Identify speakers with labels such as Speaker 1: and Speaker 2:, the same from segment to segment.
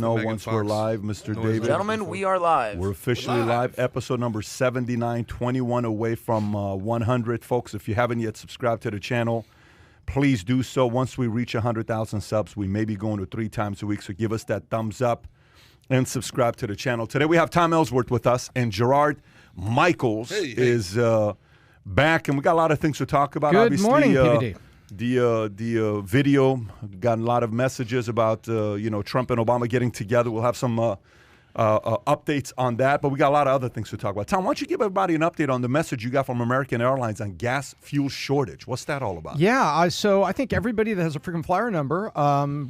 Speaker 1: No,
Speaker 2: Megan
Speaker 1: once
Speaker 2: Fox.
Speaker 1: we're live, Mr. David.
Speaker 3: Gentlemen, we are live.
Speaker 1: We're officially live. Episode number 79, 21 away from 100. Folks, if you haven't yet subscribed to the channel, please do so. Once we reach 100,000 subs, we may be going to 3 times a week, so give us that thumbs up and subscribe to the channel. Today we have Tom Ellsworth with us, and Gerard Michaels is back, and we got a lot of things to talk about.
Speaker 4: Good
Speaker 1: Obviously,
Speaker 4: morning, PBD.
Speaker 1: The video, got a lot of messages about Trump and Obama getting together. We'll have some updates on that, but we got a lot of other things to talk about. Tom, why don't you give everybody an update on the message you got from American Airlines on gas fuel shortage? What's that all about?
Speaker 4: Yeah, so I think everybody that has a frequent flyer number,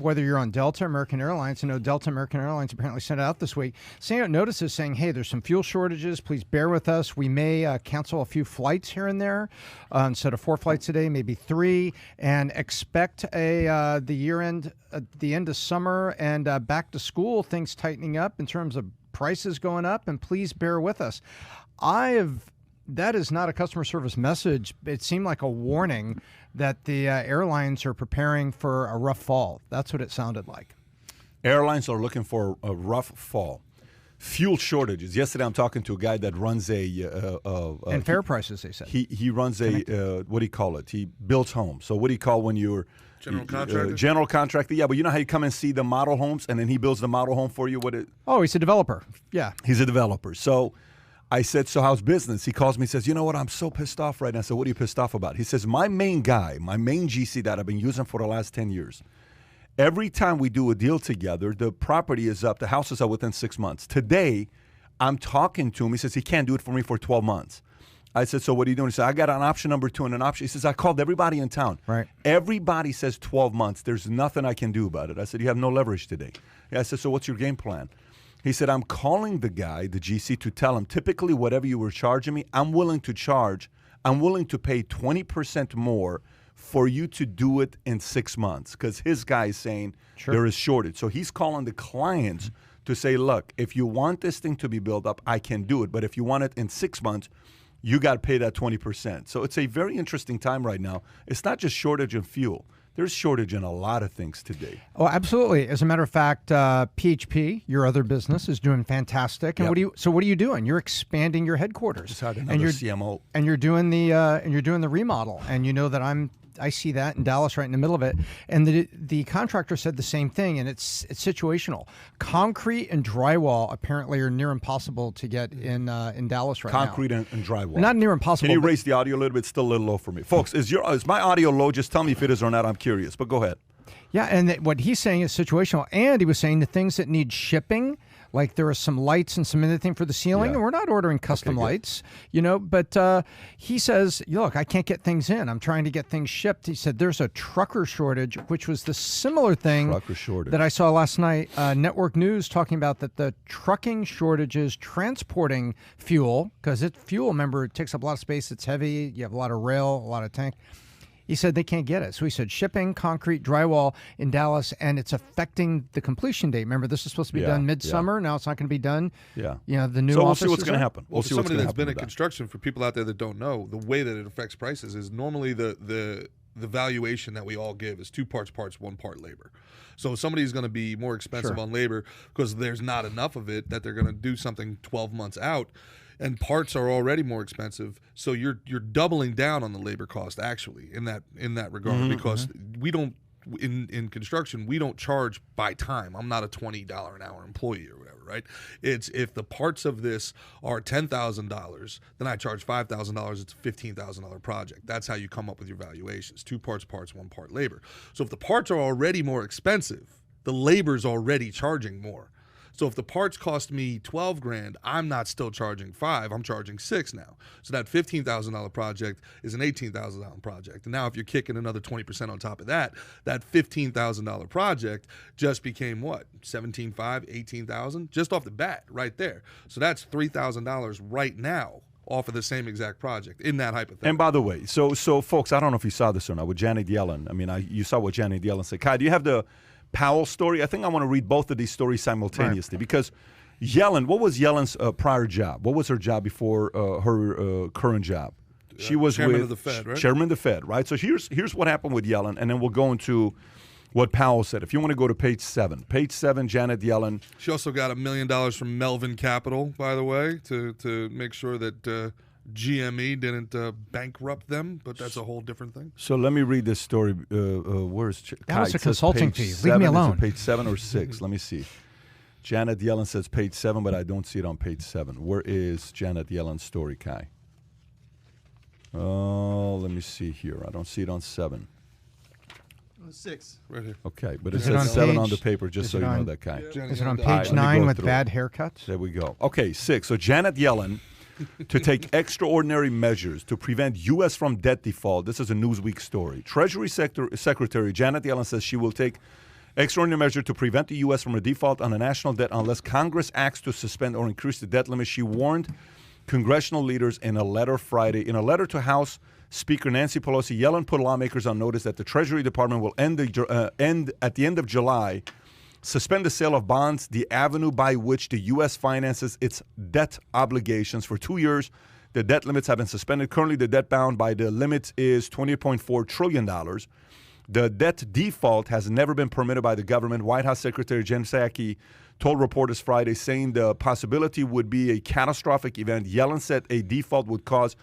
Speaker 4: whether you're on Delta, American Airlines, I know Delta, American Airlines apparently sent it out this week, sending out notices saying, hey, there's some fuel shortages. Please bear with us. We may cancel a few flights here and there. Instead of 4 flights a day, maybe 3, and expect the year-end, the end of summer and back to school, things tightening up in terms of prices going up, and please bear with us. That is not a customer service message. It seemed like a warning that the airlines are preparing for a rough fall. That's what it sounded like.
Speaker 1: Airlines are looking for a rough fall. Fuel shortages. Yesterday, I'm talking to a guy that runs
Speaker 4: and fare prices, they said.
Speaker 1: He runs what do you call it? He builds homes. So what do you call when you're
Speaker 2: general contractor?
Speaker 1: General contractor. Yeah, but you know how you come and see the model homes, and then he builds the model home for you.
Speaker 4: Oh, he's a developer. Yeah,
Speaker 1: he's a developer. So I said, so how's business? He calls me, says, you know what? I'm so pissed off right now. I said, what are you pissed off about? He says, my main GC that I've been using for the last 10 years. Every time we do a deal together, the property is up. The house is up within 6 months. Today, I'm talking to him. He says he can't do it for me for 12 months. I said, so what are you doing? He said, I got an option number 2 and an option. He says, I called everybody in town.
Speaker 4: Right.
Speaker 1: Everybody says 12 months. There's nothing I can do about it. I said, you have no leverage today. I said, so what's your game plan? He said, I'm calling the guy, the GC, to tell him, typically whatever you were charging me, I'm willing to pay 20% more for you to do it in 6 months, because his guy is saying there is shortage. So he's calling the clients to say, look, if you want this thing to be built up, I can do it. But if you want it in 6 months, you got to pay that 20%. So it's a very interesting time right now. It's not just shortage in fuel. There's shortage in a lot of things today.
Speaker 4: Oh, absolutely. As a matter of fact, PHP, your other business, is doing fantastic. And
Speaker 1: Yep.
Speaker 4: what are you doing? You're expanding your headquarters.
Speaker 1: Just had another CMO.
Speaker 4: And you're doing the remodel. And you know that I see that in Dallas right in the middle of it. And the contractor said the same thing, and it's situational. Concrete and drywall apparently are near impossible to get in Dallas right now.
Speaker 1: Concrete and drywall.
Speaker 4: Not near impossible.
Speaker 1: Can you raise the audio a little bit? It's still a little low for me. Folks, is my audio low? Just tell me if it is or not. I'm curious, but go ahead.
Speaker 4: Yeah, and what he's saying is situational. And he was saying the things that need shipping, like there are some lights and some other thing for the ceiling, and we're not ordering custom lights, but he says, look, I can't get things in. I'm trying to get things shipped. He said there's a trucker shortage, which was the similar thing that I saw last night. Network News talking about that the trucking shortages transporting fuel, because fuel, remember, it takes up a lot of space. It's heavy. You have a lot of rail, a lot of tank. He said they can't get it. So he said shipping, concrete, drywall in Dallas, and it's affecting the completion date. Remember, this is supposed to be done midsummer. Now it's not going to be done.
Speaker 1: Yeah.
Speaker 4: The new
Speaker 1: So we'll
Speaker 4: office
Speaker 1: see what's going to happen.
Speaker 2: Well, for somebody that's been in construction, for people out there that don't know, the way that it affects prices is normally the valuation that we all give is 2 parts, 1 part labor. So somebody's going to be more expensive on labor because there's not enough of it that they're going to do something 12 months out. And parts are already more expensive, so you're doubling down on the labor cost actually in that regard, because we don't in construction we don't charge by time. I'm not a $20 an hour employee or whatever, right? It's if the parts of this are $10,000, then I charge $5,000. It's a $15,000 project. That's how you come up with your valuations: 2 parts, 1 part labor. So if the parts are already more expensive, the labor's already charging more. So if the parts cost me 12 grand, I'm not still charging 5, I'm charging 6 now. So that $15,000 project is an $18,000 project. And now if you're kicking another 20% on top of that, that $15,000 project just became what? 17.5, 18,000 just off the bat right there. So that's $3,000 right now off of the same exact project in that hypothetical.
Speaker 1: And by the way, so folks, I don't know if you saw this or not with Janet Yellen. I mean, you saw what Janet Yellen said. Kai, do you have the Powell story? I think I want to read both of these stories simultaneously because Yellen, what was Yellen's prior job? What was her job before her current job? She was
Speaker 2: chairman of the Fed, right?
Speaker 1: Chairman of the Fed, right? So here's what happened with Yellen, and then we'll go into what Powell said. If you want to go to page 7, Janet Yellen.
Speaker 2: She also got $1 million from Melvin Capital, by the way, to make sure that GME didn't bankrupt them, but that's a whole different thing.
Speaker 1: So let me read this story. Where's
Speaker 4: that was a consulting fee. Leave me
Speaker 1: 7.
Speaker 4: alone.
Speaker 1: Is it page 7 or 6? Let me see. Janet Yellen says page 7, but I don't see it on page 7. Where is Janet Yellen's story, Kai? Oh, let me see here. I don't see it on 7.
Speaker 2: 6, right here.
Speaker 1: Okay, but it
Speaker 4: Is it on
Speaker 1: says 7 on
Speaker 4: page-
Speaker 1: the paper, just
Speaker 4: is
Speaker 1: so
Speaker 4: it
Speaker 1: you know
Speaker 4: on-
Speaker 1: that, Kai.
Speaker 4: Is it on
Speaker 1: right,
Speaker 4: page
Speaker 1: let me
Speaker 4: 9
Speaker 1: go
Speaker 4: with
Speaker 1: through
Speaker 4: bad haircuts?
Speaker 1: There we go. Okay, 6. So Janet Yellen to take extraordinary measures to prevent U.S. from debt default. This is a Newsweek story. Treasury Secretary Janet Yellen says she will take extraordinary measure to prevent the U.S. from a default on a national debt unless Congress acts to suspend or increase the debt limit. She warned congressional leaders in a letter Friday. In a letter to House Speaker Nancy Pelosi, Yellen put lawmakers on notice that the Treasury Department will end at the end of July, suspend the sale of bonds, the avenue by which the U.S. finances its debt obligations. For 2 years, the debt limits have been suspended. Currently, the debt bound by the limits is $28.4 trillion. The debt default has never been permitted by the government. White House Secretary Jen Psaki told reporters Friday, saying the possibility would be a catastrophic event. Yellen said a default would cause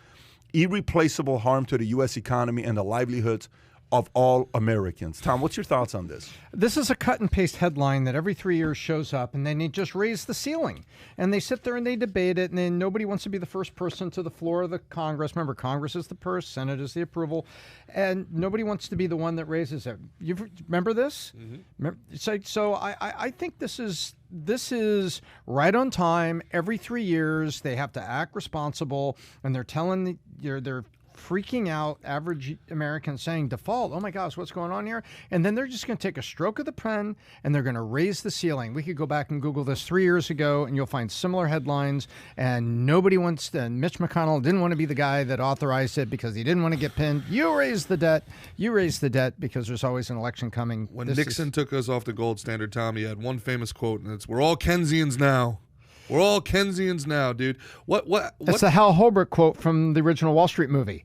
Speaker 1: irreplaceable harm to the U.S. economy and the livelihoods of all Americans. Tom, what's your thoughts on this?
Speaker 4: This is a cut and paste headline that every 3 years shows up, and then they just raise the ceiling. And they sit there and they debate it, and then nobody wants to be the first person to the floor of the Congress. Remember, Congress is the purse, Senate is the approval, and nobody wants to be the one that raises it. You remember this? Mm-hmm. So I think this is right on time. Every 3 years, they have to act responsible, and they're telling they're freaking out average Americans saying default, oh my gosh, what's going on here? And then they're just going to take a stroke of the pen and they're going to raise the ceiling. We could go back and Google this 3 years ago and you'll find similar headlines, and nobody wants to, and Mitch McConnell didn't want to be the guy that authorized it because he didn't want to get pinned. You raise the debt because there's always an election coming.
Speaker 2: When Nixon took us off the gold standard, Tom, he had one famous quote, and it's, "We're all Keynesians now." We're all Keynesians now, dude. What?
Speaker 4: That's the Hal Holbrook quote from the original Wall Street movie.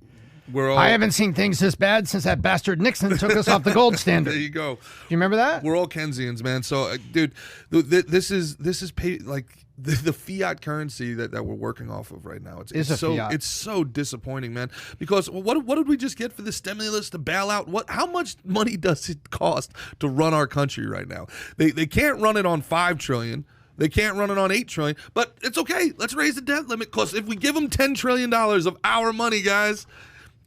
Speaker 4: I haven't seen things this bad since that bastard Nixon took us off the gold standard.
Speaker 2: There you go.
Speaker 4: Do you remember that?
Speaker 2: We're all Keynesians, man. So, dude, this is like the fiat currency that we're working off of right now. It's so disappointing, man. Because what did we just get for the stimulus, the bailout? How much money does it cost to run our country right now? They can't run it on $5 trillion. They can't run it on $8 trillion, but it's okay. Let's raise the debt limit, because if we give them $10 trillion of our money, guys,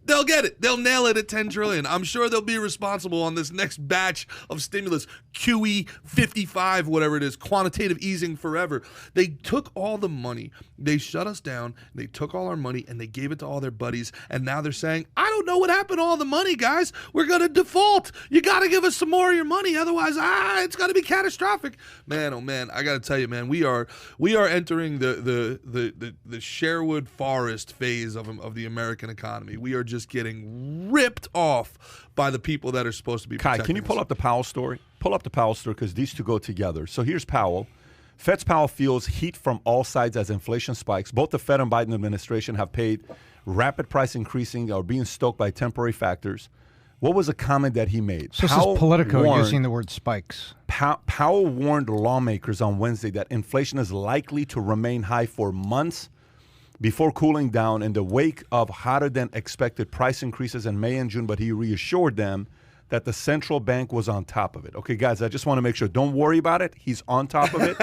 Speaker 2: they'll get it. They'll nail it at $10 trillion. I'm sure they'll be responsible on this next batch of stimulus, QE 55, whatever it is, quantitative easing forever. They took all the money. They shut us down. They took all our money, and they gave it to all their buddies. And now they're saying, I don't know what happened to all the money, guys. We're going to default. You got to give us some more of your money. Otherwise, it's going to be catastrophic. Man, oh, man, I got to tell you, man, we are entering the Sherwood Forest phase of the American economy. We are just getting ripped off by the people that are supposed to be protecting
Speaker 1: Kai, can you pull
Speaker 2: us.
Speaker 1: up the Powell story? Pull up the Powell story, because these two go together. So here's Powell. Fed's Powell feels heat from all sides as inflation spikes. Both the Fed and Biden administration have paid rapid price increasing or being stoked by temporary factors. What was a comment that he made?
Speaker 4: So this is Politico using the word spikes.
Speaker 1: Powell warned lawmakers on Wednesday that inflation is likely to remain high for months before cooling down in the wake of hotter than expected price increases in May and June, but he reassured them that the central bank was on top of it. Okay, guys, I just want to make sure. Don't worry about it. He's on top of it.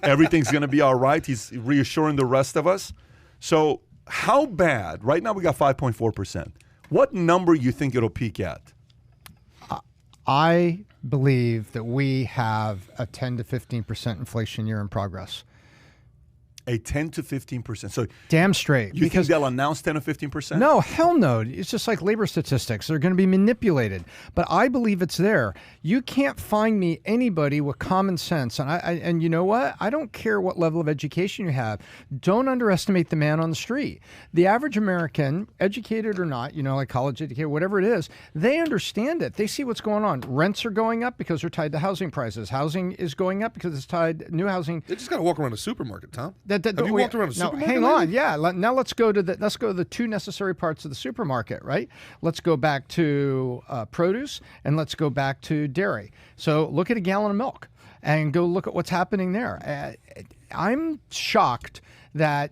Speaker 1: Everything's going to be all right. He's reassuring the rest of us. So how bad? Right now we got 5.4%. What number you think it'll peak at?
Speaker 4: I believe that we have a 10 to 15% inflation year in progress.
Speaker 1: A 10 to 15%. So
Speaker 4: damn straight.
Speaker 1: You think they'll announce 10 to 15%?
Speaker 4: No, hell no. It's just like labor statistics. They're going to be manipulated. But I believe it's there. You can't find me anybody with common sense. And you know what? I don't care what level of education you have. Don't underestimate the man on the street. The average American, educated or not, like college educated, whatever it is, they understand it. They see what's going on. Rents are going up because they're tied to housing prices. Housing is going up because it's tied, new housing.
Speaker 2: They just got to walk around a supermarket, Tom. Have you walked around a supermarket?
Speaker 4: Hang
Speaker 2: lately?
Speaker 4: on. Yeah. Now let's go to the two necessary parts of the supermarket, right? Let's go back to produce and let's go back to dairy. So look at a gallon of milk and go look at what's happening there. I'm shocked that,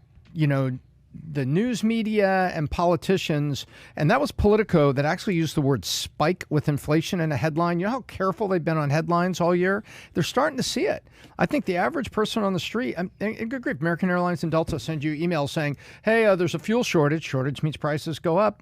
Speaker 4: the news media and politicians, and that was Politico that actually used the word spike with inflation in a headline. You know how careful they've been on headlines all year? They're starting to see it. I think the average person on the street, good grief, American Airlines and Delta send you emails saying, hey, there's a fuel shortage. Shortage means prices go up.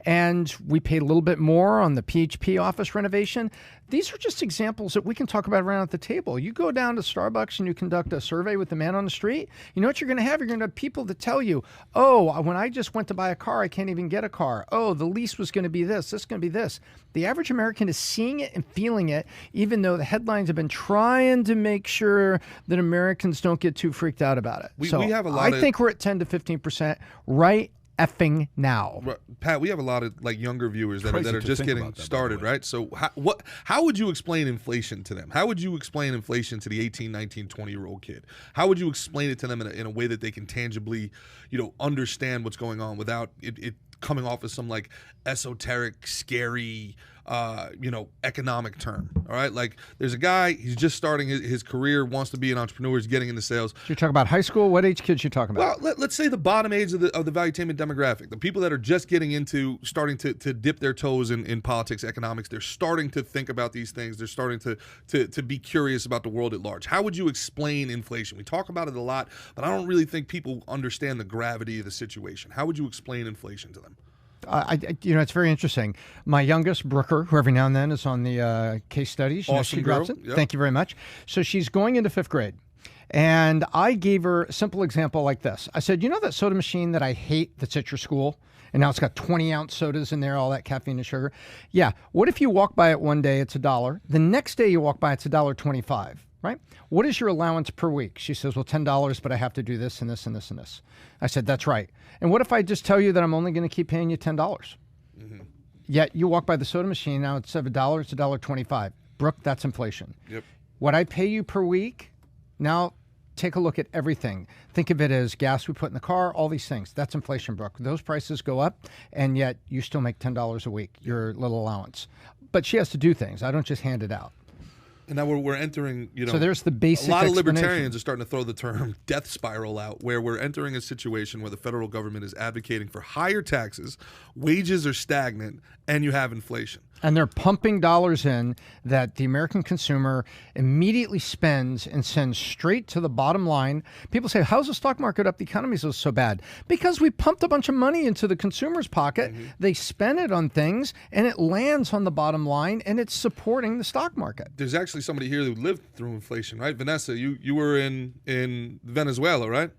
Speaker 4: And we paid a little bit more on the PHP office renovation. These are just examples that we can talk about around at the table. You go down to Starbucks and you conduct a survey with the man on the street. You know what you're going to have? You're going to have people that tell you, oh, when I just went to buy a car, I can't even get a car. Oh, the lease was going to be this is going to be this. The average American is seeing it and feeling it, even though the headlines have been trying to make sure that Americans don't get too freaked out about it.
Speaker 2: We have a lot
Speaker 4: I think we're at 10 to 15% right effing now.
Speaker 2: Pat, we have a lot of younger viewers that are just getting started, right? So how would you explain inflation to them? How would you explain inflation to the 18, 19, 20-year-old kid? How would you explain it to them in a way that they can tangibly, understand what's going on without it coming off as some esoteric, scary, economic term? All right, there's a guy, he's just starting his career, wants to be an entrepreneur, he's getting into sales.
Speaker 4: So you're talking about high school? What age kids you talking about?
Speaker 2: Well, let's say the bottom age of the valuetainment demographic, the people that are just getting into starting to dip their toes in politics, economics. They're starting to think about these things. They're starting to be curious about the world at large. How would you explain inflation? We talk about it a lot, but I don't really think people understand the gravity of the situation. How would you explain inflation to them?
Speaker 4: It's very interesting. My youngest, Brooker, who every now and then is on the case studies.
Speaker 2: Awesome
Speaker 4: she
Speaker 2: girl.
Speaker 4: drops it.
Speaker 2: Yep.
Speaker 4: Thank you very much. So she's going into 5th grade. And I gave her a simple example like this. I said, you know that soda machine that I hate that's at your school? And now it's got 20-ounce sodas in there, all that caffeine and sugar. Yeah. What if you walk by it one day, it's $1. The next day you walk by, it's $1.25. Right? What is your allowance per week? She says, well, $10, but I have to do this and this and this and this. I said, that's right. And what if I just tell you that I'm only going to keep paying you $10? Mm-hmm. Yet you walk by the soda machine, now it's $7, it's $1.25. Brooke, that's inflation.
Speaker 2: Yep.
Speaker 4: What I pay you per week, now take a look at everything. Think of it as gas we put in the car, all these things. That's inflation, Brooke. Those prices go up, and yet you still make $10 a week, your little allowance. But she has to do things. I don't just hand it out.
Speaker 2: And now we're entering,
Speaker 4: So there's the basic
Speaker 2: a lot of libertarians are starting to throw the term death spiral out, where we're entering a situation where the federal government is advocating for higher taxes, wages are stagnant, and you have inflation.
Speaker 4: And they're pumping dollars in that the American consumer immediately spends and sends straight to the bottom line. People say, how's the stock market up? The economy is so bad. Because we pumped a bunch of money into the consumer's pocket. Mm-hmm. They spend it on things, and it lands on the bottom line, and it's supporting the stock market.
Speaker 2: There's actually somebody here who lived through inflation, right? Vanessa, you were in Venezuela, right?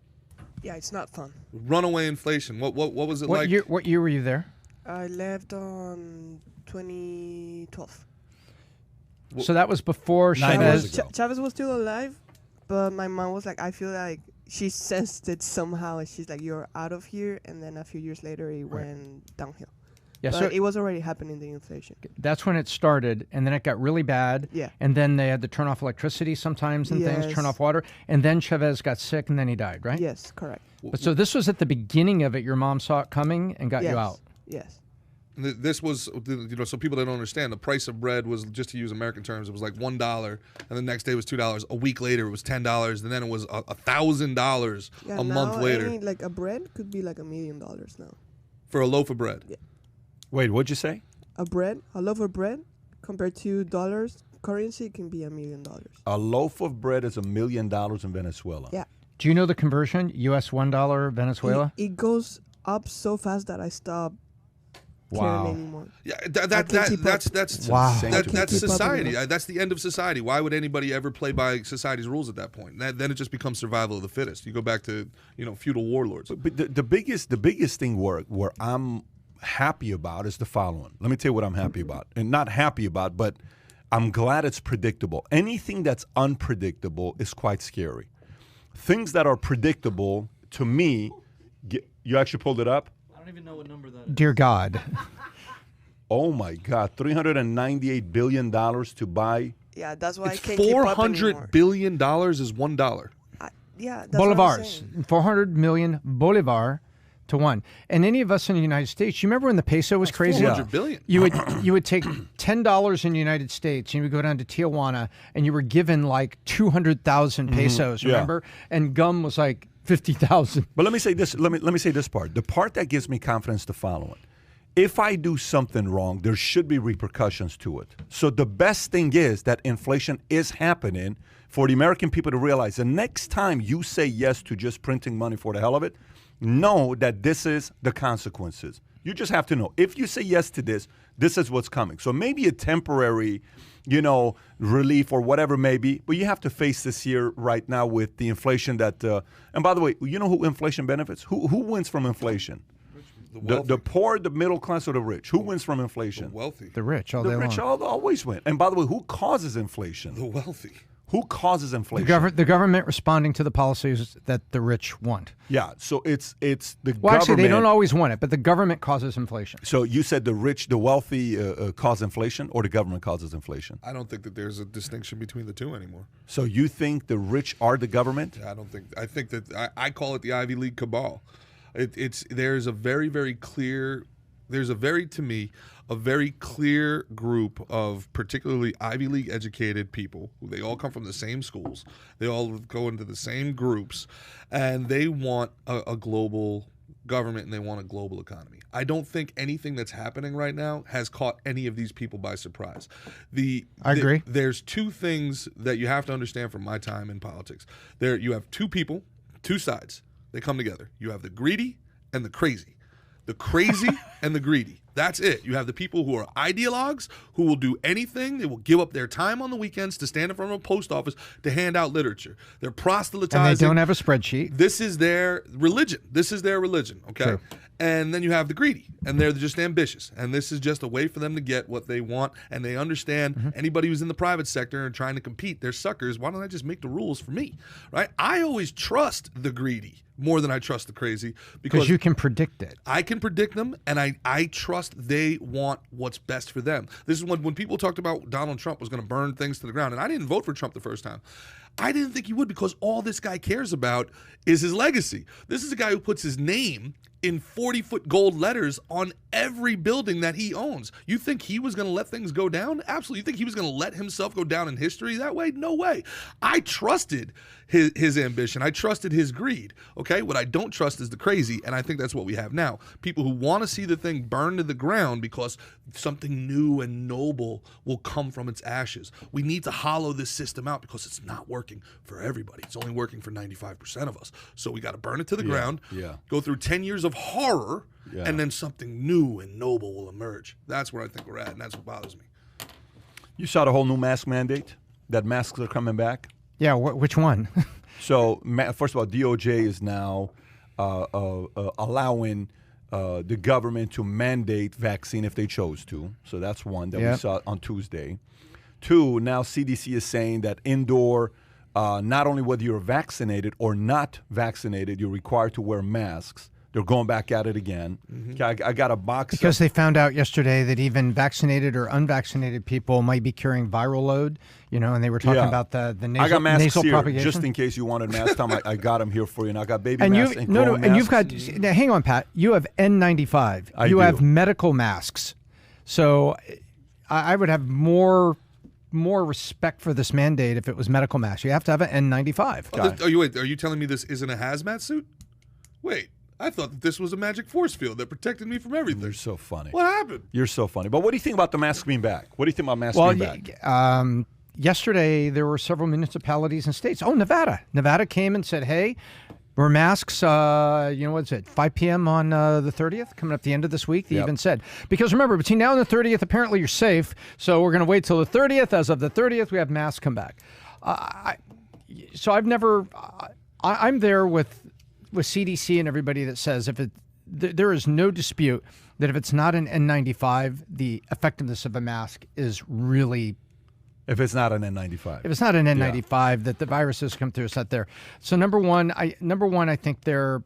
Speaker 3: Yeah, it's not fun.
Speaker 2: Runaway inflation. What was it like?
Speaker 4: What year were you there?
Speaker 3: I left on 2012.
Speaker 4: So that was before Chavez.
Speaker 3: Chavez was still alive, but my mom was like, I feel like she sensed it somehow, and she's like, you're out of here. And then a few years later, it went downhill.
Speaker 4: Yeah,
Speaker 3: but so it was already happening, the inflation.
Speaker 4: That's when it started, and then it got really bad.
Speaker 3: Yeah.
Speaker 4: And then they had to turn off electricity sometimes and things, turn off water. And then Chavez got sick, and then he died, right?
Speaker 3: Yes, correct.
Speaker 4: But so this was at the beginning of it. Your mom saw it coming and got you out.
Speaker 3: Yes.
Speaker 2: This was, so people that don't understand, the price of bread was, just to use American terms, it was like $1, and the next day was $2. A week later, it was $10, and then it was $1,000 a month later.
Speaker 3: Like a bread could be like $1 million now.
Speaker 2: For a loaf of bread.
Speaker 3: Yeah.
Speaker 1: Wait, what'd you say?
Speaker 3: A loaf of bread, compared to dollars currency, can be $1 million.
Speaker 1: A loaf of bread is $1 million in Venezuela.
Speaker 3: Yeah.
Speaker 4: Do you know the conversion? US $1, Venezuela?
Speaker 3: It goes up so fast that I stopped caring anymore.
Speaker 2: Yeah, that's
Speaker 4: wow.
Speaker 2: That's society. That's the end of society. Why would anybody ever play by society's rules at that point? Then it just becomes survival of the fittest. You go back to feudal warlords.
Speaker 1: But the biggest thing where I'm happy about is the following. Let me tell you what I'm happy about, and not happy about, but I'm glad it's predictable. Anything that's unpredictable is quite scary. Things that are predictable, to me, you actually pulled it up?
Speaker 5: I don't even know what number that is.
Speaker 4: Dear God.
Speaker 1: Oh my God, $398 billion to buy.
Speaker 3: Yeah, that's why I can't keep up anymore.
Speaker 2: $400 billion is $1.
Speaker 3: Yeah, that's what I'm
Speaker 4: Bolivars,
Speaker 3: saying.
Speaker 4: 400 million bolivar to one. And any of us in the United States, you remember when the peso was crazy?
Speaker 2: 400 billion.
Speaker 4: You would take $10 in the United States and you would go down to Tijuana and you were given like 200,000 pesos,
Speaker 1: Yeah.
Speaker 4: remember? And gum was like 50,000.
Speaker 1: But let me say this. Let me say this part. The part that gives me confidence the following. If I do something wrong, there should be repercussions to it. So the best thing is that inflation is happening for the American people to realize the next time you say yes to just printing money for the hell of it, know that this is the consequences. You just have to know. If you say yes to this, this is what's coming. So maybe a temporary, relief or whatever maybe, but you have to face this year right now with the inflation that, and by the way, you know who inflation benefits? Who wins from inflation? The poor, the middle class, or the rich? Who wins from inflation?
Speaker 2: The wealthy.
Speaker 4: The rich all
Speaker 1: The
Speaker 4: day
Speaker 1: rich
Speaker 4: long.
Speaker 1: always win. And by the way, who causes inflation?
Speaker 2: The wealthy.
Speaker 1: Who causes inflation?
Speaker 4: The government responding to the policies that the rich want.
Speaker 1: Yeah, so it's the government.
Speaker 4: Well, actually, they don't always want it, but the government causes inflation.
Speaker 1: So you said the rich, the wealthy cause inflation, or the government causes inflation?
Speaker 2: I don't think that there's a distinction between the two anymore.
Speaker 1: So you think the rich are the government?
Speaker 2: I don't think. I think that I call it the Ivy League cabal. There's a very, very clear. There's a very clear group of particularly Ivy League educated people who they all come from the same schools. They all go into the same groups, and they want a global government and they want a global economy. I don't think anything that's happening right now has caught any of these people by surprise.
Speaker 4: I agree.
Speaker 2: There's two things that you have to understand from my time in politics. You have two people, two sides. They come together. You have the greedy and the crazy. The crazy and the greedy. That's it. You have the people who are ideologues, who will do anything. They will give up their time on the weekends to stand in front of a post office to hand out literature. They're proselytizing.
Speaker 4: And they don't have a spreadsheet.
Speaker 2: This is their religion. Okay?
Speaker 4: True.
Speaker 2: And then you have the greedy, and they're just ambitious. And this is just a way for them to get what they want. And they understand anybody who's in the private sector and trying to compete, they're suckers. Why don't I just make the rules for me, right? I always trust the greedy more than I trust the crazy
Speaker 4: Because you can predict it.
Speaker 2: I can predict them, and I trust they want what's best for them. This is when people talked about Donald Trump was going to burn things to the ground, and I didn't vote for Trump the first time. I didn't think he would, because all this guy cares about is his legacy. This is a guy who puts his name in 40-foot gold letters on every building that he owns. You think he was going to let things go down? Absolutely. You think he was going to let himself go down in history that way? No way. I trusted his ambition. I trusted his greed. Okay? What I don't trust is the crazy, and I think that's what we have now. People who want to see the thing burn to the ground because something new and noble will come from its ashes. We need to hollow this system out because it's not working for everybody. It's only working for 95% of us. So we got to burn it to the ground, go through 10 years of horror, and then something new and noble will emerge. That's where I think we're at, and that's what bothers me.
Speaker 1: You saw the whole new mask mandate? That masks are coming back?
Speaker 4: Yeah, which one?
Speaker 1: So, first of all, DOJ is now allowing the government to mandate vaccine if they chose to. So that's one that we saw on Tuesday. Two, now CDC is saying that indoor, not only whether you're vaccinated or not vaccinated, you're required to wear masks. They're going back at it again. I got a box.
Speaker 4: Because they found out yesterday that even vaccinated or unvaccinated people might be carrying viral load, and they were talking about the nasal,
Speaker 1: I got masks
Speaker 4: nasal
Speaker 1: here,
Speaker 4: propagation.
Speaker 1: just in case you wanted masks. Tom, I got them here for you. And I got baby
Speaker 4: And
Speaker 1: masks and chrome
Speaker 4: and you've
Speaker 1: masks.
Speaker 4: got, now, hang on, Pat, you have N95.
Speaker 1: I
Speaker 4: you
Speaker 1: do.
Speaker 4: have medical masks. So I would have more respect for this mandate if it was medical masks. You have to have an N95.
Speaker 2: Are you telling me this isn't a hazmat suit? Wait. I thought that this was a magic force field that protected me from everything.
Speaker 1: You're so funny.
Speaker 2: What happened?
Speaker 1: You're so funny. But what do you think about the masks being back? What do you think about masks being back?
Speaker 4: Yesterday there were several municipalities and states. Oh, Nevada. Nevada came and said, hey, we're masks, what's it, 5 p.m. on the 30th, coming up the end of this week, they even said. Because remember, between now and the 30th, apparently you're safe, so we're going to wait till the 30th. As of the 30th, we have masks come back. I'm there with CDC and everybody that says there is no dispute that if it's not an N95, the effectiveness of a mask is really.
Speaker 1: If it's not an N95.
Speaker 4: If it's not an N95, that the viruses come through, it's not there. So number one, I think that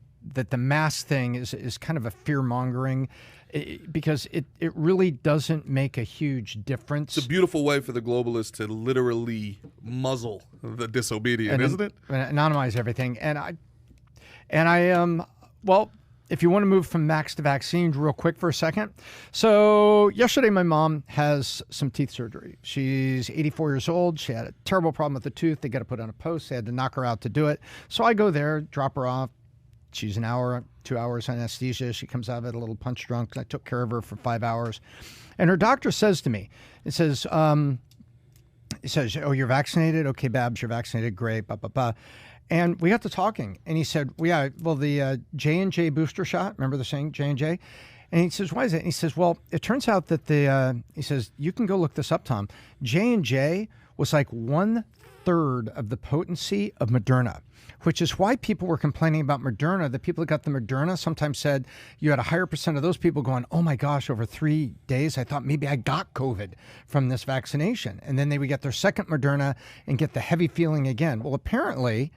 Speaker 4: the mask thing is kind of a fear mongering. because it really doesn't make a huge difference.
Speaker 2: It's a beautiful way for the globalists to literally muzzle the disobedient, isn't it?
Speaker 4: And anonymize everything. And I well, if you want to move from Max to vaccines real quick for a second. So yesterday, my mom has some teeth surgery. She's 84 years old. She had a terrible problem with the tooth. They got to put on a post. They had to knock her out to do it. So I go there, drop her off. She's an hour, 2 hours on anesthesia. She comes out of it a little punch drunk. I took care of her for 5 hours. And her doctor says to me, it says, oh, you're vaccinated? Okay, Babs, you're vaccinated. Great, blah, blah, blah. And we got to talking, and he said, well, yeah, well, the J&J booster shot, remember the saying, J&J? And he says, why is it? And he says, well, it turns out that he says, you can go look this up, Tom. J&J was like 1/3 of the potency of Moderna, which is why people were complaining about Moderna. The people that got the Moderna sometimes said you had a higher percent of those people going, oh my gosh, over 3 days, I thought maybe I got COVID from this vaccination. And then they would get their second Moderna and get the heavy feeling again. Well, apparently,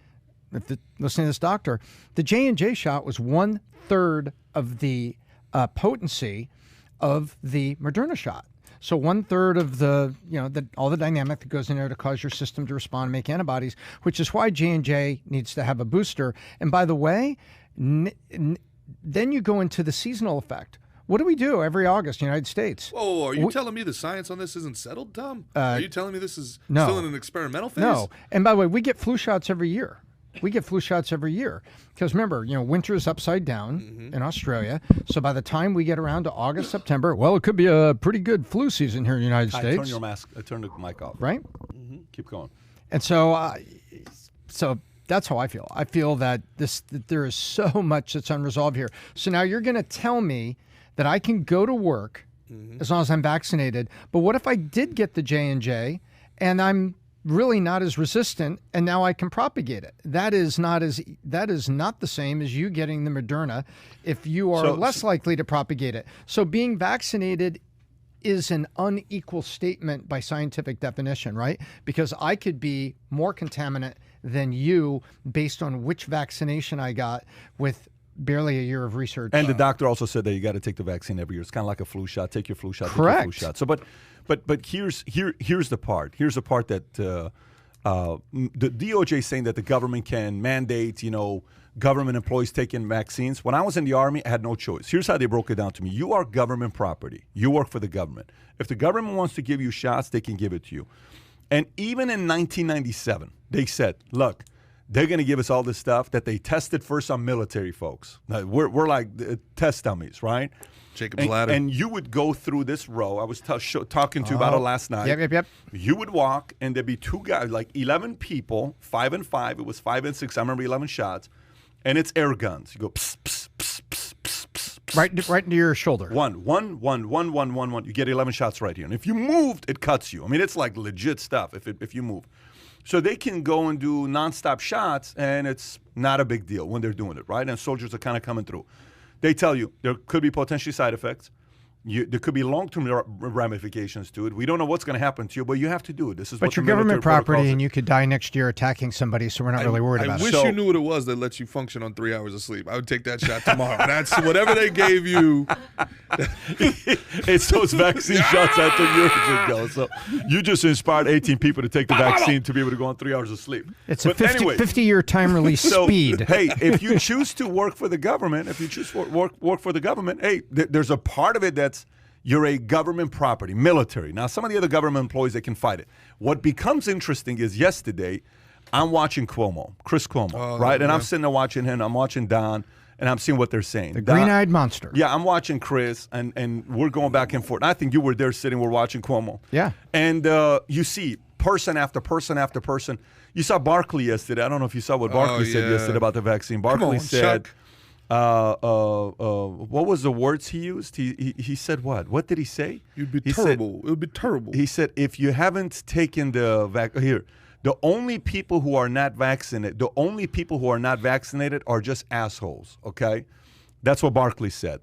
Speaker 4: listening to this doctor, the J&J shot was 1/3 of the potency of the Moderna shot. So 1/3 of the, all the dynamic that goes in there to cause your system to respond and make antibodies, which is why J&J needs to have a booster. And by the way, then you go into the seasonal effect. What do we do every August in the United States?
Speaker 2: Whoa, are you telling me the science on this isn't settled, Tom? Are you telling me this is still in an experimental phase?
Speaker 4: No. And by the way, we get flu shots every year. Because remember, winter is upside down in Australia. So by the time we get around to August, September, well, it could be a pretty good flu season here in the United States.
Speaker 1: Turn your mask. Turn the mic off.
Speaker 4: Right?
Speaker 1: Keep going.
Speaker 4: And so, so that's how I feel. I feel that there is so much that's unresolved here. So now you're going to tell me that I can go to work as long as I'm vaccinated. But what if I did get the J&J and I'm really not as resistant, and now I can propagate it? That is not the same as you getting the Moderna if you are less likely to propagate it. So being vaccinated is an unequal statement by scientific definition, right? Because I could be more contaminant than you based on which vaccination I got with barely a year of research.
Speaker 1: And the doctor also said that you got to take the vaccine every year. It's kind of like a flu shot. Take your flu shot.
Speaker 4: Correct.
Speaker 1: Take your flu shot. So, but here's the part. Here's the part that the DOJ is saying that the government can mandate, government employees taking vaccines. When I was in the Army, I had no choice. Here's how they broke it down to me. You are government property. You work for the government. If the government wants to give you shots, they can give it to you. And even in 1997, they said, look, they're going to give us all this stuff that they tested first on military folks. Now, we're like test dummies, right?
Speaker 2: Jacob's ladder.
Speaker 1: And you would go through this row. I was talking to you about it last night.
Speaker 4: Yep.
Speaker 1: You would walk, and there'd be two guys, like 11 people, 5 and 5. It was 5 and 6. I remember 11 shots. And it's air guns. You go pss, pss, pss, pss, pss, pss, pss.
Speaker 4: Right into your shoulder.
Speaker 1: One. You get 11 shots right here. And if you moved, it cuts you. I mean, it's like legit stuff if you move. So they can go and do nonstop shots, and it's not a big deal when they're doing it, right? And soldiers are kind of coming through. They tell you there could be potentially side effects. There could be long-term ramifications to it. We don't know what's going to happen to you, but you have to do it. This is
Speaker 4: but
Speaker 1: what
Speaker 4: your
Speaker 1: the
Speaker 4: government property,
Speaker 1: protocols
Speaker 4: and you could die next year attacking somebody, so we're not really worried about
Speaker 2: I
Speaker 4: it.
Speaker 2: wish you knew what it was that lets you function on 3 hours of sleep. I would take that shot tomorrow. That's whatever they gave you.
Speaker 1: It's those vaccine shots I took years ago. So you just inspired 18 people to take the vaccine to be able to go on 3 hours of sleep.
Speaker 4: It's a 50-year time release speed.
Speaker 1: Hey, if you choose to work for the government, work for the government, hey, there's a part of it that's you're a government property, military. Now, some of the other government employees, they can fight it. What becomes interesting is yesterday, I'm watching Chris Cuomo, right? And I'm sitting there watching him. I'm watching Don, and I'm seeing what they're saying.
Speaker 4: The green-eyed monster.
Speaker 1: Yeah, I'm watching Chris, and we're going back and forth. I think you were there sitting, we're watching Cuomo.
Speaker 4: Yeah.
Speaker 1: And you see person after person after person. You saw Barkley yesterday. I don't know if you saw what Barkley said yesterday about the vaccine. Barkley said...
Speaker 2: Chuck.
Speaker 1: what was the words he used? He said what? What did he say?
Speaker 2: You'd be terrible. It would be terrible.
Speaker 1: He said, if you haven't taken the the only people who are not vaccinated, are just assholes. Okay, that's what Barkley said.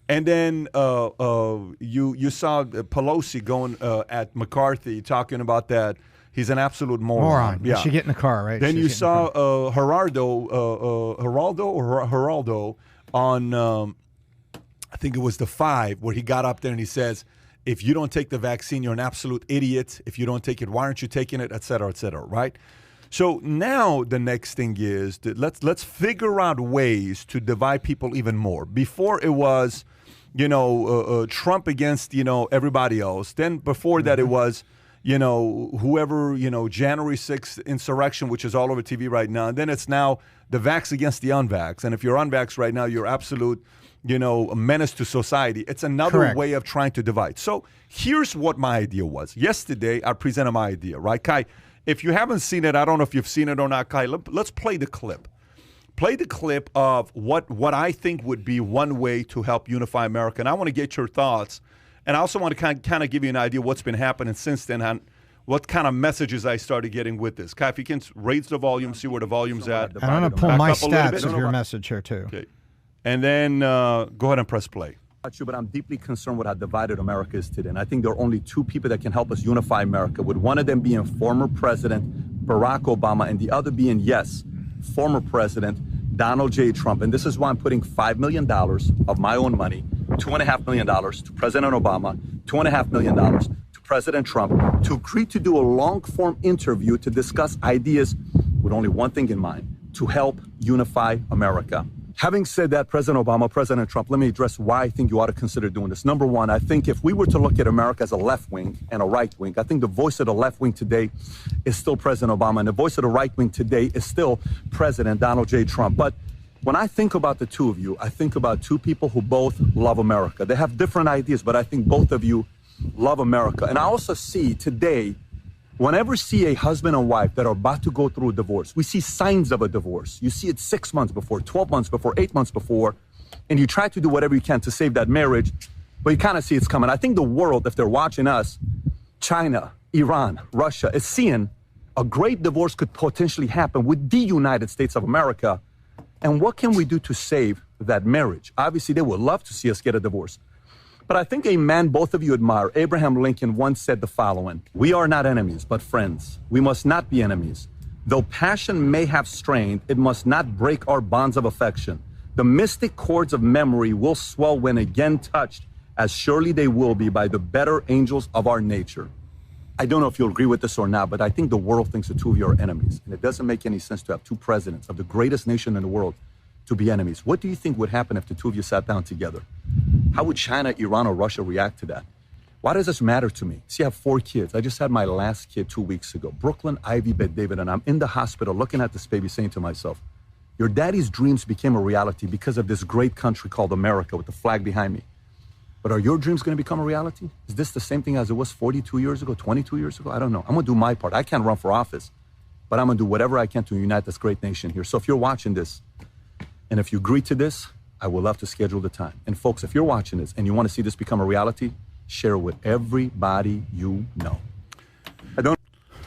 Speaker 1: And then you saw Pelosi going at McCarthy talking about that. He's an absolute moron.
Speaker 4: Yeah. She get in the car, right?
Speaker 1: Then you saw Geraldo on, I think it was the 5, where he got up there and he says, if you don't take the vaccine, you're an absolute idiot. If you don't take it, why aren't you taking it, et cetera, right? So now the next thing is that let's figure out ways to divide people even more. Before it was, Trump against, everybody else. Then before that it was, whoever, January 6th insurrection, which is all over TV right now. And then it's now the vax against the unvax. And if you're unvax right now, you're absolute, a menace to society. It's another
Speaker 4: Correct.
Speaker 1: way of trying to divide. So here's what my idea was. Yesterday, I presented my idea, right? Kai, if you haven't seen it, I don't know if you've seen it or not, Kai, let's play the clip. Play the clip of what I think would be one way to help unify America. And I want to get your thoughts. And I also want to kind of give you an idea what's been happening since then and what kind of messages I started getting with this. Kai, if you can raise the volume, see where the volume's at.
Speaker 4: And I'm going to pull
Speaker 1: Back
Speaker 4: my
Speaker 1: up a little bit.
Speaker 4: stats of your message here, too.
Speaker 1: Okay. And then go ahead and press play.
Speaker 5: But I'm deeply concerned with how divided America is today. And I think there are only 2 people that can help us unify America, with one of them being former President Barack Obama and the other being, yes, former President Donald J. Trump. And this is why I'm putting $5 million of my own money, $2.5 million to President Obama, $2.5 million to President Trump, to agree to do a long-form interview to discuss ideas with only one thing in mind: to help unify America. Having said that, President Obama, President Trump, let me address why I think you ought to consider doing this. Number one, I think if we were to look at America as a left wing and a right wing, I think the voice of the left wing today is still President Obama, and the voice of the right wing today is still President Donald J. Trump. But when I think about the 2 of you, I think about 2 people who both love America. They have different ideas, but I think both of you love America. And I also see today, whenever we see a husband and wife that are about to go through a divorce, we see signs of a divorce. You see it 6 months before, 12 months before, 8 months before, and you try to do whatever you can to save that marriage, but you kind of see it's coming. I think the world, if they're watching us, China, Iran, Russia, is seeing a great divorce could potentially happen with the United States of America. And what can we do to save that marriage? Obviously, they would love to see us get a divorce. But I think a man both of you admire, Abraham Lincoln, once said the following: "We are not enemies, but friends. We must not be enemies. Though passion may have strained, it must not break our bonds of affection. The mystic chords of memory will swell when again touched, as surely they will be by the better angels of our nature." I don't know if you'll agree with this or not, but I think the world thinks the 2 of you are enemies. And it doesn't make any sense to have 2 presidents of the greatest nation in the world to be enemies. What do you think would happen if the 2 of you sat down together? How would China, Iran, or Russia react to that? Why does this matter to me? See, I have 4 kids. I just had my last kid 2 weeks ago. Brooklyn, Ivy, Beth David, and I'm in the hospital looking at this baby saying to myself, your daddy's dreams became a reality because of this great country called America with the flag behind me. But are your dreams going to become a reality? Is this the same thing as it was 42 years ago, 22 years ago? I don't know. I'm going to do my part. I can't run for office, but I'm going to do whatever I can to unite this great nation here. So if you're watching this, and if you agree to this, I would love to schedule the time. And folks, if you're watching this and you want to see this become a reality, share it with everybody you know.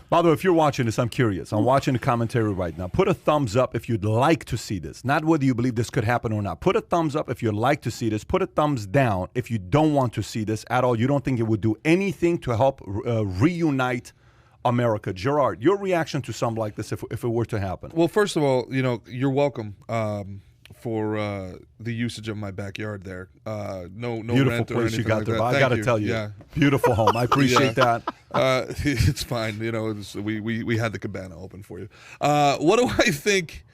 Speaker 1: By the way, if you're watching this, I'm curious. I'm watching the commentary right now. Put a thumbs up if you'd like to see this. Not whether you believe this could happen or not. Put a thumbs up if you'd like to see this. Put a thumbs down if you don't want to see this at all. You don't think it would do anything to help reunite America. Gerard, your reaction to something like this if it were to happen?
Speaker 2: Well, first of all, you're welcome for the usage of my backyard there. No
Speaker 1: beautiful
Speaker 2: rent or
Speaker 1: place
Speaker 2: anything
Speaker 1: you got
Speaker 2: like
Speaker 1: there.
Speaker 2: that.
Speaker 1: I got to tell you,
Speaker 2: Yeah.
Speaker 1: beautiful home. I appreciate that.
Speaker 2: It's fine. We had the cabana open for you. What do I think?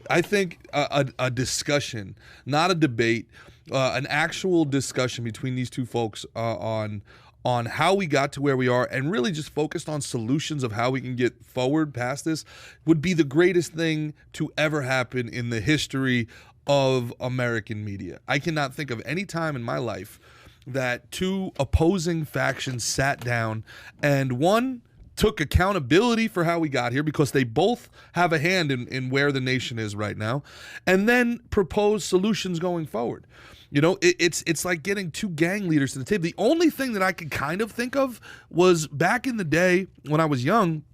Speaker 2: I think a discussion, not a debate, an actual discussion between these 2 folks on how we got to where we are, and really just focused on solutions of how we can get forward past this, would be the greatest thing to ever happen in the history of American media. I cannot think of any time in my life that 2 opposing factions sat down and one took accountability for how we got here, because they both have a hand in where the nation is right now, and then proposed solutions going forward. It's like getting 2 gang leaders to the table. The only thing that I could kind of think of was back in the day when I was young,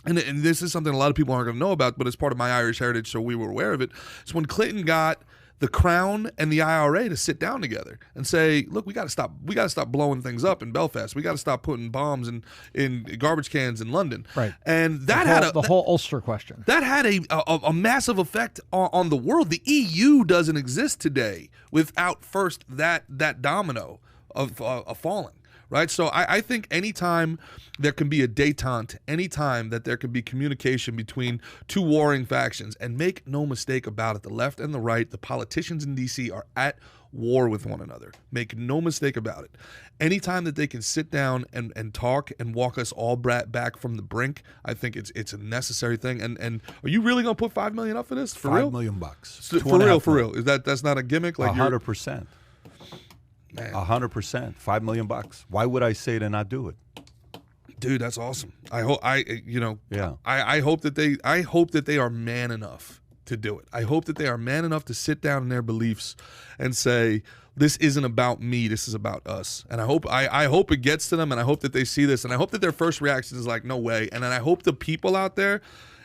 Speaker 2: and this is something a lot of people aren't going to know about, but it's part of my Irish heritage, so we were aware of it. It's when Clinton got the Crown and the IRA to sit down together and say, look, we got to stop blowing things up in Belfast. We got to stop putting bombs in garbage cans in London.
Speaker 4: Right.
Speaker 2: And that
Speaker 4: the whole Ulster question.
Speaker 2: That had a massive effect on the world. The EU doesn't exist today without first that domino of falling. Right. So I think anytime there can be a détente, anytime that there can be communication between two warring factions, and make no mistake about it, the left and the right, the politicians in D.C. are at war with one another. Make no mistake about it. Anytime that they can sit down and talk and walk us all back from the brink, I think it's a necessary thing. And are you really going to put $5 million up for this? For real?
Speaker 1: $5 million.
Speaker 2: For real. Is that's not a gimmick? Like
Speaker 1: 100%.
Speaker 2: Man.
Speaker 1: 100%. $5 million. Why would I say to not do it?
Speaker 2: Dude, that's awesome. I hope I hope that they are man enough to do it. I hope that they are man enough to sit down in their beliefs and say, this isn't about me, this is about us. And I hope it gets to them, and I hope that they see this, and I hope that their first reaction is like, no way. And then I hope the people out there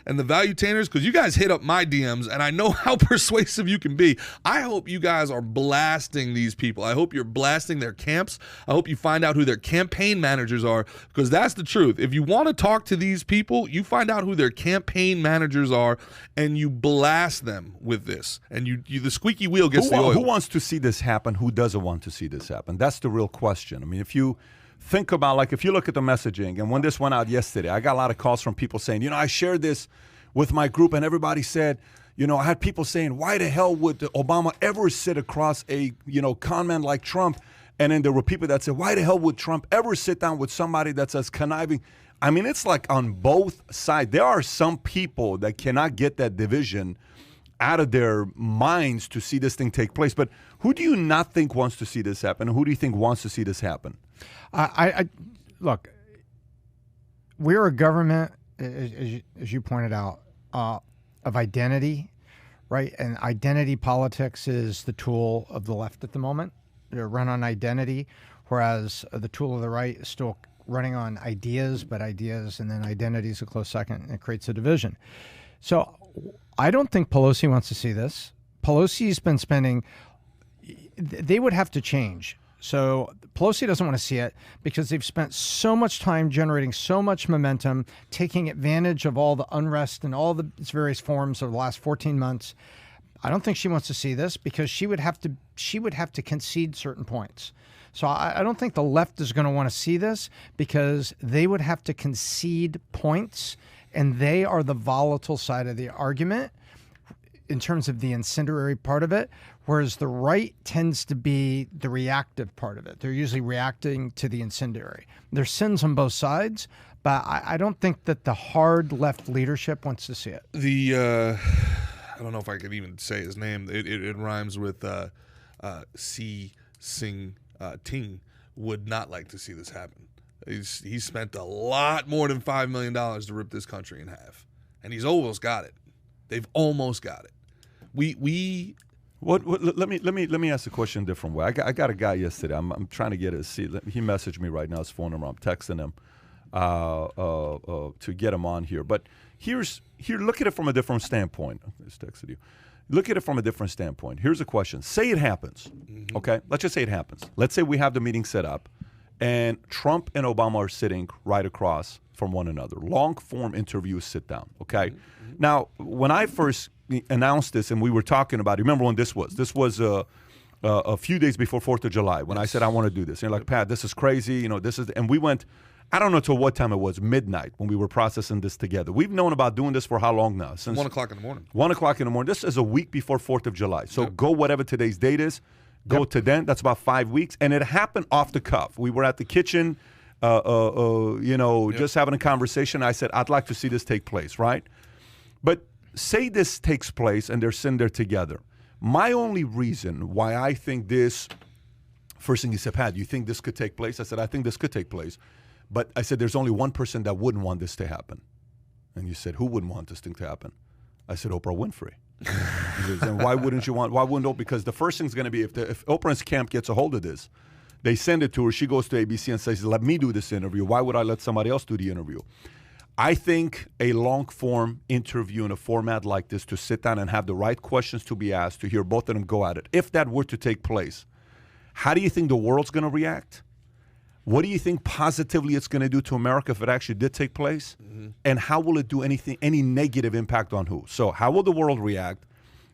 Speaker 2: and the valuetainers, because you guys hit up my DMs, and I know how persuasive you can be. I hope you guys are blasting these people. I hope you're blasting their camps. I hope you find out who their campaign managers are, because that's the truth. If you want to talk to these people, you find out who their campaign managers are, and you blast them with this. And you the squeaky wheel gets the oil.
Speaker 1: Who wants to see this happen? Who doesn't want to see this happen? That's the real question. I mean, if you think about, like, if you look at the messaging, and when this went out yesterday, I got a lot of calls from people saying, I shared this with my group, and everybody said, I had people saying, why the hell would Obama ever sit across a, con man like Trump? And then there were people that said, why the hell would Trump ever sit down with somebody that's as conniving? I mean, it's like on both sides. There are some people that cannot get that division out of their minds to see this thing take place. But who do you not think wants to see this happen? And who do you think wants to see this happen?
Speaker 4: Look, we're a government, as you pointed out, of identity, right? And identity politics is the tool of the left at the moment. They're run on identity, whereas the tool of the right is still running on ideas, but ideas and then identity is a close second, and it creates a division. So I don't think Pelosi wants to see this. Pelosi's been spending, they would have to change. So Pelosi doesn't want to see it because they've spent so much time generating so much momentum, taking advantage of all the unrest and all the its various forms over the last 14 months. I don't think she wants to see this because she would have to concede certain points. So I don't think the left is going to want to see this because they would have to concede points, and they are the volatile side of the argument in terms of the incendiary part of it, whereas the right tends to be the reactive part of it. They're usually reacting to the incendiary. There's sins on both sides, but I don't think that the hard left leadership wants to see it.
Speaker 2: I don't know if I could even say his name. It rhymes with Si Sing Ting would not like to see this happen. He spent a lot more than $5 million to rip this country in half, and he's almost got it. They've almost got it. Let me ask the question a different way. I got a guy yesterday. I'm trying to get his seat. He messaged me right now, his phone number. I'm texting him to get him on here. But here, look at it from a different standpoint. I just texted you. Look at it from a different standpoint. Here's a question. Say it happens. Mm-hmm. Okay? Let's just say it happens. Let's say we have the meeting set up, and Trump and Obama are sitting right across from one another. Long-form interviews, sit down. Okay? Mm-hmm. Now, when I first announced this and we were talking about it, remember when this was? This was a few days before 4th of July when I said I want to do this. And you're like, Pat, this is crazy. This is, and we went, I don't know till what time it was, midnight when we were processing this together. We've known about doing this for how long now? Since 1 o'clock in the morning.
Speaker 1: 1 o'clock in the morning. This is a week before 4th of July. So go whatever today's date is, go to then. That's about 5 weeks. And it happened off the cuff. We were at the kitchen, just having a conversation. I said, I'd like to see this take place, right? But say this takes place and they're sitting there together. My only reason why I think this, first thing you said, Pat, do you think this could take place? I said, I think this could take place. But I said, there's only one person that wouldn't want this to happen. And you said, who wouldn't want this thing to happen? I said, Oprah Winfrey. And why wouldn't you want, why wouldn't Oprah? Because the first thing's going to be, if Oprah's camp gets a hold of this, they send it to her, she goes to ABC and says, let me do this interview. Why would I let somebody else do the interview? I think a long-form interview in a format like this, to sit down and have the right questions to be asked, to hear both of them go at it, if that were to take place, how do you think the world's going to react? What do you think positively it's going to do to America if it actually did take place? Mm-hmm. And how will it do any negative impact on who? So how will the world react?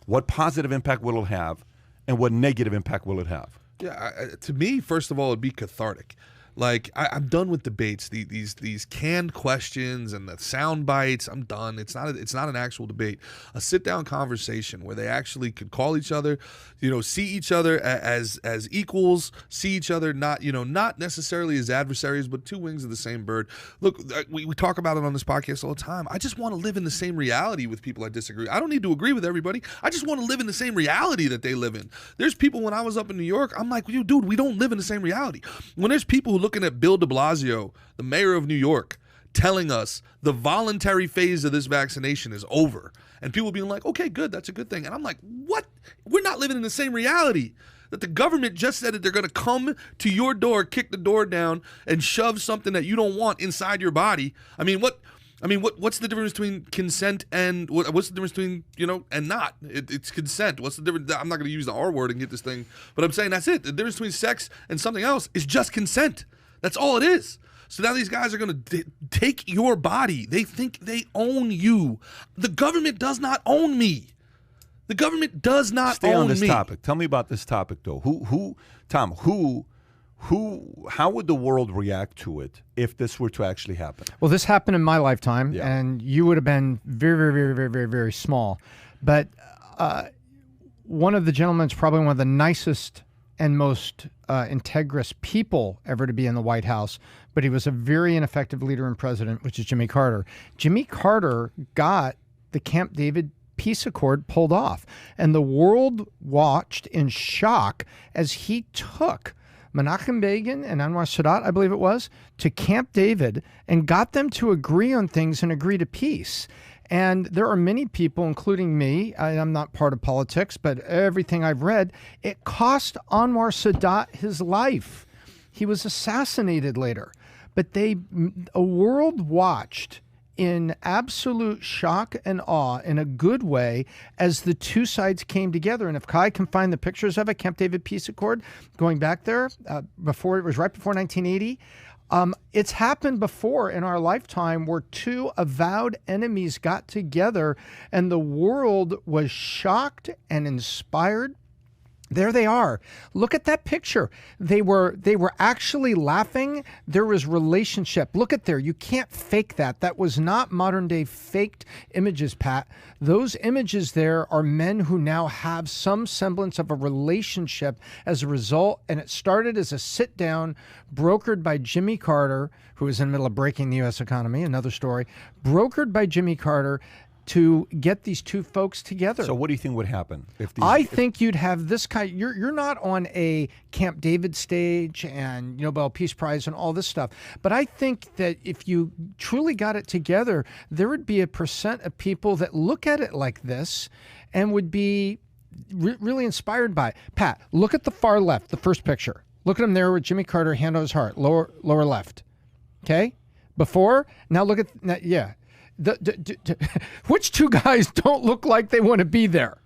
Speaker 1: What positive impact will it have? And what negative impact will it have?
Speaker 2: Yeah, to me, first of all, it'd be cathartic. Like, I'm done with debates. These canned questions and the sound bites. I'm done. It's not an actual debate. A sit down conversation where they actually could call each other, see each other as equals, see each other not necessarily as adversaries, but two wings of the same bird. Look, we talk about it on this podcast all the time. I just want to live in the same reality with people I disagree. I don't need to agree with everybody. I just want to live in the same reality that they live in. There's people, when I was up in New York, I'm like, dude, we don't live in the same reality. When there's people who looking at Bill de Blasio, the mayor of New York, telling us the voluntary phase of this vaccination is over, and people being like, okay, good, that's a good thing. And I'm like, what? We're not living in the same reality. That the government just said that they're going to come to your door, kick the door down, and shove something that you don't want inside your body. What's the difference between consent and what's the difference between, and not? It's consent. What's the difference? I'm not going to use the R word and get this thing, but I'm saying that's it. The difference between sex and something else is just consent. That's all it is. So now these guys are going to take your body. They think they own you. The government does not own me. The government does not
Speaker 1: Stay
Speaker 2: own
Speaker 1: on this
Speaker 2: me.
Speaker 1: topic. Tell me about this topic, though. How would the world react to it if this were to actually happen?
Speaker 4: Well, this happened in my lifetime, and you would have been very, very, very, very, very, very small. But one of the gentlemen is probably one of the nicest and most integrous people ever to be in the White House, but he was a very ineffective leader and president, which is Jimmy Carter. Jimmy Carter got the Camp David peace accord pulled off, and the world watched in shock as he took Menachem Begin and Anwar Sadat, I believe it was, to Camp David and got them to agree on things and agree to peace. And there are many people, including me, I'm not part of politics, but everything I've read, it cost Anwar Sadat his life. He was assassinated later. But a world watched in absolute shock and awe, in a good way, as the two sides came together. And if Kai can find the pictures of it, Camp David Peace Accord, going back there, right before 1980, it's happened before in our lifetime where two avowed enemies got together and the world was shocked and inspired. There they are. Look at that picture. They were actually laughing. There was relationship. Look at there. You can't fake that. That was not modern day faked images, Pat. Those images there are men who now have some semblance of a relationship as a result. And it started as a sit down brokered by Jimmy Carter, who was in the middle of breaking the U.S. economy, another story, brokered by Jimmy Carter to get these two folks together.
Speaker 1: So what do you think would happen if these?
Speaker 4: I think you'd have this kind. You're not on a Camp David stage and Nobel Peace Prize and all this stuff. But I think that if you truly got it together, there would be a percent of people that look at it like this and would be really inspired by it. Pat, look at the far left, the first picture. Look at him there with Jimmy Carter, hand on his heart, lower left. Okay, before, now look at yeah. Which two guys don't look like they want to be there?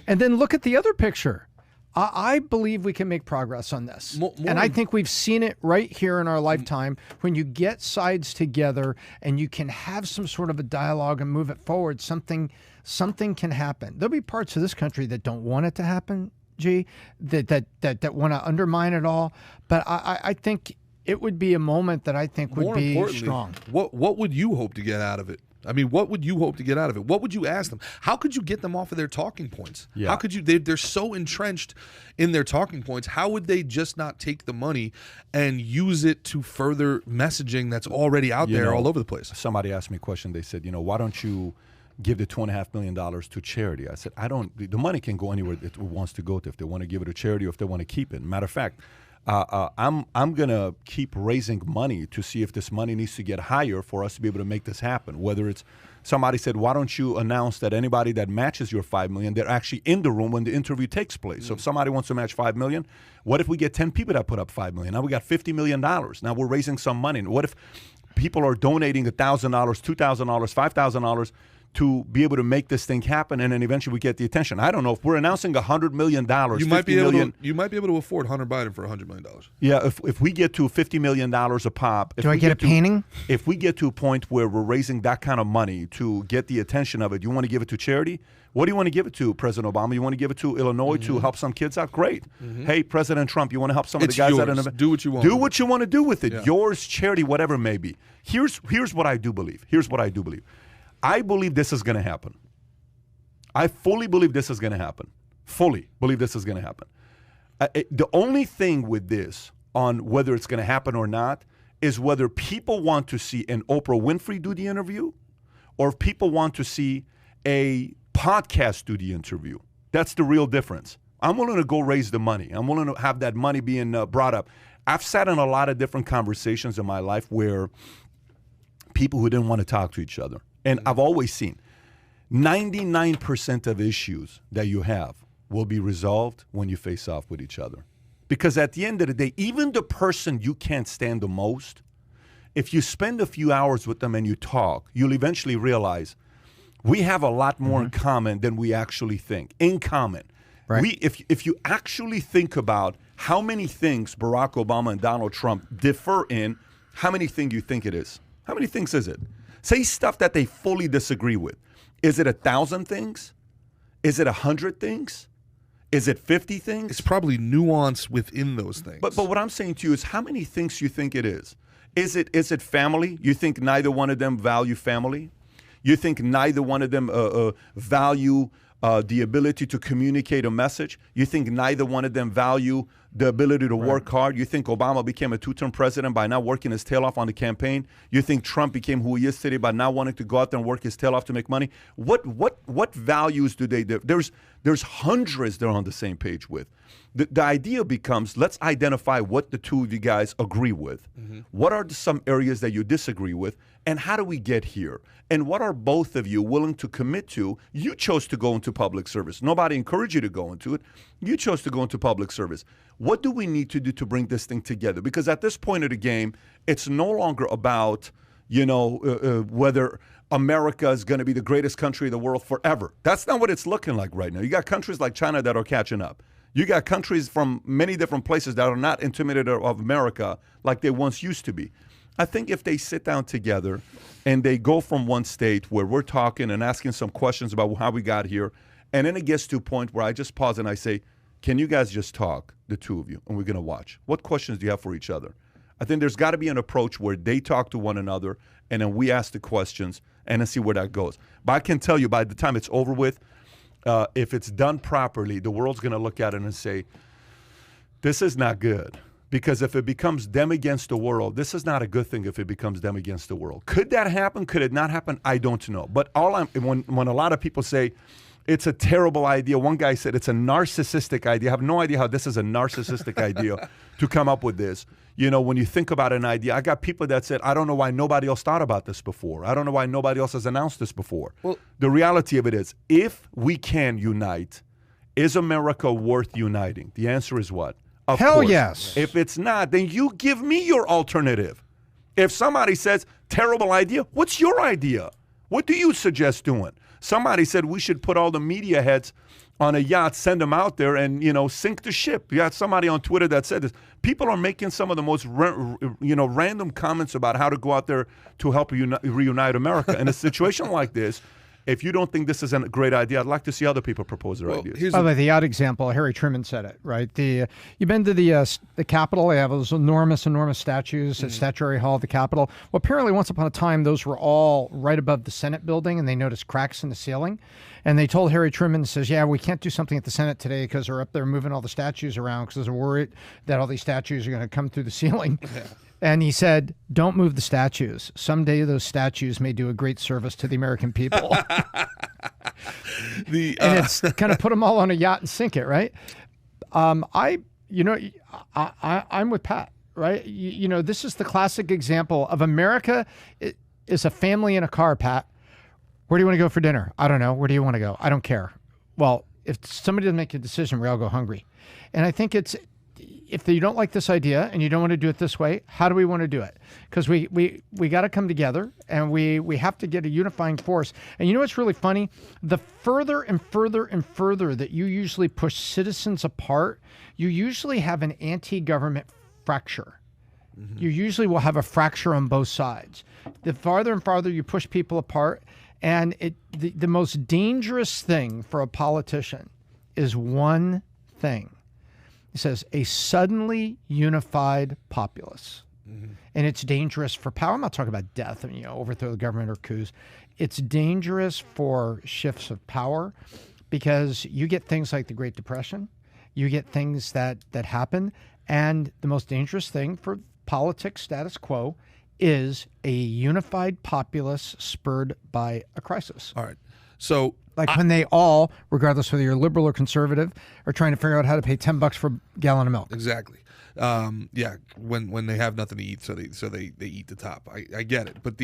Speaker 4: And then look at the other picture. I believe we can make progress on this. And I think we've seen it right here in our lifetime when you get sides together and you can have some sort of a dialogue and move it forward, something can happen. There'll be parts of this country that don't want it to happen, G, that want to undermine it all. But I think it would be a moment that I think would be strong.
Speaker 2: What would you hope to get out of it? I mean, what would you hope to get out of it? What would you ask them? How could you get them off of their talking points?
Speaker 1: Yeah.
Speaker 2: How could you? They're so entrenched in their talking points. How would they just not take the money and use it to further messaging that's already out there all over the place?
Speaker 1: Somebody asked me a question. They said, why don't you give the $2.5 million to charity? I said, the money can go anywhere it wants to go to. If they want to give it to charity or if they want to keep it. Matter of fact, I'm going to keep raising money to see if this money needs to get higher for us to be able to make this happen. Whether it's somebody said, why don't you announce that anybody that matches your $5 million, they're actually in the room when the interview takes place. So if somebody wants to match $5 million, what if we get 10 people that put up $5 million? Now we got $50 million. Now we're raising some money. What if people are donating $1,000, $2,000, $5,000 to be able to make this thing happen, and then eventually we get the attention. I don't know if we're announcing $100 million.
Speaker 2: You might be able to afford Hunter Biden for $100 million.
Speaker 1: Yeah, if we get to $50 million a pop.
Speaker 4: Do I get a painting?
Speaker 1: If we get to a point where we're raising that kind of money to get the attention of it, you want to give it to charity? What do you want to give it to, President Obama? You want to give it to Illinois to help some kids out? Great. Hey, President Trump, you want to help some of the guys out in the
Speaker 2: Do what you want.
Speaker 1: Do what you want to do with it. Yeah. Yours, charity, whatever it may be. Here's what I do believe. I believe this is going to happen. I fully believe this is going to happen. Fully believe this is going to happen. The only thing with this on whether it's going to happen or not is whether people want to see an Oprah Winfrey do the interview or if people want to see a podcast do the interview. That's the real difference. I'm willing to go raise the money. I'm willing to have that money being brought up. I've sat in a lot of different conversations in my life where people who didn't want to talk to each other. And I've always seen 99% of issues that you have will be resolved when you face off with each other. Because at the end of the day, even the person you can't stand the most, if you spend a few hours with them and you talk, you'll eventually realize we have a lot more in common than we actually think. In common. Right. If you actually think about how many things Barack Obama and Donald Trump differ in, how many things you think it is? How many things is it? Say stuff that they fully disagree with. Is it 1,000 things? Is it 100 things? Is it 50 things?
Speaker 2: It's probably nuance within those things.
Speaker 1: But what I'm saying to you is how many things you think it is? Is it family? You think neither one of them value family? You think neither one of them value the ability to communicate a message? You think neither one of them value the ability to work hard? You think Obama became a two-term president by not working his tail off on the campaign? You think Trump became who he is today by not wanting to go out there and work his tail off to make money? What values do they? There's hundreds they're on the same page with. The idea becomes, let's identify what the two of you guys agree with. What are some areas that you disagree with? And how do we get here? And what are both of you willing to commit to? You chose to go into public service. Nobody encouraged you to go into it. You chose to go into public service. What do we need to do to bring this thing together? Because at this point of the game, it's no longer about, whether America is going to be the greatest country in the world forever. That's not what it's looking like right now. You got countries like China that are catching up. You got countries from many different places that are not intimidated of America like they once used to be. I think if they sit down together and they go from one state where we're talking and asking some questions about how we got here, and then it gets to a point where I just pause and I say, can you guys just talk, the two of you, and we're going to watch? What questions do you have for each other? I think there's got to be an approach where they talk to one another and then we ask the questions and then see where that goes. But I can tell you by the time it's over with, if it's done properly, the world's going to look at it and say, this is not good. Because if it becomes them against the world, this is not a good thing if it becomes them against the world. Could that happen? Could it not happen? I don't know. But when a lot of people say it's a terrible idea, one guy said it's a narcissistic idea. I have no idea how this is a narcissistic idea to come up with this. When you think about an idea, I got people that said, I don't know why nobody else thought about this before. I don't know why nobody else has announced this before. Well, the reality of it is, if we can unite, is America worth uniting? The answer is what? Of
Speaker 4: Hell
Speaker 1: course.
Speaker 4: Yes.
Speaker 1: If it's not, then you give me your alternative. If somebody says, terrible idea, what's your idea? What do you suggest doing? Somebody said we should put all the media heads on a yacht, send them out there and, sink the ship. You had somebody on Twitter that said this. People are making some of the most, random comments about how to go out there to help reunite America. In a situation like this, if you don't think this is a great idea, I'd like to see other people propose their ideas.
Speaker 4: By the way, the odd example, Harry Truman said it, right? You've been to the Capitol. They have those enormous statues at Statuary Hall of the Capitol. Well, apparently once upon a time, those were all right above the Senate building, and they noticed cracks in the ceiling. And they told Harry Truman, says, yeah, we can't do something at the Senate today because they're up there moving all the statues around because they're worried that all these statues are going to come through the ceiling. Yeah. And he said, don't move the statues. Someday those statues may do a great service to the American people. And it's kind of put them all on a yacht and sink it, right? I'm with Pat, right? This is the classic example of America is a family in a car, Pat. Where do you want to go for dinner? I don't know. Where do you want to go? I don't care. Well, if somebody doesn't make a decision, we all go hungry. And I think if you don't like this idea and you don't want to do it this way, how do we want to do it? Because we got to come together, and we have to get a unifying force. And you know what's really funny? The further and further and further that you usually push citizens apart, you usually have an anti-government fracture. You usually will have a fracture on both sides. The farther and farther you push people apart, and the most dangerous thing for a politician is one thing. It says a suddenly unified populace. And it's dangerous for power. I'm not talking about death and, overthrow the government or coups. It's dangerous for shifts of power because you get things like the Great Depression. You get things that happen. And the most dangerous thing for politics status quo is a unified populace spurred by a crisis.
Speaker 2: All right. So
Speaker 4: when they all, regardless whether you're liberal or conservative, are trying to figure out how to pay $10 for a gallon of milk.
Speaker 2: Exactly. When they have nothing to eat, so they eat the top. I get it. But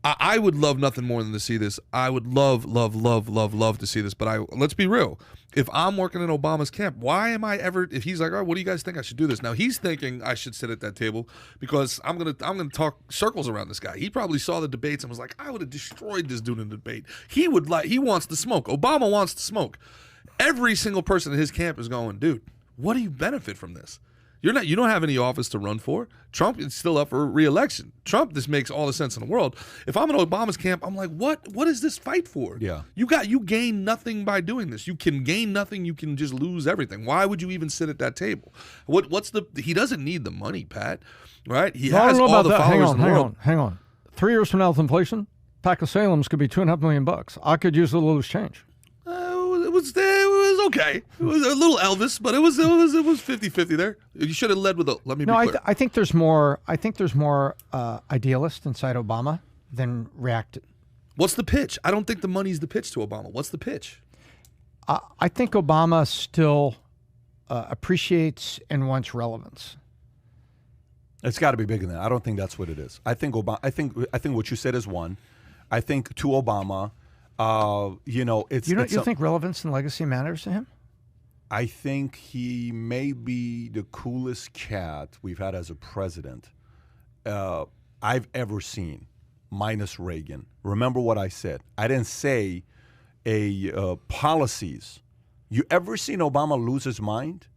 Speaker 2: I would love nothing more than to see this. I would love to see this. But let's be real. If I'm working in Obama's camp, why am I ever? If he's like, all right, what do you guys think I should do this? Now he's thinking I should sit at that table because I'm gonna talk circles around this guy. He probably saw the debates and was like, I would have destroyed this dude in the debate. He wants to smoke. Obama wants to smoke. Every single person in his camp is going, dude, what do you benefit from this? You don't have any office to run for. Trump is still up for re-election. Trump, this makes all the sense in the world. If I'm in Obama's camp, I'm like, what is this fight for?
Speaker 1: Yeah.
Speaker 2: You gain nothing by doing this. You can gain nothing, you can just lose everything. Why would you even sit at that table? He doesn't need the money, Pat. Right? He has all the followers in the world.
Speaker 4: Hang on. 3 years from now with inflation, pack of Salem's could be $2.5 million. I could use a little loose change.
Speaker 2: It was okay. It was a little Elvis, but it was 50-50 there. You should have led with a. Let me be clear.
Speaker 4: I think there's more. I think there's more idealist inside Obama than react.
Speaker 2: What's the pitch? I don't think the money's the pitch to Obama. What's the pitch?
Speaker 4: I think Obama still appreciates and wants relevance.
Speaker 1: It's got to be bigger than that. I don't think that's what it is. I think Obama. I think what you said is one. I think to Obama.
Speaker 4: You think relevance and legacy matters to him?
Speaker 1: I think he may be the coolest cat we've had as a president I've ever seen, minus Reagan. Remember what I said. I didn't say policies. You ever seen Obama lose his mind?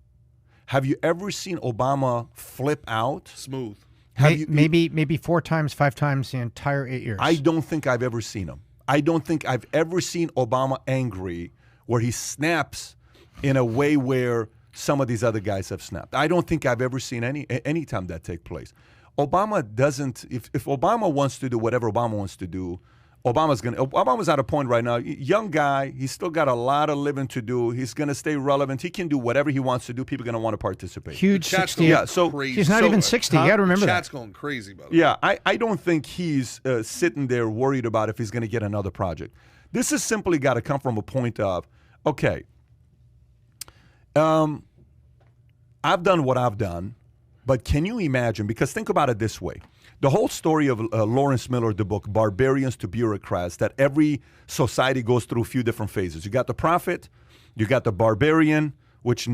Speaker 1: Have you ever seen Obama flip out?
Speaker 2: Smooth.
Speaker 4: Maybe 4 times, 5 times the entire 8 years.
Speaker 1: I don't think I've ever seen him. I don't think I've ever seen Obama angry where he snaps in a way where some of these other guys have snapped. I don't think I've ever seen any time that take place. Obama doesn't, if Obama wants to do whatever Obama wants to do, Obama's at a point right now, young guy, he's still got a lot of living to do. He's going to stay relevant. He can do whatever he wants to do. People are going to want to participate.
Speaker 4: Huge 60.
Speaker 1: Yeah, so
Speaker 4: he's not even 60. You got to remember
Speaker 2: Chat's
Speaker 4: that.
Speaker 2: going crazy about it.
Speaker 1: Yeah, I don't think he's sitting there worried about if he's going to get another project. This has simply got to come from a point of, okay, I've done what I've done, but can you imagine, because think about it this way. The whole story of Lawrence Miller, the book, Barbarians to Bureaucrats, that every society goes through a few different phases. You got the prophet, you got the barbarian, which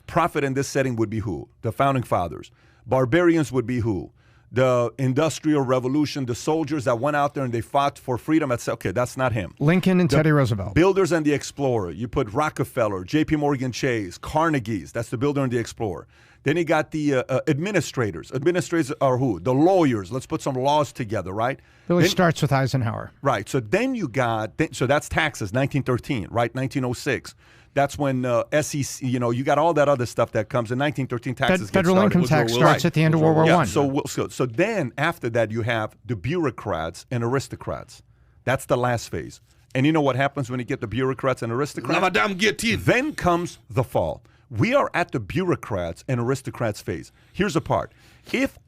Speaker 1: prophet in this setting would be who? The founding fathers. Barbarians would be who? The Industrial Revolution, the soldiers that went out there and they fought for freedom. Okay, that's not him.
Speaker 4: Lincoln and Teddy Roosevelt.
Speaker 1: Builders and the Explorer. You put Rockefeller, J.P. Morgan Chase, Carnegie's. That's the builder and the explorer. Then you got the administrators. Administrators are who? The lawyers. Let's put some laws together, right?
Speaker 4: Really starts with Eisenhower.
Speaker 1: Right. So then you got, so that's taxes, 1913, right? 1906. That's when SEC, you got all that other stuff that comes in 1913. Taxes
Speaker 4: Federal income tax starts at the end of World War I.
Speaker 1: So then after that, you have the bureaucrats and aristocrats. That's the last phase. And you know what happens when you get the bureaucrats and aristocrats?
Speaker 2: Madame Guillotine.
Speaker 1: Then comes the fall. We are at the bureaucrats and aristocrats phase. Here's the part. If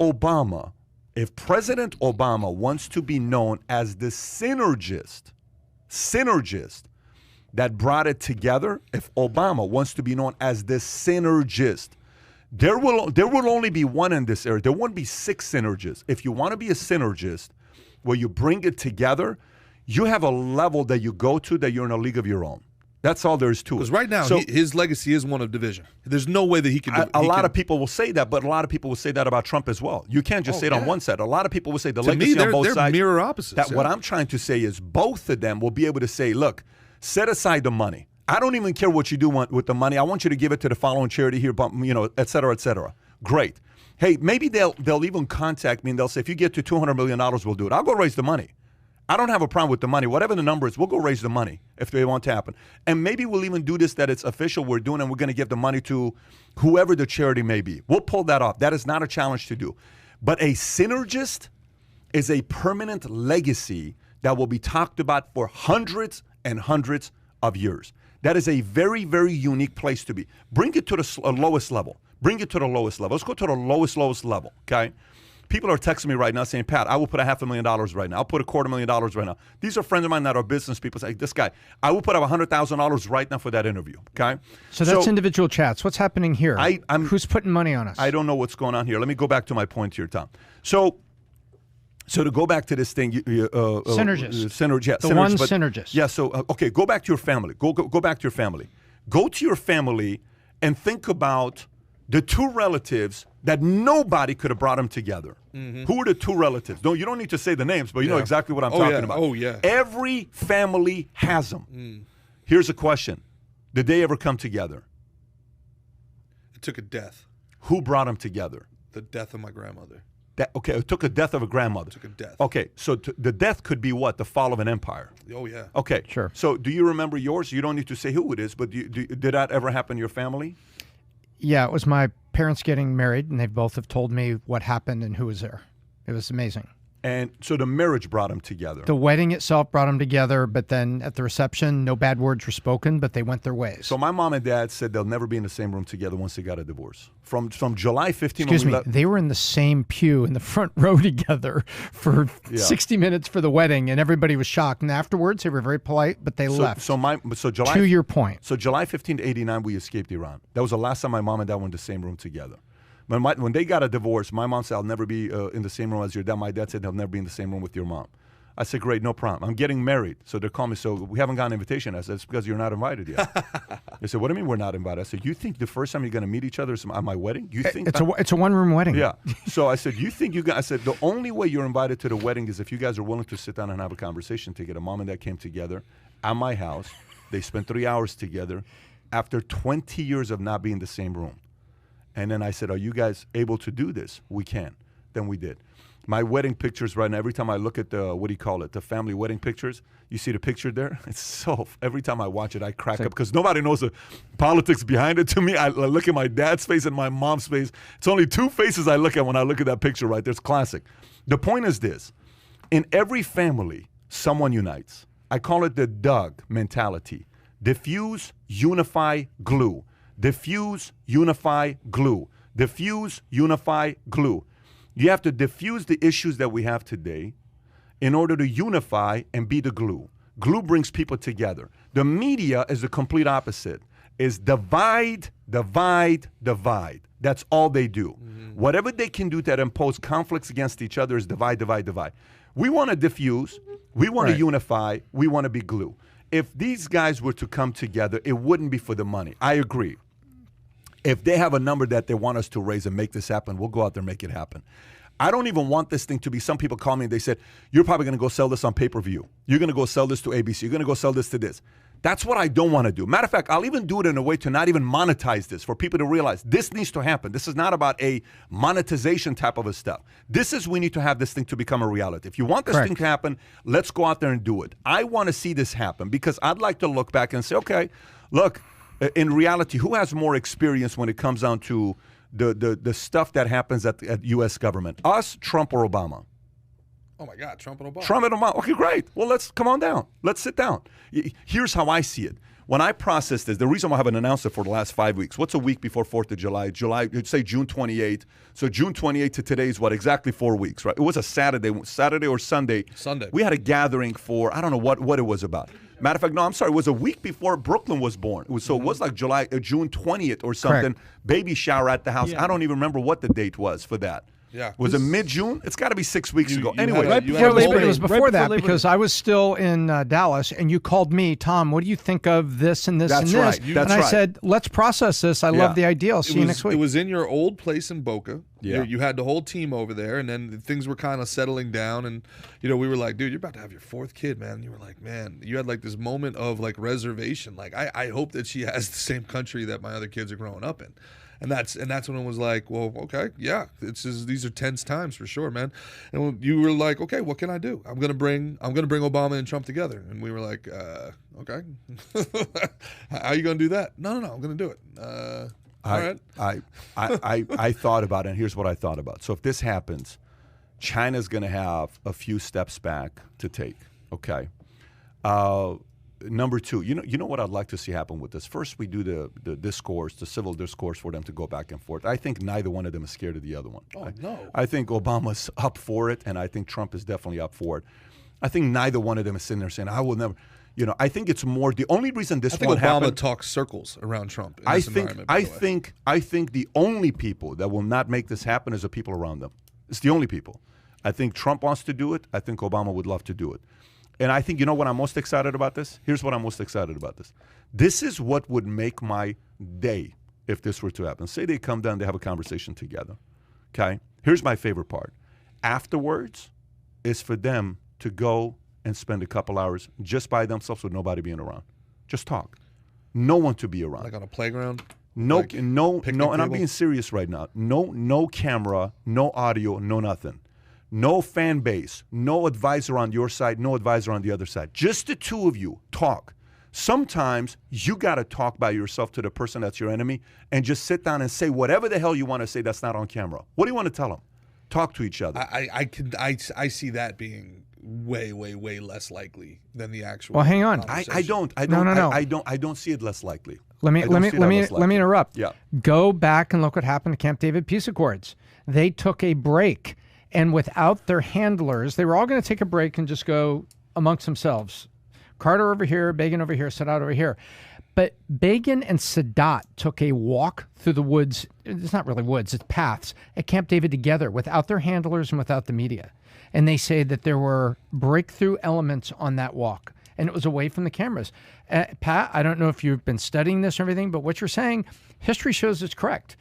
Speaker 1: President Obama wants to be known as the synergist that brought it together, if Obama wants to be known as the synergist, there will only be one in this area. There won't be 6 synergists. If you want to be a synergist where you bring it together, you have a level that you go to that you're in a league of your own. That's all there is to it.
Speaker 2: Because right now,
Speaker 1: So-
Speaker 2: his legacy is one of division. There's no way that he can.
Speaker 1: A lot of people will say that, but a lot of people will say that about Trump as well. You can't just say it on one side. A lot of people will say the
Speaker 2: To
Speaker 1: legacy
Speaker 2: me,
Speaker 1: on both
Speaker 2: they're
Speaker 1: sides.
Speaker 2: mirror opposites.
Speaker 1: That what I'm trying to say is both of them will be able to say, look, set aside the money. I don't even care what you do with the money. I want you to give it to the following charity here, but, et cetera, et cetera. Great. Hey, maybe they'll even contact me and they'll say, if you get to $200 million, we'll do it. I'll go raise the money. I don't have a problem with the money. Whatever the number is, we'll go raise the money if they want to happen. And maybe we'll even do this that it's official. We're doing and we're going to give the money to whoever the charity may be. We'll pull that off. That is not a challenge to do. But a synergist is a permanent legacy that will be talked about for hundreds and hundreds of years. That is a very, very unique place to be. Bring it to the lowest level. Bring it to the lowest level. Let's go to the lowest level, okay? People are texting me right now saying, Pat, I will put $500,000 right now. I'll put $250,000 right now. These are friends of mine that are business people. Say, this guy, I will put up $100,000 right now for that interview, okay?
Speaker 4: So that's individual chats. What's happening here? Who's putting money on us?
Speaker 1: I don't know what's going on here. Let me go back to my point here, Tom. So to go back to this thing,
Speaker 4: synergist.
Speaker 1: Synergist. Yeah. So okay, go back to your family. Go back to your family. Go to your family and think about the two relatives that nobody could have brought them together. Mm-hmm. Who are the two relatives? You don't need to say the names, but you know exactly what I'm talking about.
Speaker 2: Oh yeah.
Speaker 1: Every family has them. Here's a question: did they ever come together?
Speaker 2: It took a death.
Speaker 1: Who brought them together?
Speaker 2: The death of my grandmother.
Speaker 1: Okay, it took a death of a grandmother.
Speaker 2: It took a death.
Speaker 1: Okay, so the death could be what? The fall of an empire.
Speaker 2: Oh, yeah.
Speaker 1: Okay.
Speaker 4: Sure.
Speaker 1: So do you remember yours? You don't need to say who it is, but did that ever happen in your family?
Speaker 4: Yeah, it was my parents getting married, and they both have told me what happened and who was there. It was amazing.
Speaker 1: And so the marriage brought them together.
Speaker 4: The wedding itself brought them together, but then at the reception, no bad words were spoken, but they went their ways.
Speaker 1: So my mom and dad said they'll never be in the same room together once they got a divorce. From July 15th.
Speaker 4: Excuse me, they were in the same pew in the front row together for 60 minutes for the wedding, and everybody was shocked. And afterwards, they were very polite, but they left.
Speaker 1: So July.
Speaker 4: To your point.
Speaker 1: So July 15th, 89, we escaped Iran. That was the last time my mom and dad were in the same room together. When they got a divorce, my mom said, I'll never be in the same room as your dad. My dad said, they'll never be in the same room with your mom. I said, great, no problem. I'm getting married. So they're calling me, so we haven't got an invitation. I said, it's because you're not invited yet. They said, what do you mean we're not invited? I said, you think the first time you're going to meet each other is at my wedding? You think
Speaker 4: it's a one-room wedding.
Speaker 1: Yeah. So I said, you think you guys, I said, the only way you're invited to the wedding is if you guys are willing to sit down and have a conversation together. Mom and dad came together at my house. They spent 3 hours together after 20 years of not being in the same room. And then I said, are you guys able to do this? We can. Then we did. My wedding pictures right now, every time I look at the family wedding pictures, you see the picture there? It's so, every time I watch it, I crack up because nobody knows the politics behind it to me. I look at my dad's face and my mom's face. It's only two faces I look at when I look at that picture right there. It's classic. The point is this. In every family, someone unites. I call it the Doug mentality. Diffuse, unify, glue. Diffuse, unify, glue. Diffuse, unify, glue. You have to diffuse the issues that we have today in order to unify and be the glue. Glue brings people together. The media is the complete opposite. Is divide, divide, divide. That's all they do. Mm-hmm. Whatever they can do that impose conflicts against each other is divide, divide, divide. We want to diffuse. We want to unify. We want to be glue. If these guys were to come together, it wouldn't be for the money. I agree. If they have a number that they want us to raise and make this happen, we'll go out there and make it happen. I don't even want this thing to be, some people call me and they said, you're probably going to go sell this on pay-per-view. You're going to go sell this to ABC. You're going to go sell this to this. That's what I don't want to do. Matter of fact, I'll even do it in a way to not even monetize this, for people to realize this needs to happen. This is not about a monetization type of a stuff. This is, we need to have this thing to become a reality. If you want this thing to happen, let's go out there and do it. I want to see this happen because I'd like to look back and say, okay, look, in reality, who has more experience when it comes down to the stuff that happens at U.S. government? Us, Trump, or Obama?
Speaker 2: Oh, my God, Trump and Obama.
Speaker 1: Trump and Obama. Okay, great. Well, let's come on down. Let's sit down. Here's how I see it. When I process this, the reason why I haven't announced it for the last 5 weeks, what's a week before 4th of July? Say June 28th. So June 28th to today is what? Exactly 4 weeks, right? It was a Saturday or Sunday.
Speaker 2: Sunday.
Speaker 1: We had a gathering for, I don't know what it was about. Matter of fact, no, I'm sorry. It was a week before Brooklyn was born. It was like June 20th or something.
Speaker 4: Correct.
Speaker 1: Baby shower at the house. Yeah. I don't even remember what the date was for that.
Speaker 2: Yeah.
Speaker 1: Was it mid-June? It's got to be 6 weeks
Speaker 2: You-
Speaker 1: ago.
Speaker 2: you
Speaker 1: Anyway,
Speaker 2: had a-
Speaker 4: Right
Speaker 2: you
Speaker 4: before
Speaker 2: had a
Speaker 4: Labor
Speaker 2: whole-
Speaker 4: Day. It was
Speaker 6: Right
Speaker 4: before that
Speaker 6: before Labor
Speaker 4: because I was still in Dallas, and you called me, Tom. What do you think of this and this
Speaker 1: That's
Speaker 4: and this?
Speaker 1: right.
Speaker 4: And
Speaker 1: That's
Speaker 4: I
Speaker 1: right.
Speaker 4: said, let's process this. I
Speaker 1: Yeah.
Speaker 4: love the idea. I'll see you next week.
Speaker 2: It was in your old place in Boca.
Speaker 1: Yeah.
Speaker 2: You had the whole team over there, and then things were kind of settling down. And we were like, dude, you're about to have your 4th kid, man. And you were like, man, you had like this moment of like reservation. Like, I hope that she has the same country that my other kids are growing up in. And that's when it was like, well, okay, yeah, these are tense times for sure, man. And you were like, okay, what can I do? I'm gonna bring Obama and Trump together. And we were like, okay, how are you gonna do that? No, I'm gonna do it. All right.
Speaker 1: I thought about it, and here's what I thought about. So if this happens, China's going to have a few steps back to take. Okay. Number 2, you know what I'd like to see happen with this. First, we do the discourse, the civil discourse for them to go back and forth. I think neither one of them is scared of the other one.
Speaker 2: Oh, no.
Speaker 1: I think Obama's up for it, and I think Trump is definitely up for it. I think neither one of them is sitting there saying, I will never. I think it's more the only reason this
Speaker 2: I think
Speaker 1: one
Speaker 2: Obama
Speaker 1: happened.
Speaker 2: talks circles around Trump. In
Speaker 1: I
Speaker 2: this
Speaker 1: think
Speaker 2: environment, by the way.
Speaker 1: I think the only people that will not make this happen is the people around them. It's the only people. I think Trump wants to do it. I think Obama would love to do it. And I think, what I'm most excited about this? Here's what I'm most excited about this. This is what would make my day if this were to happen. Say they come down, they have a conversation together. Okay? Here's my favorite part. Afterwards is for them to go and spend a couple hours just by themselves with nobody being around. Just talk. No one to be around.
Speaker 2: Like on a playground.
Speaker 1: No,
Speaker 2: Like
Speaker 1: no,
Speaker 2: picnic
Speaker 1: and I'm
Speaker 2: table?
Speaker 1: being serious right now. No camera, no audio, no nothing. No fan base, no advisor on your side, no advisor on the other side. Just the two of you talk. Sometimes you got to talk by yourself to the person that's your enemy and just sit down and say whatever the hell you want to say that's not on camera. What do you want to tell them? Talk to each other.
Speaker 2: I see that being way less likely than the actual.
Speaker 4: Well, hang on.
Speaker 1: I don't
Speaker 4: No.
Speaker 1: I don't see it less likely.
Speaker 4: Let me interrupt.
Speaker 1: Yeah.
Speaker 4: Go back and look what happened to Camp David peace accords. They took a break, and without their handlers, they were all going to take a break and just go amongst themselves. Carter over here, Begin over here, Sadat over here. But Begin and Sadat took a walk through the woods. It's not really woods, it's paths at Camp David together without their handlers and without the media. And they say that there were breakthrough elements on that walk, and it was away from the cameras. Pat, I don't know if you've been studying this or everything, but what you're saying, history shows it's correct.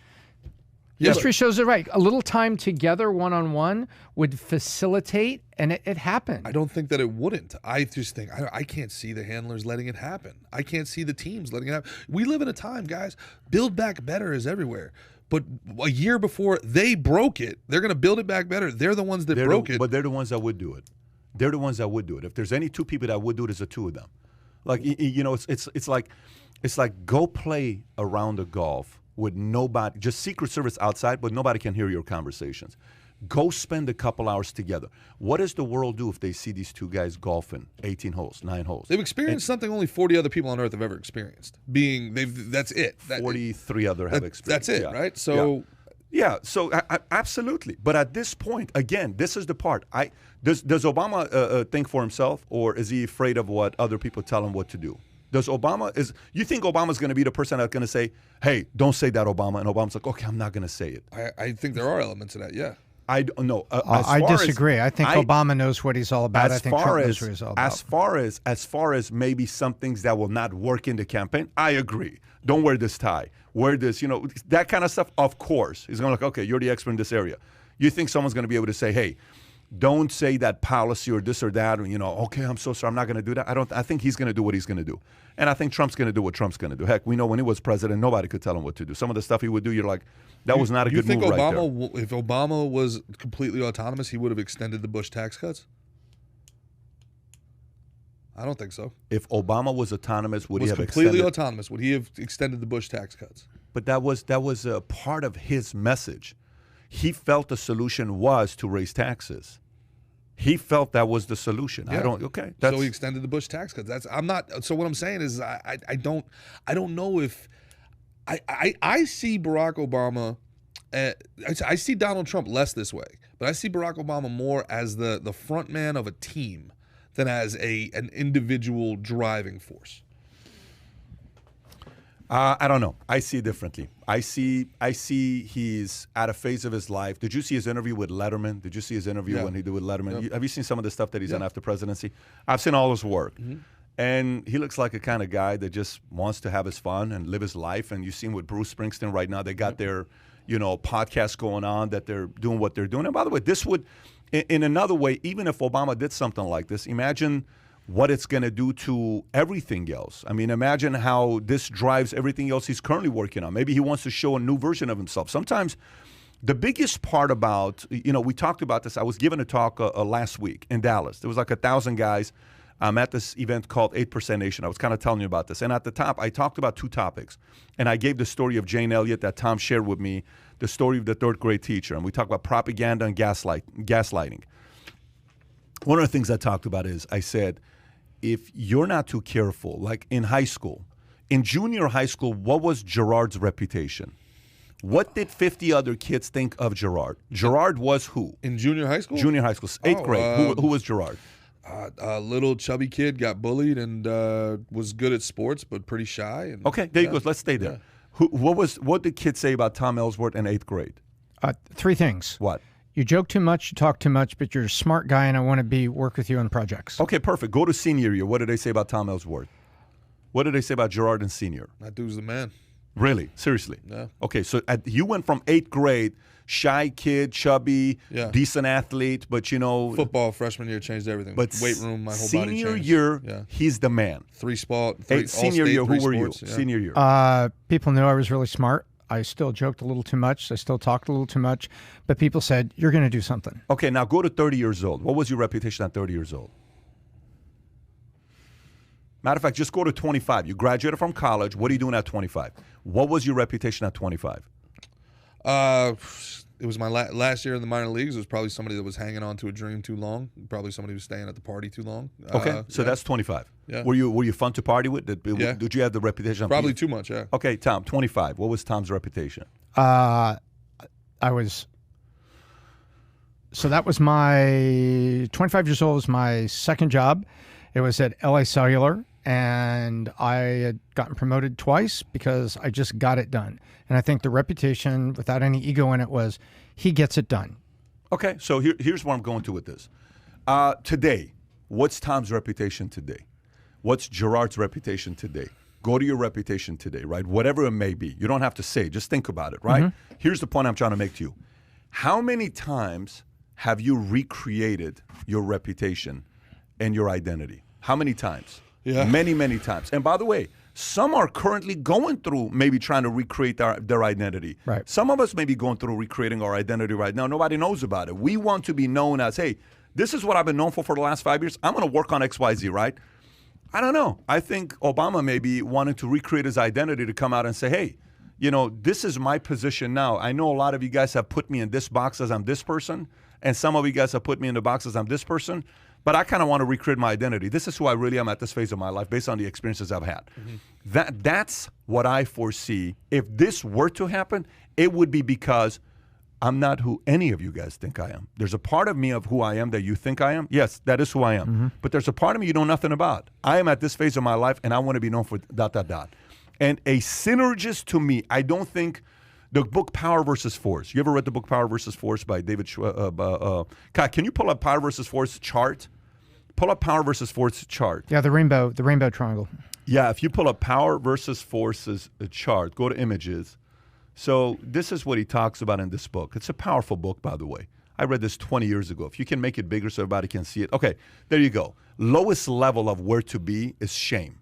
Speaker 4: History shows it right. A little time together, one-on-one, would facilitate, and it happened.
Speaker 2: I don't think that it wouldn't. I just think I can't see the handlers letting it happen. I can't see the teams letting it happen. We live in a time, guys, Build Back Better is everywhere. But a year before they broke it, they're going to build it back better. They're the ones that broke it.
Speaker 1: But they're the ones that would do it. They're the ones that would do it. If there's any two people that would do it, it's the two of them. Like, it's like go play a round of golf with nobody, just Secret Service outside, but nobody can hear your conversations. Go spend a couple hours together. What does the world do if they see these two guys golfing 18 holes, 9 holes?
Speaker 2: They've experienced something only 40 other people on Earth have ever experienced. That's it.
Speaker 1: 43 other have experienced.
Speaker 2: That's it,
Speaker 1: yeah.
Speaker 2: right? So,
Speaker 1: yeah. So absolutely. But at this point, again, this is the part. Does Obama think for himself, or is he afraid of what other people tell him what to do? You think Obama's going to be the person that's going to say, hey, don't say that, Obama? And Obama's like, okay, I'm not going to say it.
Speaker 2: I think there are elements of that, yeah.
Speaker 1: I don't know.
Speaker 4: I disagree. I think Obama knows what he's all about. I think Trump knows what he's all about.
Speaker 1: As far as maybe some things that will not work in the campaign, I agree. Don't wear this tie. Wear this, that kind of stuff. Of course, he's going to okay, you're the expert in this area. You think someone's going to be able to say, hey, don't say that policy or this or that, or, okay, I'm so sorry, I'm not going to do that. I think he's going to do what he's going to do. And I think Trump's going to do what Trump's going to do. Heck, we know when he was president, nobody could tell him what to do. Some of the stuff he would do, you're like, that was not a good move right there.
Speaker 2: You think if Obama was completely autonomous, he would have extended the Bush tax cuts? I don't think so.
Speaker 1: If Obama was autonomous, would he have
Speaker 2: completely
Speaker 1: extended?
Speaker 2: autonomous, would he have extended the Bush tax cuts?
Speaker 1: But that was a part of his message. He felt the solution was to raise taxes. He felt that was the solution.
Speaker 2: Yeah.
Speaker 1: So
Speaker 2: he extended the Bush tax cuts. So what I'm saying is I don't know if I see Barack Obama. I see Donald Trump less this way, but I see Barack Obama more as the front man of a team than as an individual driving force.
Speaker 1: I don't know. I see it differently. I see he's at a phase of his life. Did you see his interview with Letterman? Did you see his interview when he did with Letterman? Have you seen some of the stuff that he's done after presidency? I've seen all his work. And he looks like a kind of guy that just wants to have his fun and live his life. And you've seen with Bruce Springsteen right now, they got their, podcast going on, that they're doing what they're doing. And by the way, this would, in another way, even if Obama did something like this, imagine what it's going to do to everything else. I mean, imagine how this drives everything else he's currently working on. Maybe he wants to show a new version of himself. Sometimes the biggest part about, we talked about this. I was giving a talk last week in Dallas. There was like 1,000 guys at this event called 8% Nation. I was kind of telling you about this. And at the top, I talked about 2 topics. And I gave the story of Jane Elliott that Tom shared with me, the story of the 3rd grade teacher. And we talked about propaganda and gaslighting. One of the things I talked about is I said, if you're not too careful, like in high school, in junior high school, what was Gerard's reputation? What did 50 other kids think of Gerard? Gerard was who?
Speaker 2: In junior high school?
Speaker 1: Junior high school, 8th grade. Who was Gerard?
Speaker 2: A little chubby kid, got bullied, and was good at sports, but pretty shy. And,
Speaker 1: okay, there you go. Let's stay there. Yeah. What did kids say about Tom Ellsworth in 8th grade?
Speaker 4: 3 things.
Speaker 1: What?
Speaker 4: You joke too much, you talk too much, but you're a smart guy, and I want to work with you on projects.
Speaker 1: Okay, perfect. Go to senior year. What did they say about Tom Ellsworth? What did they say about Gerard in senior?
Speaker 2: That dude's the man.
Speaker 1: Really? Seriously?
Speaker 2: Yeah.
Speaker 1: Okay, so you went from 8th grade, shy kid, chubby, decent athlete, but
Speaker 2: football freshman year changed everything. But weight room, my whole body changed.
Speaker 1: Senior year, he's the man.
Speaker 2: 3 spot.
Speaker 1: Senior year, who were you?
Speaker 2: Yeah.
Speaker 1: Senior year.
Speaker 4: People knew I was really smart. I still joked a little too much. I still talked a little too much. But people said, you're going to do something.
Speaker 1: Okay, now go to 30 years old. What was your reputation at 30 years old? Matter of fact, just go to 25. You graduated from college. What are you doing at 25? What was your reputation at 25?
Speaker 2: It was my last year in the minor leagues. It was probably somebody that was hanging on to a dream too long. Probably somebody who was staying at the party too long.
Speaker 1: Okay, so that's 25.
Speaker 2: Yeah.
Speaker 1: Were you fun to party with? Did you have the reputation?
Speaker 2: Probably too much, yeah.
Speaker 1: Okay, Tom, 25. What was Tom's reputation?
Speaker 4: So that was my 25 years old was my second job. It was at LA Cellular, and I had gotten promoted twice because I just got it done. And I think the reputation, without any ego in it, was he gets it done.
Speaker 1: Okay, so here's where I'm going to with this. Today, what's Tom's reputation today? What's Gerard's reputation today? Go to your reputation today, right? Whatever it may be. You don't have to say, just think about it, right? Mm-hmm. Here's the point I'm trying to make to you. How many times have you recreated your reputation and your identity? How many times?
Speaker 2: Yeah.
Speaker 1: Many, many times. And by the way, some are currently going through maybe trying to recreate their identity.
Speaker 4: Right.
Speaker 1: Some of us may be going through recreating our identity right now. Nobody knows about it. We want to be known as, hey, this is what I've been known for the last 5 years. I'm going to work on XYZ, right? I don't know. I think Obama may be wanting to recreate his identity to come out and say, hey, this is my position now. I know a lot of you guys have put me in this box as I'm this person, and some of you guys have put me in the box as I'm this person. But I kind of want to recreate my identity. This is who I really am at this phase of my life based on the experiences I've had. Mm-hmm. That's what I foresee. If this were to happen, it would be because I'm not who any of you guys think I am. There's a part of me of who I am that you think I am. Yes, that is who I am. Mm-hmm. But there's a part of me you know nothing about. I am at this phase of my life, and I want to be known for ... And a synergist to me, I don't think... The book Power versus Force. You ever read the book Power versus Force by David Kai, can you pull up Power versus Force chart? Pull up Power versus Force chart.
Speaker 4: Yeah, the rainbow triangle.
Speaker 1: Yeah, if you pull up Power versus Force's chart, go to images. So this is what he talks about in this book. It's a powerful book, by the way. I read this 20 years ago. If you can make it bigger so everybody can see it. Okay, there you go. Lowest level of where to be is shame.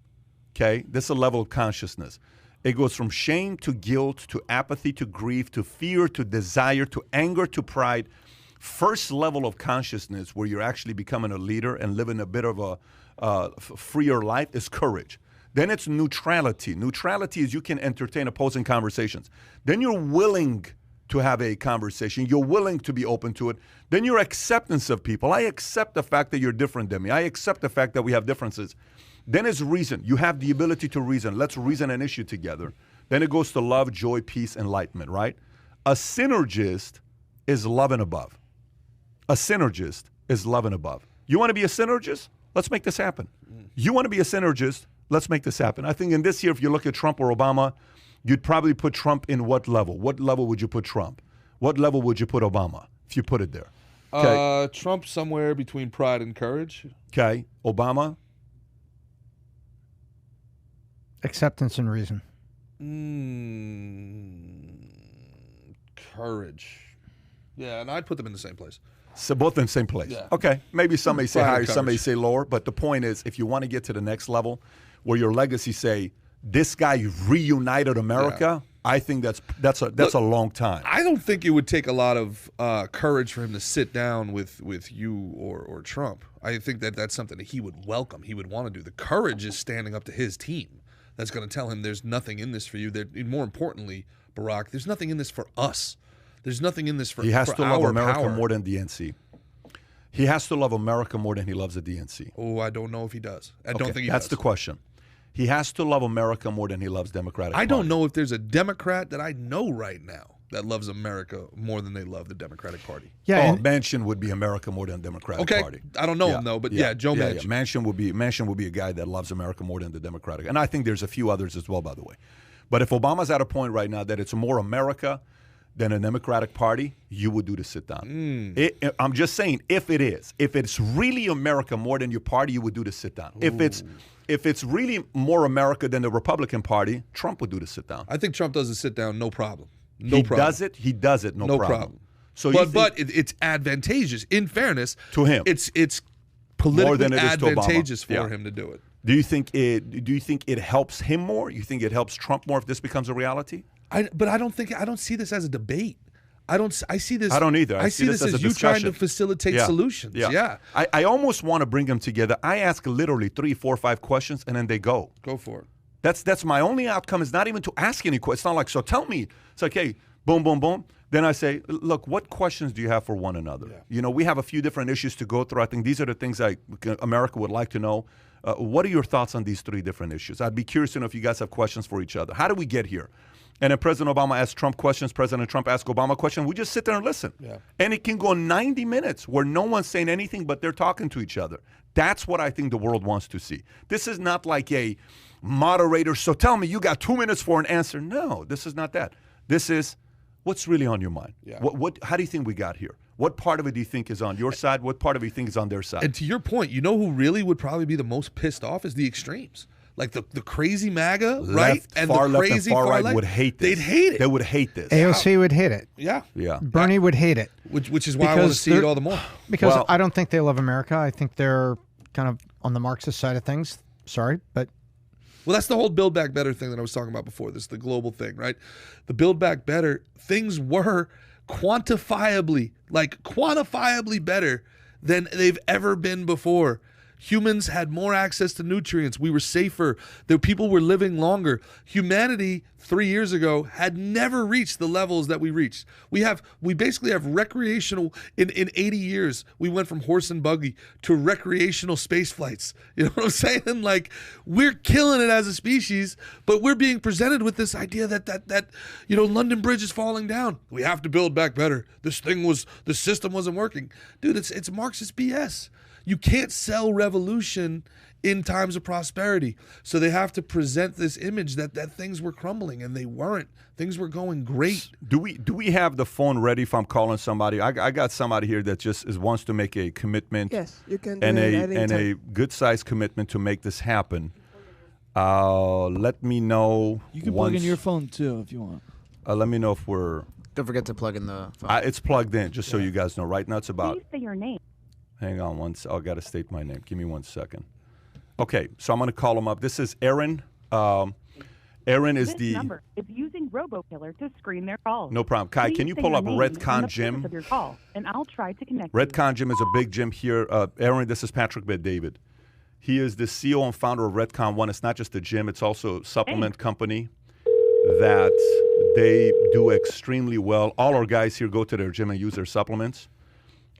Speaker 1: Okay, this is a level of consciousness. It goes from shame to guilt to apathy to grief to fear to desire to anger to pride. First level of consciousness where you're actually becoming a leader and living a bit of a freer life is courage. Then it's neutrality. Neutrality is you can entertain opposing conversations. Then you're willing to have a conversation. You're willing to be open to it. Then your acceptance of people. I accept the fact that you're different than me. I accept the fact that we have differences. Then it's reason. You have the ability to reason. Let's reason an issue together. Then it goes to love, joy, peace, enlightenment, right? A synergist is love and above. A synergist is love and above. You want to be a synergist? Let's make this happen. You want to be a synergist? Let's make this happen. I think in this year, if you look at Trump or Obama, you'd probably put Trump in what level? What level would you put Trump? What level would you put Obama if you put it there? Okay.
Speaker 2: Trump somewhere between pride and courage.
Speaker 1: Okay. Obama?
Speaker 4: Acceptance and reason.
Speaker 2: Courage. Yeah, and I'd put them in the same place.
Speaker 1: So both in the same place.
Speaker 2: Yeah.
Speaker 1: Okay. Maybe some may say
Speaker 2: Pride and
Speaker 1: higher, some may
Speaker 2: courage.
Speaker 1: say lower. But the point is, if you want to get to the next level where your legacy say, this guy reunited America, I think that's a long time.
Speaker 2: I don't think it would take a lot of courage for him to sit down with you or Trump. I think that's something that he would welcome. He would want to do. The courage is standing up to his team. That's going to tell him there's nothing in this for you. And more importantly, Barack, there's nothing in this for us. There's nothing in this for
Speaker 1: He has to love
Speaker 2: our
Speaker 1: America
Speaker 2: power.
Speaker 1: more than the DNC. He has to love America more than he loves the DNC.
Speaker 2: Oh, I don't know if he does. I don't think he
Speaker 1: That's
Speaker 2: does.
Speaker 1: the question. He has to love America more than he loves Democratic
Speaker 2: I don't
Speaker 1: Party.
Speaker 2: know if there's a Democrat that I know right now that loves America more than they love the Democratic Party.
Speaker 4: Yeah,
Speaker 1: Manchin would be America more than the Democratic
Speaker 2: Okay,
Speaker 1: Party.
Speaker 2: I don't know him though, but Joe Manchin.
Speaker 1: Manchin would be a guy that loves America more than the Democratic. And I think there's a few others as well, by the way. But if Obama's at a point right now that it's more America than a Democratic Party, you would do the sit down. I'm just saying, if it's really America more than your party, you would do the sit down. If it's really more America than the Republican Party, Trump would do the sit down.
Speaker 2: I think Trump does a sit down, no problem.
Speaker 1: He does it, no problem. So
Speaker 2: but it's advantageous. In fairness,
Speaker 1: to him,
Speaker 2: it's
Speaker 1: more
Speaker 2: politically
Speaker 1: than it is to Obama.
Speaker 2: advantageous for
Speaker 1: Yeah.
Speaker 2: him to do it.
Speaker 1: Do you think it helps him more? You think it helps Trump more if this becomes a reality?
Speaker 2: But I don't see this as a debate. I see this.
Speaker 1: I don't either.
Speaker 2: I see this as you trying to facilitate solutions. Yeah.
Speaker 1: I almost want to bring them together. I ask literally 3, 4, 5 questions, and then they go.
Speaker 2: Go for it.
Speaker 1: That's my only outcome is not even to ask any questions. It's not like, so tell me. It's like, hey, boom, boom, boom. Then I say, look, what questions do you have for one another? Yeah. You know, we have a few different issues to go through. I think these are the things America would like to know. What are your thoughts on these 3 different issues? I'd be curious to know if you guys have questions for each other. How do we get here? And then President Obama asks Trump questions, President Trump asks Obama questions. We just sit there and listen. Yeah. And it can go 90 minutes where no one's saying anything, but they're talking to each other. That's what I think the world wants to see. This is not like a moderator, so tell me, you got 2 minutes for an answer. No, this is not that. This is what's really on your mind. Yeah. How do you think we got here? What part of it do you think is on your side? What part of it do you think is on their side?
Speaker 2: And to your point, you know who really would probably be the most pissed off is the extremes. Like the crazy MAGA, right?
Speaker 1: And the crazy far right would hate this.
Speaker 2: They'd hate it.
Speaker 1: They would hate this.
Speaker 4: AOC would hate it.
Speaker 2: Yeah.
Speaker 1: Yeah.
Speaker 4: Bernie would hate it.
Speaker 2: Which is why I want to see it all the more.
Speaker 4: Because I don't think they love America. I think they're kind of on the Marxist side of things. Sorry, but...
Speaker 2: Well, that's the whole Build Back Better thing that I was talking about before. This is the global thing, right? The Build Back Better, things were quantifiably better than they've ever been before. Humans had more access to nutrients. We were safer. The people were living longer. Humanity 3 years ago had never reached the levels that we reached. We basically have recreational in 80 years. We went from horse and buggy to recreational space flights. You know what I'm saying? Like, we're killing it as a species, but we're being presented with this idea that London Bridge is falling down. We have to build back better. The system wasn't working. Dude, it's Marxist BS. You can't sell revolution in times of prosperity. So they have to present this image that things were crumbling, and they weren't. Things were going great.
Speaker 1: Do we have the phone ready if I'm calling somebody? I got somebody here that just wants to make a commitment.
Speaker 3: Yes, you can do
Speaker 1: and
Speaker 3: it
Speaker 1: a good sized commitment to make this happen. Let me know.
Speaker 6: You can plug in your phone too if you want.
Speaker 1: Let me know if we're.
Speaker 7: Don't forget to plug in the phone.
Speaker 1: It's plugged in, just so you guys know. Right now it's about.
Speaker 8: Please say your name.
Speaker 1: Hang on I got to state my name. Give me 1 second. Okay, so I'm going to call him up. This is Arron. Arron is
Speaker 8: this number is using RoboKiller to screen their calls.
Speaker 1: No problem. Kai,
Speaker 8: Please
Speaker 1: can you
Speaker 8: say
Speaker 1: pull
Speaker 8: your
Speaker 1: up
Speaker 8: name
Speaker 1: Redcon
Speaker 8: and the
Speaker 1: Gym?
Speaker 8: purpose of your call, and I'll try to connect
Speaker 1: Redcon Gym is a big gym here. Arron, this is Patrick Bet-David. He is the CEO and founder of Redcon One. It's not just a gym; it's also a supplement company that they do extremely well. All our guys here go to their gym and use their supplements.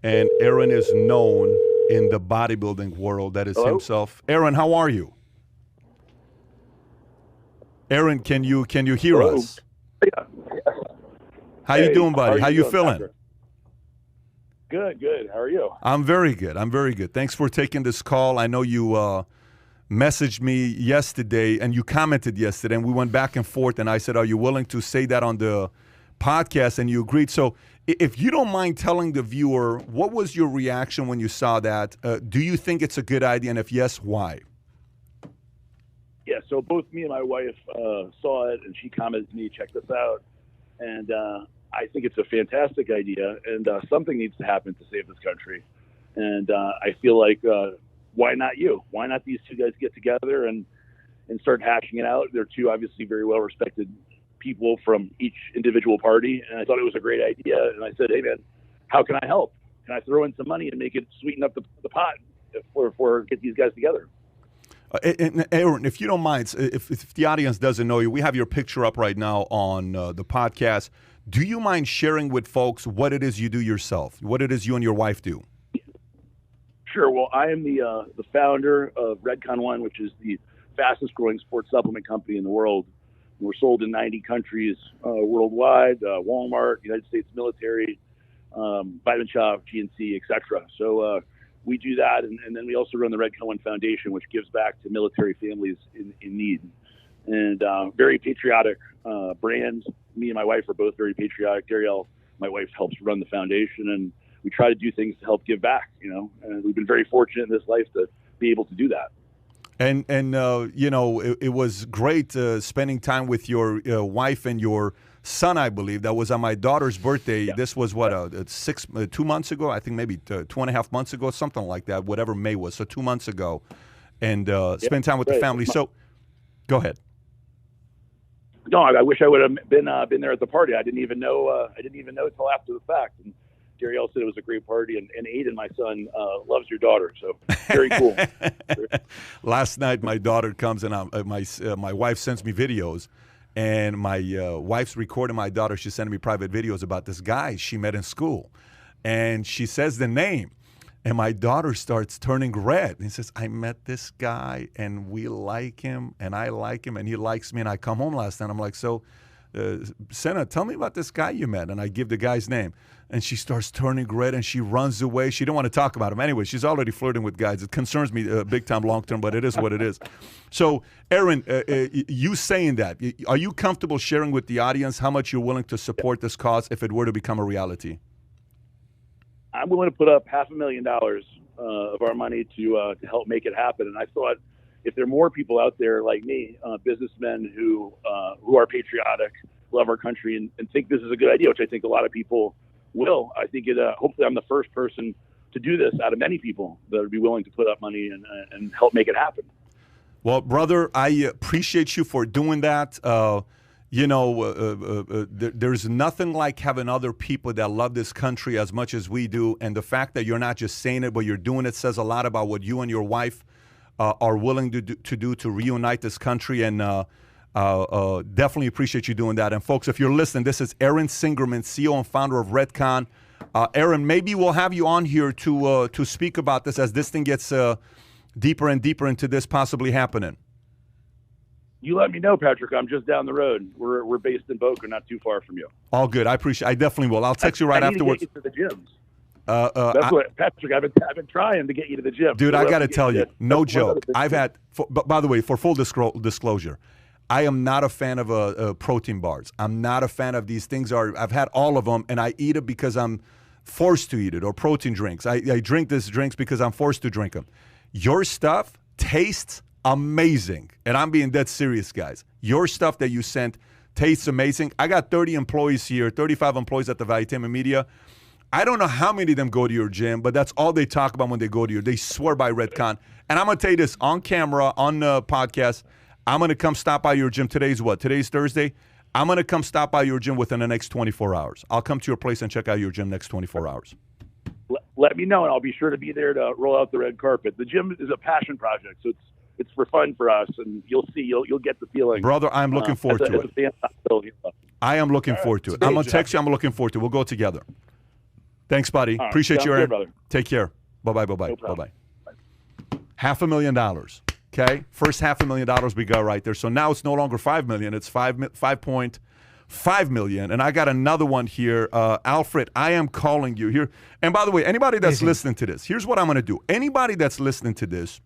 Speaker 1: And Arron is known in the bodybuilding world. That is himself. Arron, how are you? Arron, can you hear us?
Speaker 9: Yeah.
Speaker 1: How you doing, buddy? How you feeling?
Speaker 9: Patrick? Good. How are you?
Speaker 1: I'm very good. Thanks for taking this call. I know you messaged me yesterday, and you commented yesterday, and we went back and forth, and I said, are you willing to say that on the podcast? And you agreed. So if you don't mind telling the viewer, what was your reaction when you saw that? Do you think it's a good idea? And if yes, why?
Speaker 9: Yeah, so both me and my wife saw it, and she commented to me, check this out. And I think it's a fantastic idea, and something needs to happen to save this country. And I feel like, why not you? Why not these two guys get together and start hashing it out? They're two obviously very well-respected people from each individual party, and I thought it was a great idea. And I said, hey, man, how can I help? Can I throw in some money and make it sweeten up the pot for get these guys together?
Speaker 1: And Arron, if you don't mind, if the audience doesn't know you, we have your picture up right now on the podcast. Do you mind sharing with folks what it is you do yourself, what it is you and your wife do?
Speaker 9: Sure. Well, I am the founder of Redcon One, which is the fastest growing sports supplement company in the world. We're sold in 90 countries worldwide, Walmart, United States military, Vitamin Shop, GNC, etc. So we do that. And then we also run the Redcon One Foundation, which gives back to military families in need. And very patriotic brand. Me and my wife are both very patriotic. Darielle, my wife, helps run the foundation, and we try to do things to help give back, and we've been very fortunate in this life to be able to do that.
Speaker 1: And it was great spending time with your wife and your son, I believe. That was on my daughter's birthday. Yeah. This was, 2 months ago? I think maybe 2.5 months ago, something like that, whatever May was. So 2 months ago. And spend time with the family. So go ahead.
Speaker 9: No, I wish I would have been there at the party. I didn't even know until after the fact. And Darielle said it was a great party, and Aiden, my son, loves your daughter, so very cool.
Speaker 1: Last night, my daughter comes, and my wife sends me videos, and my wife's recording my daughter. She's sending me private videos about this guy she met in school, and she says the name, and my daughter starts turning red, and he says, I met this guy, and we like him, and I like him, and he likes me, and I come home last night, I'm like, so, Senna, tell me about this guy you met, and I give the guy's name. And she starts turning red, and she runs away. She don't want to talk about him. Anyway, she's already flirting with guys. It concerns me big time, long term, but it is what it is. So, Arron, you saying that, are you comfortable sharing with the audience how much you're willing to support this cause if it were to become a reality?
Speaker 9: I'm willing to put up $500,000 of our money to help make it happen. And I thought, if there are more people out there like me, businessmen who are patriotic, love our country, and think this is a good idea, which I think a lot of people will. I think hopefully I'm the first person to do this out of many people that would be willing to put up money and help make it happen.
Speaker 1: Well, brother, I appreciate you for doing that. There's nothing like having other people that love this country as much as we do. And the fact that you're not just saying it, but you're doing it says a lot about what you and your wife are willing to do to reunite this country. And definitely appreciate you doing that. And folks, if you're listening, this is Arron Singerman, CEO and founder of Redcon. Arron, maybe we'll have you on here to speak about this as this thing gets deeper and deeper into this possibly happening.
Speaker 9: You let me know, Patrick. I'm just down the road. We're based in Boca, not too far from you.
Speaker 1: All good. I definitely will. I'll text you right afterwards.
Speaker 9: I need to get you to the gyms. That's what, Patrick. I've been trying to get you to the gym.
Speaker 1: Dude, I got to tell you, no joke. I've had. By the way, for full disclosure, I am not a fan of protein bars. I'm not a fan of these things. I've had all of them, and I eat it because I'm forced to eat it, or protein drinks. I drink these drinks because I'm forced to drink them. Your stuff tastes amazing, and I'm being dead serious, guys. Your stuff that you sent tastes amazing. I got 30 employees here, 35 employees at the Valuetainment Media. I don't know how many of them go to your gym, but that's all they talk about when they go to your. They swear by Redcon. And I'm going to tell you this on camera, on the podcast. I'm going to come stop by your gym. Today's what? Today's Thursday. I'm going to come stop by your gym within the next 24 hours. I'll come to your place and check out your gym next 24 hours.
Speaker 9: Let me know, and I'll be sure to be there to roll out the red carpet. The gym is a passion project, so it's for fun for us, and you'll see, you'll get the feeling.
Speaker 1: Brother, I'm looking forward to it. I am looking forward to it. I'm going to text you. I'm looking forward to it. We'll go together. Thanks, buddy. Right. Appreciate you, Arron. Brother. Take care. Bye-bye, bye-bye, no bye-bye. $500,000, okay? First $500,000 we got right there. So now it's no longer $5 million. It's $5.5 million. And I got another one here. Alfred, I am calling you here. And by the way, anybody that's listening to this, here's what I'm going to do. Anybody that's listening to this,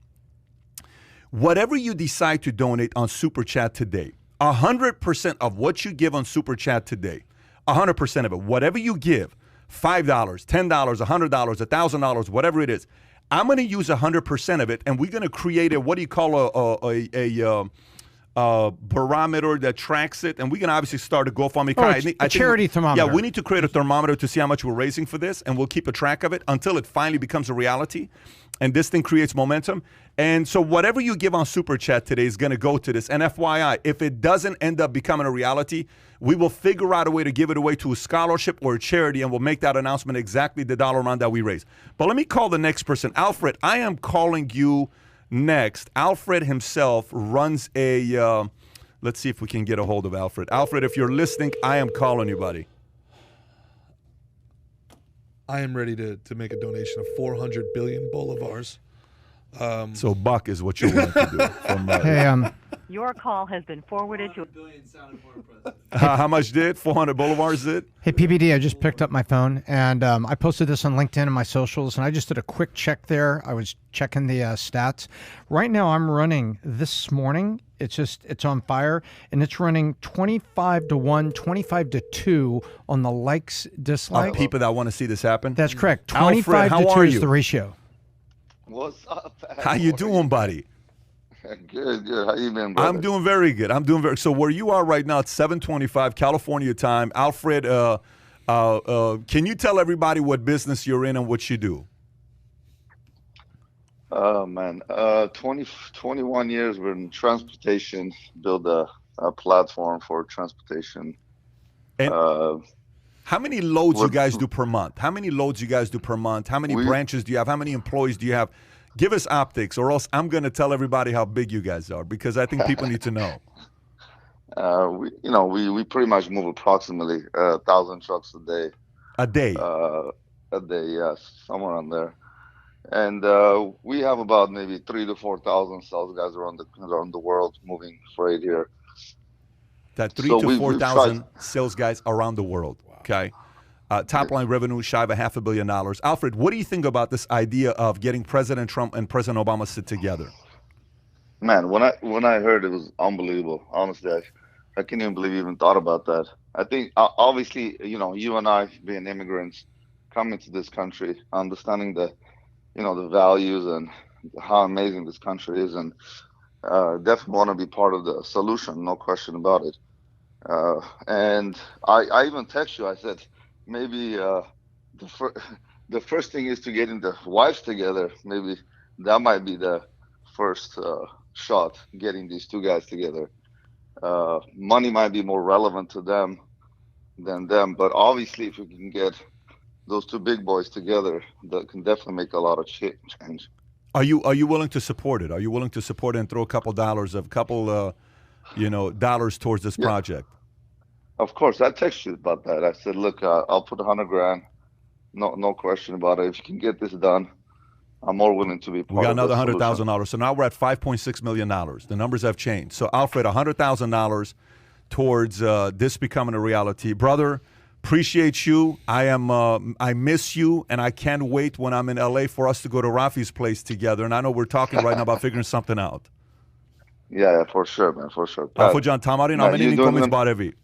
Speaker 1: whatever you decide to donate on Super Chat today, 100% of what you give on Super Chat today, 100% of it, whatever you give, $5, $10, $100, $1,000, whatever it is, I'm going to use 100% of it, and we're going to create a, what do you call a barometer that tracks it, and we can obviously start a GoFundMe.
Speaker 4: A charity thermometer.
Speaker 1: Yeah, we need to create a thermometer to see how much we're raising for this, and we'll keep a track of it until it finally becomes a reality, and this thing creates momentum. And so whatever you give on Super Chat today is going to go to this. And FYI, if it doesn't end up becoming a reality, we will figure out a way to give it away to a scholarship or a charity, and we'll make that announcement exactly the dollar amount that we raise. But let me call the next person. Alfred, I am calling you next. Alfred himself runs a, let's see if we can get a hold of Alfred. Alfred, if you're listening, I am calling you, buddy.
Speaker 2: I am ready to make a donation of 400 billion bolivars.
Speaker 1: So buck is what you're willing to do. From,
Speaker 4: Hey,
Speaker 8: Your call has been forwarded to.
Speaker 1: how much did 400 bolivars did?
Speaker 4: Hey, PBD, I just picked up my phone, and I posted this on LinkedIn and my socials, and I just did a quick check there. I was checking the stats. Right now, I'm running this morning. It's on fire, and it's running 25 to 1, 25 to 2 on the likes, dislikes.
Speaker 1: People that want to see this happen?
Speaker 4: That's correct. 25
Speaker 1: Alfred,
Speaker 4: to 2 is the ratio.
Speaker 10: What's up, man?
Speaker 1: How you doing, buddy?
Speaker 10: Good. How you been, brother?
Speaker 1: I'm doing very good. So where you are right now, it's 7:25 California time. Alfred, can you tell everybody what business you're in and what you do?
Speaker 10: Oh, man. 21 years we're in transportation, build a platform for transportation.
Speaker 1: And how many loads you guys do per month? How many loads you guys do per month? How many branches do you have? How many employees do you have? Give us optics, or else I'm going to tell everybody how big you guys are, because I think people need to know.
Speaker 10: We pretty much move approximately 1,000 trucks a day.
Speaker 1: A day?
Speaker 10: A day, yes, somewhere on there. And we have about maybe 3,000 to 4,000 sales guys around the world moving freight here.
Speaker 1: That 3,000 to 4,000 sales guys around the world. Okay. Top line revenue shy of $500 million. Alfred, what do you think about this idea of getting President Trump and President Obama sit together?
Speaker 10: Man, when I heard it was unbelievable. Honestly, I can't even believe you even thought about that. I think obviously, you and I being immigrants coming to this country, understanding the values and how amazing this country is, and definitely want to be part of the solution, no question about it. And I even text you. I said, maybe the first thing is to getting the wives together. Maybe that might be the first shot, getting these two guys together. Money might be more relevant to them than them, but obviously if we can get those two big boys together, that can definitely make a lot of change.
Speaker 1: Are you willing to support it? Are you willing to support it and throw a couple dollars towards this project?
Speaker 10: Of course, I texted you about that. I said, look, I'll put $100,000. No question about it. If you can get this done, I'm more willing to be part of it.
Speaker 1: We got another $100,000. So now we're at $5.6 million. The numbers have changed. So Alfred, $100,000 towards this becoming a reality. Brother, appreciate you. I miss you, and I can't wait when I'm in LA for us to go to Rafi's place together. And I know we're talking right now about figuring something out.
Speaker 10: Yeah, for sure, man, for sure.
Speaker 1: Afo John Tamarin, I'm in comments about every.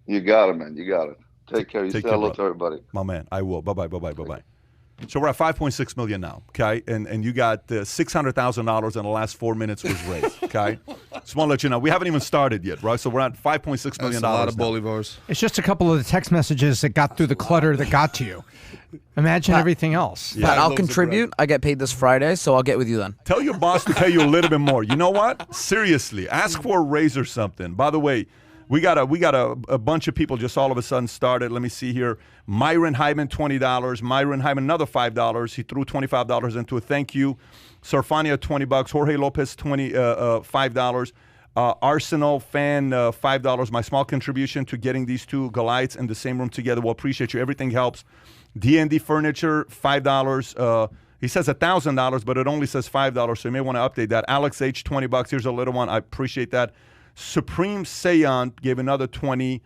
Speaker 10: You got it, man. You got it. Take care. You say hello to everybody.
Speaker 1: My man, I will. Bye-bye. So we're at $5.6 million now, okay? And you got $600,000 in the last 4 minutes was raised, okay? Just want to let you know. We haven't even started yet, right? So we're at $5.6 million.
Speaker 2: That's a lot of bolivars.
Speaker 4: It's just a couple of the text messages that got through the clutter that got to you. Imagine everything else.
Speaker 7: Yeah. Pat, I'll contribute. I get paid this Friday, so I'll get with you then.
Speaker 1: Tell your boss to pay you a little bit more. You know what? Seriously, ask for a raise or something. By the way, we got a bunch of people just all of a sudden started. Let me see here. Myron Hyman, $20. Myron Hyman, another $5. He threw $25 into it. Thank you. Surfania, $20. Jorge Lopez, $5. Arsenal fan, $5. My small contribution to getting these two Goliaths in the same room together. We'll appreciate you. Everything helps. D&D Furniture, $5. He says $1,000, but it only says $5, so you may want to update that. Alex H, $20. Here's a little one. I appreciate that. Supreme Seon gave another 20.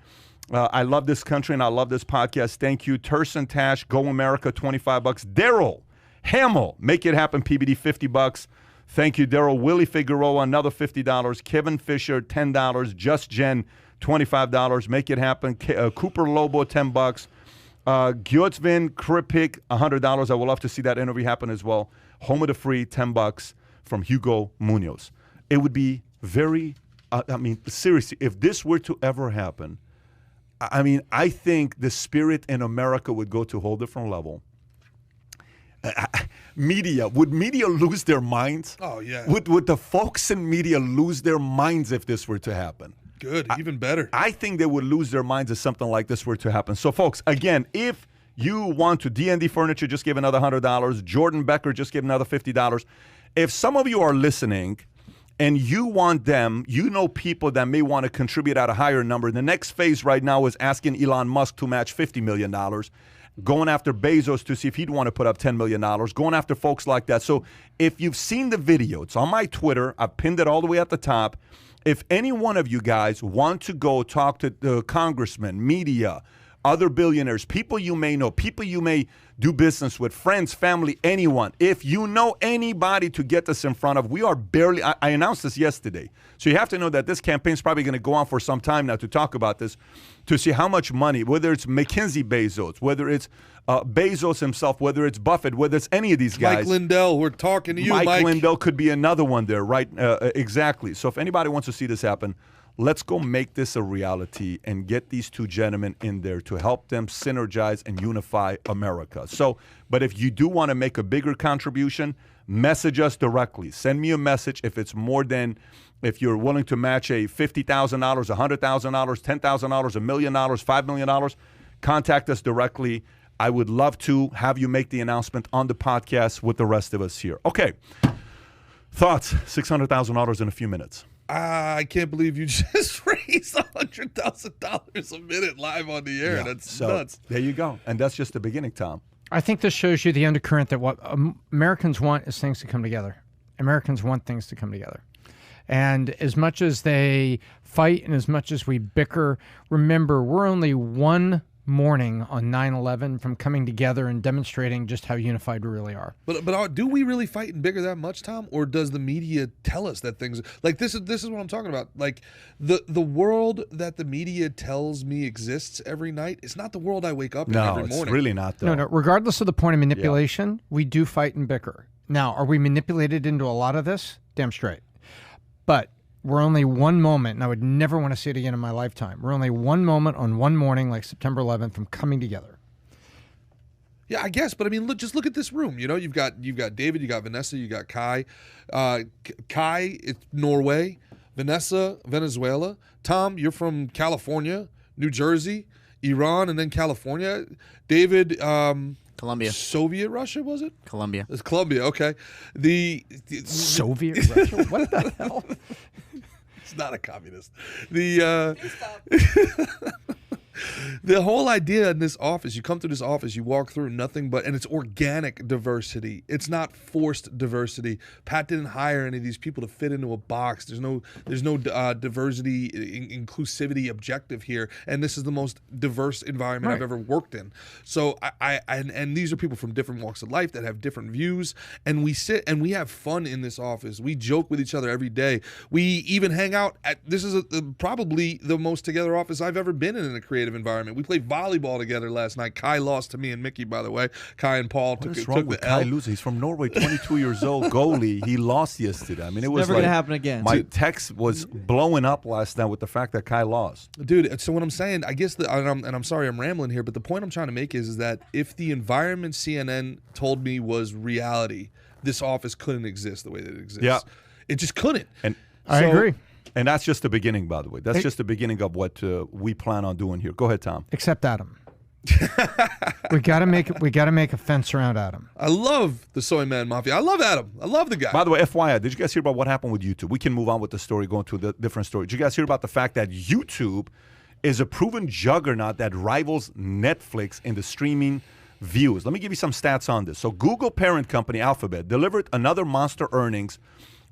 Speaker 1: I love this country and I love this podcast. Thank you. Turson Tash, Go America, $25. Daryl Hamill, Make It Happen, PBD, $50. Thank you, Daryl. Willie Figueroa, another $50. Kevin Fisher, $10. Just Jen, $25. Make it happen. Cooper Lobo, $10. Gyotzvin Kripik, $100. I would love to see that interview happen as well. Home of the Free, $10 from Hugo Munoz. It would be very, seriously, if this were to ever happen, I think the spirit in America would go to a whole different level. Would media lose their minds?
Speaker 2: Oh, yeah.
Speaker 1: Would the folks in media lose their minds if this were to happen?
Speaker 2: Good, even better.
Speaker 1: I think they would lose their minds if something like this were to happen. So, folks, again, if you want to, D&D Furniture just gave another $100. Jordan Becker just gave another $50. If some of you are listening and you want them, people that may want to contribute at a higher number, the next phase right now is asking Elon Musk to match $50 million, going after Bezos to see if he'd want to put up $10 million, going after folks like that. So if you've seen the video, it's on my Twitter. I've pinned it all the way at the top. If any one of you guys want to go talk to the congressmen, media, other billionaires, people you may know, people you may do business with, friends, family, anyone. If you know anybody to get this in front of, we are barely, I announced this yesterday. So you have to know that this campaign is probably going to go on for some time now to talk about this, to see how much money, whether it's Mackenzie Bezos, whether it's Bezos himself, whether it's Buffett, whether it's any of these guys.
Speaker 2: Mike Lindell, we're talking to you, Mike.
Speaker 1: Mike Lindell could be another one there, right? Exactly. So if anybody wants to see this happen, let's go make this a reality and get these two gentlemen in there to help them synergize and unify America. So, but if you do want to make a bigger contribution, message us directly. Send me a message if it's more than, if you're willing to match a $50,000, $100,000, $10,000, $1 million, $5 million, contact us directly. I would love to have you make the announcement on the podcast with the rest of us here. Okay. Thoughts? $600,000 in a few minutes.
Speaker 2: I can't believe you just raised $100,000 a minute live on the air. Yeah, that's nuts.
Speaker 1: There you go. And that's just the beginning, Tom.
Speaker 4: I think this shows you the undercurrent that what Americans want is things to come together. Americans want things to come together. And as much as they fight and as much as we bicker, remember, we're only one morning on 9/11 from coming together and demonstrating just how unified we really are.
Speaker 2: But do we really fight and bigger that much, Tom? Or does the media tell us that things like this is what I'm talking about? Like the world that the media tells me exists every night is not the world I wake up in every morning.
Speaker 1: No, it's really not, though.
Speaker 4: No, regardless of the point of manipulation, we do fight and bicker. Now, are we manipulated into a lot of this? Damn straight. But we're only one moment, and I would never want to see it again in my lifetime. We're only one moment on one morning, like September 11th, from coming together.
Speaker 2: Yeah, I guess, but I mean, just look at this room. You know, you've got David, you got Vanessa, you got Kai. Kai, it's Norway. Vanessa, Venezuela. Tom, you're from California, New Jersey, Iran, and then California. David,
Speaker 7: Colombia.
Speaker 2: Soviet Russia, was it?
Speaker 7: Colombia.
Speaker 2: It's Colombia, okay. The
Speaker 4: Soviet Russia? What the hell?
Speaker 2: It's not a communist. The whole idea in this office, you come to this office, you walk through nothing but, and it's organic diversity. It's not forced diversity. Pat didn't hire any of these people to fit into a box. There's no diversity, inclusivity objective here, and this is the most diverse environment I've ever worked in. So and these are people from different walks of life that have different views, and we sit and we have fun in this office. We joke with each other every day. We even hang out at, this is probably the most together office I've ever been in a creative environment. We played volleyball together last night. Kai lost to me and Mickey, by the way. Kai and Paul took the L.
Speaker 1: Kai losing? He's from Norway, 22 years old, goalie. He lost yesterday. I mean, it was
Speaker 6: never gonna happen again.
Speaker 1: My text was blowing up last night with the fact that Kai lost.
Speaker 2: Dude, so what I'm saying, I guess, and I'm sorry I'm rambling here, but the point I'm trying to make is that if the environment CNN told me was reality, this office couldn't exist the way that it exists. Yeah. It just couldn't.
Speaker 1: And
Speaker 4: I agree.
Speaker 1: And that's just the beginning, by the way. That's just the beginning of what we plan on doing here. Go ahead, Tom.
Speaker 4: Except Adam. we gotta make a fence around Adam.
Speaker 2: I love the Soy Man Mafia. I love Adam. I love the guy.
Speaker 1: By the way, FYI, did you guys hear about what happened with YouTube? We can move on with the story, going to a different story. Did you guys hear about the fact that YouTube is a proven juggernaut that rivals Netflix in the streaming views? Let me give you some stats on this. So Google parent company Alphabet delivered another monster earnings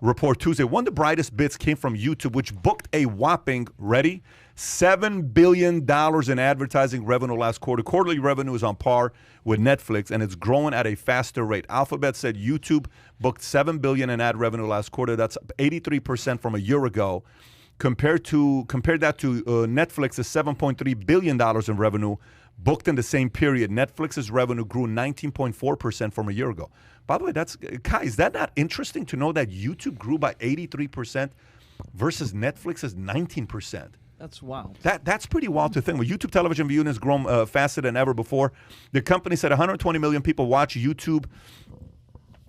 Speaker 1: report Tuesday. One of the brightest bits came from YouTube, which booked a whopping, ready, $7 billion in advertising revenue last quarter. Quarterly revenue is on par with Netflix, and it's growing at a faster rate. Alphabet said YouTube booked $7 billion in ad revenue last quarter. That's up 83% from a year ago. Compare that to Netflix's $7.3 billion in revenue booked in the same period. Netflix's revenue grew 19.4% from a year ago. By the way, Kai, is that not interesting to know that YouTube grew by 83% versus Netflix's 19%?
Speaker 6: That's wild.
Speaker 1: That's pretty wild to think. Well, YouTube television viewing has grown faster than ever before. The company said 120 million people watch YouTube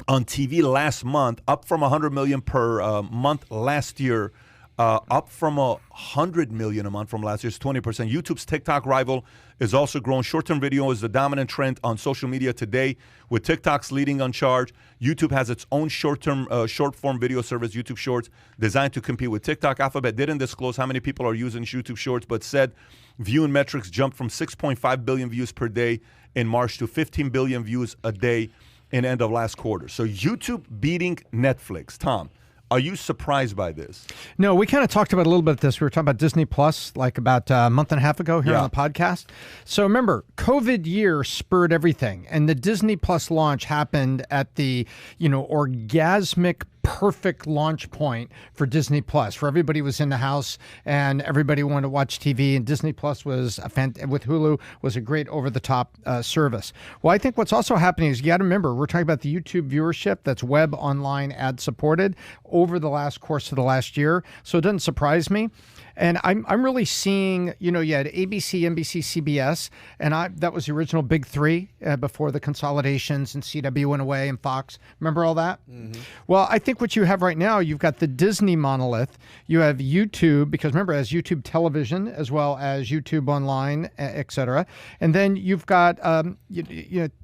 Speaker 1: on TV last month, up from 100 million per month last year. Up from 100 million a month from last year's 20%. YouTube's TikTok rival is also growing. Short-term video is the dominant trend on social media today, with TikTok's leading on charge. YouTube has its own short-form video service, YouTube Shorts, designed to compete with TikTok. Alphabet didn't disclose how many people are using YouTube Shorts, but said viewing metrics jumped from 6.5 billion views per day in March to 15 billion views a day in end of last quarter. So YouTube beating Netflix. Tom, are you surprised by this?
Speaker 4: No, we kind of talked about a little bit of this. We were talking about Disney Plus like about a month and a half ago here on the podcast. So remember, COVID year spurred everything. And the Disney Plus launch happened at the, orgasmic perfect launch point for Disney Plus, where everybody was in the house and everybody wanted to watch TV, and Disney Plus was with Hulu was a great over-the-top service. Well, I think what's also happening is you got to remember, we're talking about the YouTube viewership that's web, online, ad-supported over the last course of the last year, so it doesn't surprise me. And I'm really seeing, you had ABC, NBC, CBS, and that was the original big three before the consolidations and CW went away and Fox. Remember all that? Mm-hmm. Well, I think what you have right now, you've got the Disney monolith. You have YouTube, because remember, as YouTube television as well as YouTube online, et cetera. And then you've got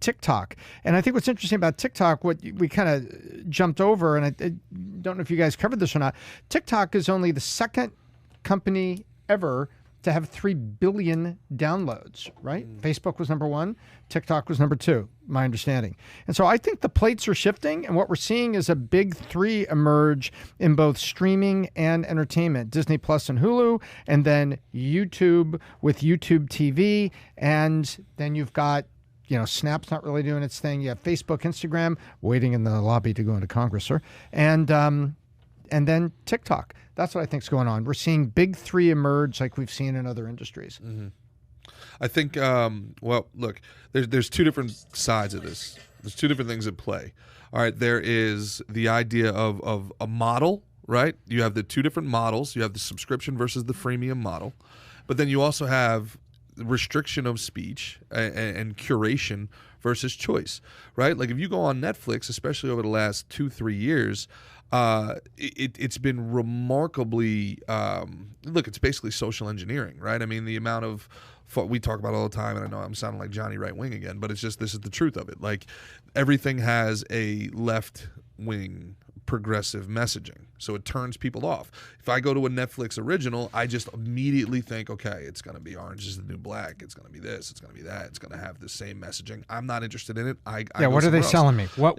Speaker 4: TikTok. And I think what's interesting about TikTok, what we kind of jumped over, and I don't know if you guys covered this or not, TikTok is only the second company ever to have 3 billion downloads, right? Facebook was number 1, TikTok was number 2, my understanding. And so I think the plates are shifting, and what we're seeing is a big 3 emerge in both streaming and entertainment. Disney Plus and Hulu, and then YouTube with YouTube TV, and then you've got Snap's not really doing its thing. You have Facebook, Instagram, waiting in the lobby to go into Congress, sir, and then TikTok. That's what I think is going on. We're seeing big 3 emerge like we've seen in other industries.
Speaker 2: Mm-hmm. I think, look, there's 2 different sides of this. There's 2 different things at play. All right, there is the idea of a model, right? You have the 2 different models. You have the subscription versus the freemium model. But then you also have restriction of speech and curation versus choice, right? Like if you go on Netflix, especially over the last 2-3 years, it's been remarkably look, it's basically social engineering, right? I mean, the amount of we talk about all the time, and I know I'm sounding like Johnny Right Wing again, but it's just, this is the truth of it. Like everything has a left wing progressive messaging, so it turns people off. If I go to a Netflix original, I just immediately think, okay, it's going to be Orange is the New Black, it's going to be this, it's going to be that, it's going to have the same messaging. I'm not interested in it.
Speaker 4: What are they selling me? What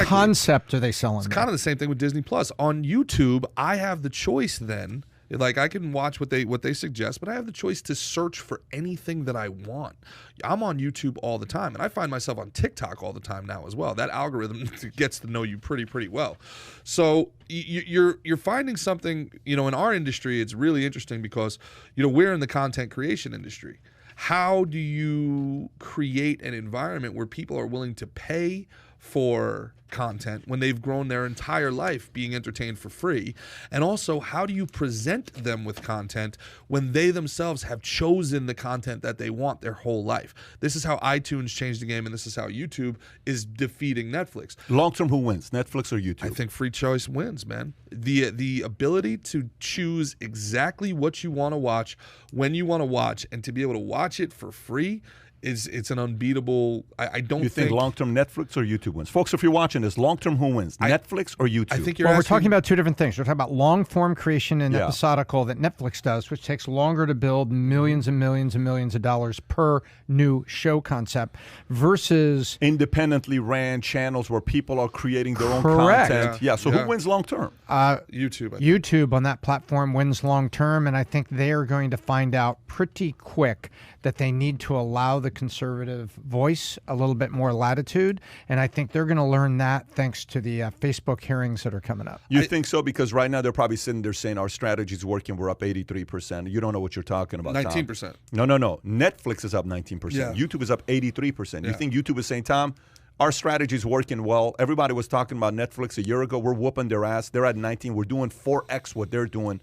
Speaker 4: concept are they selling me?
Speaker 2: It's kind of the same thing with Disney Plus. On YouTube, I have the choice then. Like I can watch what they suggest, but I have the choice to search for anything that I want. I'm on YouTube all the time, and I find myself on TikTok all the time now as well. That algorithm gets to know you pretty well. So you're finding something, in our industry, it's really interesting because, we're in the content creation industry. How do you create an environment where people are willing to pay for content when they've grown their entire life being entertained for free? And also, how do you present them with content when they themselves have chosen the content that they want their whole life? This is how iTunes changed the game, and this is how YouTube is defeating Netflix.
Speaker 1: Long term, who wins, Netflix or YouTube?
Speaker 2: I think free choice wins, man. the ability to choose exactly what you want to watch, when you want to watch, and to be able to watch it for free it's an unbeatable. I don't
Speaker 1: You think long-term Netflix or YouTube wins? Folks, if you're watching this, long-term who wins? Netflix or YouTube?
Speaker 2: I think you're
Speaker 4: we're talking about two different things. We're talking about long-form creation and
Speaker 1: Yeah.
Speaker 4: episodical that Netflix does, which takes longer to build millions and millions and millions of dollars per new show concept versus
Speaker 1: independently ran channels where people are creating their own
Speaker 4: Correct.
Speaker 1: content. Yeah. So who wins long-term?
Speaker 2: YouTube.
Speaker 4: YouTube on that platform wins long-term, and I think they are going to find out pretty quick that they need to allow the conservative voice a little bit more latitude, and I think they're going to learn that thanks to the Facebook hearings that are coming up.
Speaker 1: You think so? Because right now they're probably sitting there saying our strategy is working. We're up 83%. You don't know what you're talking about.
Speaker 2: 19%.
Speaker 1: Tom. No. Netflix is up 19%.
Speaker 2: Yeah.
Speaker 1: YouTube is up 83%.
Speaker 2: Yeah.
Speaker 1: You think YouTube is saying, Tom, our strategy is working well. Everybody was talking about Netflix a year ago. We're whooping their ass. They're at 19. We're doing 4x what they're doing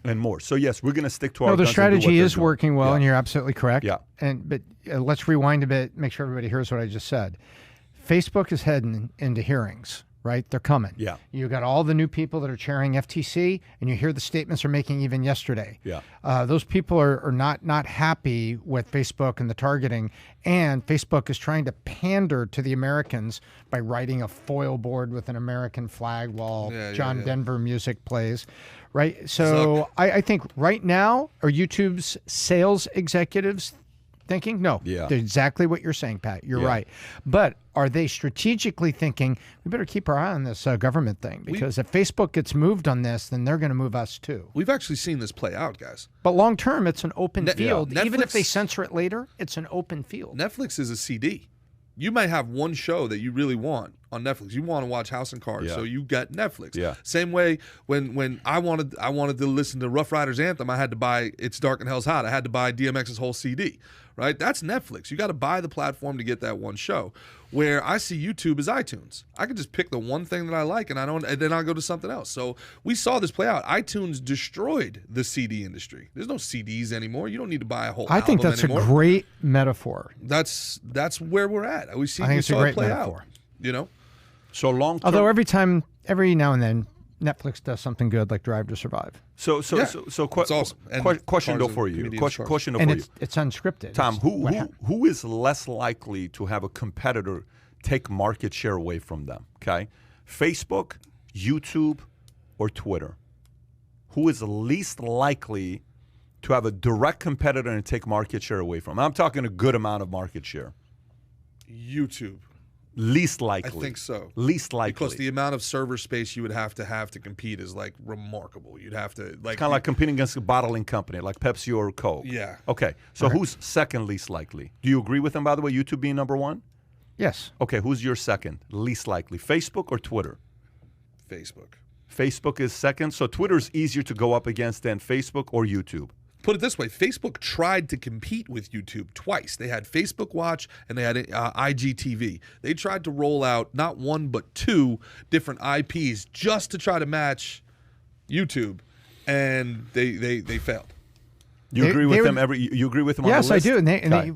Speaker 1: and more. So yes, we're going to stick to our.
Speaker 4: No, the
Speaker 1: guns and do what
Speaker 4: strategy
Speaker 1: they're
Speaker 4: is
Speaker 1: doing.
Speaker 4: working well,
Speaker 1: Yeah.
Speaker 4: and you're absolutely correct.
Speaker 1: Yeah.
Speaker 4: But let's rewind a bit, make sure everybody hears what I just said. Facebook is heading into hearings, right? They're coming.
Speaker 1: Yeah.
Speaker 4: You got all the new people that are chairing FTC, and you hear the statements they're making even yesterday.
Speaker 1: Yeah.
Speaker 4: Those people are not happy with Facebook and the targeting, and Facebook is trying to pander to the Americans by writing a foil board with an American flag while John Denver music plays, right? So I think right now, are YouTube's sales executives thinking? No.
Speaker 1: Yeah.
Speaker 4: They're exactly what you're saying, Pat. You're right. But are they strategically thinking, we better keep our eye on this government thing? Because if Facebook gets moved on this, then they're going to move us too.
Speaker 2: We've actually seen this play out, guys.
Speaker 4: But long term, it's an open field.
Speaker 2: Netflix,
Speaker 4: Even if they censor it later, it's an open field.
Speaker 2: Netflix is a CD. You might have one show that you really want on Netflix. You want to watch House and Cards, so you got Netflix.
Speaker 1: Yeah.
Speaker 2: Same way when I wanted to listen to Rough Riders Anthem, I had to buy It's Dark and Hell's Hot. I had to buy DMX's whole CD. Right? That's Netflix. You got to buy the platform to get that one show. Where I see YouTube as iTunes. I can just pick the one thing that I like, and then I'll go to something else. So we saw this play out. iTunes destroyed the CD industry. There's no CDs anymore. You don't need to buy a whole
Speaker 4: I think
Speaker 2: album
Speaker 4: that's
Speaker 2: anymore.
Speaker 4: a great metaphor.
Speaker 2: That's where we're at. We
Speaker 4: I think it's a
Speaker 2: saw
Speaker 4: great
Speaker 2: it play
Speaker 4: metaphor.
Speaker 2: out. You know?
Speaker 1: So long term.
Speaker 4: Although every now and then, Netflix does something good like Drive to Survive.
Speaker 1: So
Speaker 2: it's awesome. And
Speaker 1: question though
Speaker 2: Cars
Speaker 1: for
Speaker 2: and
Speaker 1: you.
Speaker 2: Comedians
Speaker 1: Question though
Speaker 4: And
Speaker 1: for you.
Speaker 4: it's unscripted.
Speaker 1: Tom,
Speaker 4: It's-
Speaker 1: who is less likely to have a competitor take market share away from them? Okay, Facebook, YouTube, or Twitter? Who is least likely to have a direct competitor and take market share away from? I'm talking a good amount of market share.
Speaker 2: YouTube.
Speaker 1: Least likely.
Speaker 2: I think so.
Speaker 1: Least likely.
Speaker 2: Because the amount of server space you would have to compete is like remarkable. You'd have to like
Speaker 1: kind of like competing against a bottling company like Pepsi or Coke.
Speaker 2: Yeah.
Speaker 1: Okay. So who's second least likely? Do you agree with him, by the way, YouTube being number one?
Speaker 4: Yes.
Speaker 1: Okay. Who's your second least likely? Facebook or Twitter?
Speaker 2: Facebook.
Speaker 1: Facebook is second. So Twitter is easier to go up against than Facebook or YouTube.
Speaker 2: Put it this way, Facebook tried to compete with YouTube twice. They had Facebook Watch and they had IGTV. They tried to roll out not one but two different IPs just to try to match YouTube, and they failed.
Speaker 1: You agree with them? You agree with them?
Speaker 4: Yes,
Speaker 1: on the list?
Speaker 4: I do. And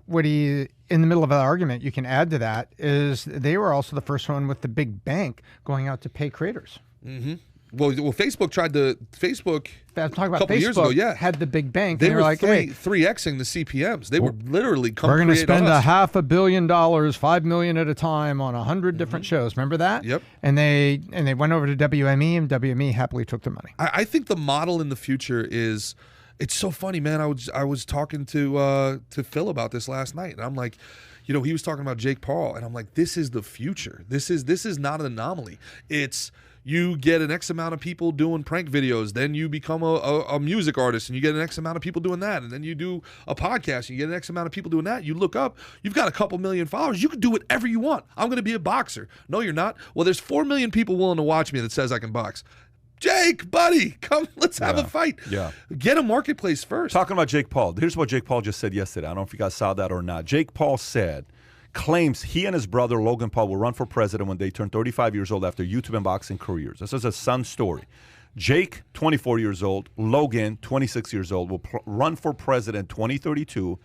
Speaker 4: what he in the middle of an argument, you can add to that is they were also the first one with the big bank going out to pay creators.
Speaker 2: Mm-hmm. Well, Facebook tried to
Speaker 4: I'm talking about
Speaker 2: a couple
Speaker 4: Facebook
Speaker 2: years ago. Yeah,
Speaker 4: had the big bank.
Speaker 2: They were
Speaker 4: like, hey,
Speaker 2: 3xing the CPMs. They were literally
Speaker 4: we're going to spend
Speaker 2: $500
Speaker 4: million, $5 million at a time on 100 different shows. Remember that?
Speaker 2: Yep.
Speaker 4: And they went over to WME, and WME happily took their money.
Speaker 2: I think the model in the future is. It's so funny, man. I was talking to Phil about this last night, and I'm like, he was talking about Jake Paul, and I'm like, this is the future. This is not an anomaly. It's you get an X amount of people doing prank videos, then you become a music artist, and you get an X amount of people doing that, and then you do a podcast, and you get an X amount of people doing that. You look up, you've got a couple million followers. You can do whatever you want. I'm going to be a boxer. No, you're not. Well, there's 4 million people willing to watch me that says I can box. Jake, buddy, come, let's have a fight.
Speaker 1: Yeah.
Speaker 2: Get a marketplace first.
Speaker 1: Talking about Jake Paul, here's what Jake Paul just said yesterday. I don't know if you guys saw that or not. Jake Paul claims he and his brother Logan Paul will run for president when they turn 35 years old after YouTube and boxing careers. This is a son's story. Jake, 24 years old, Logan, 26 years old, will run for president 2032.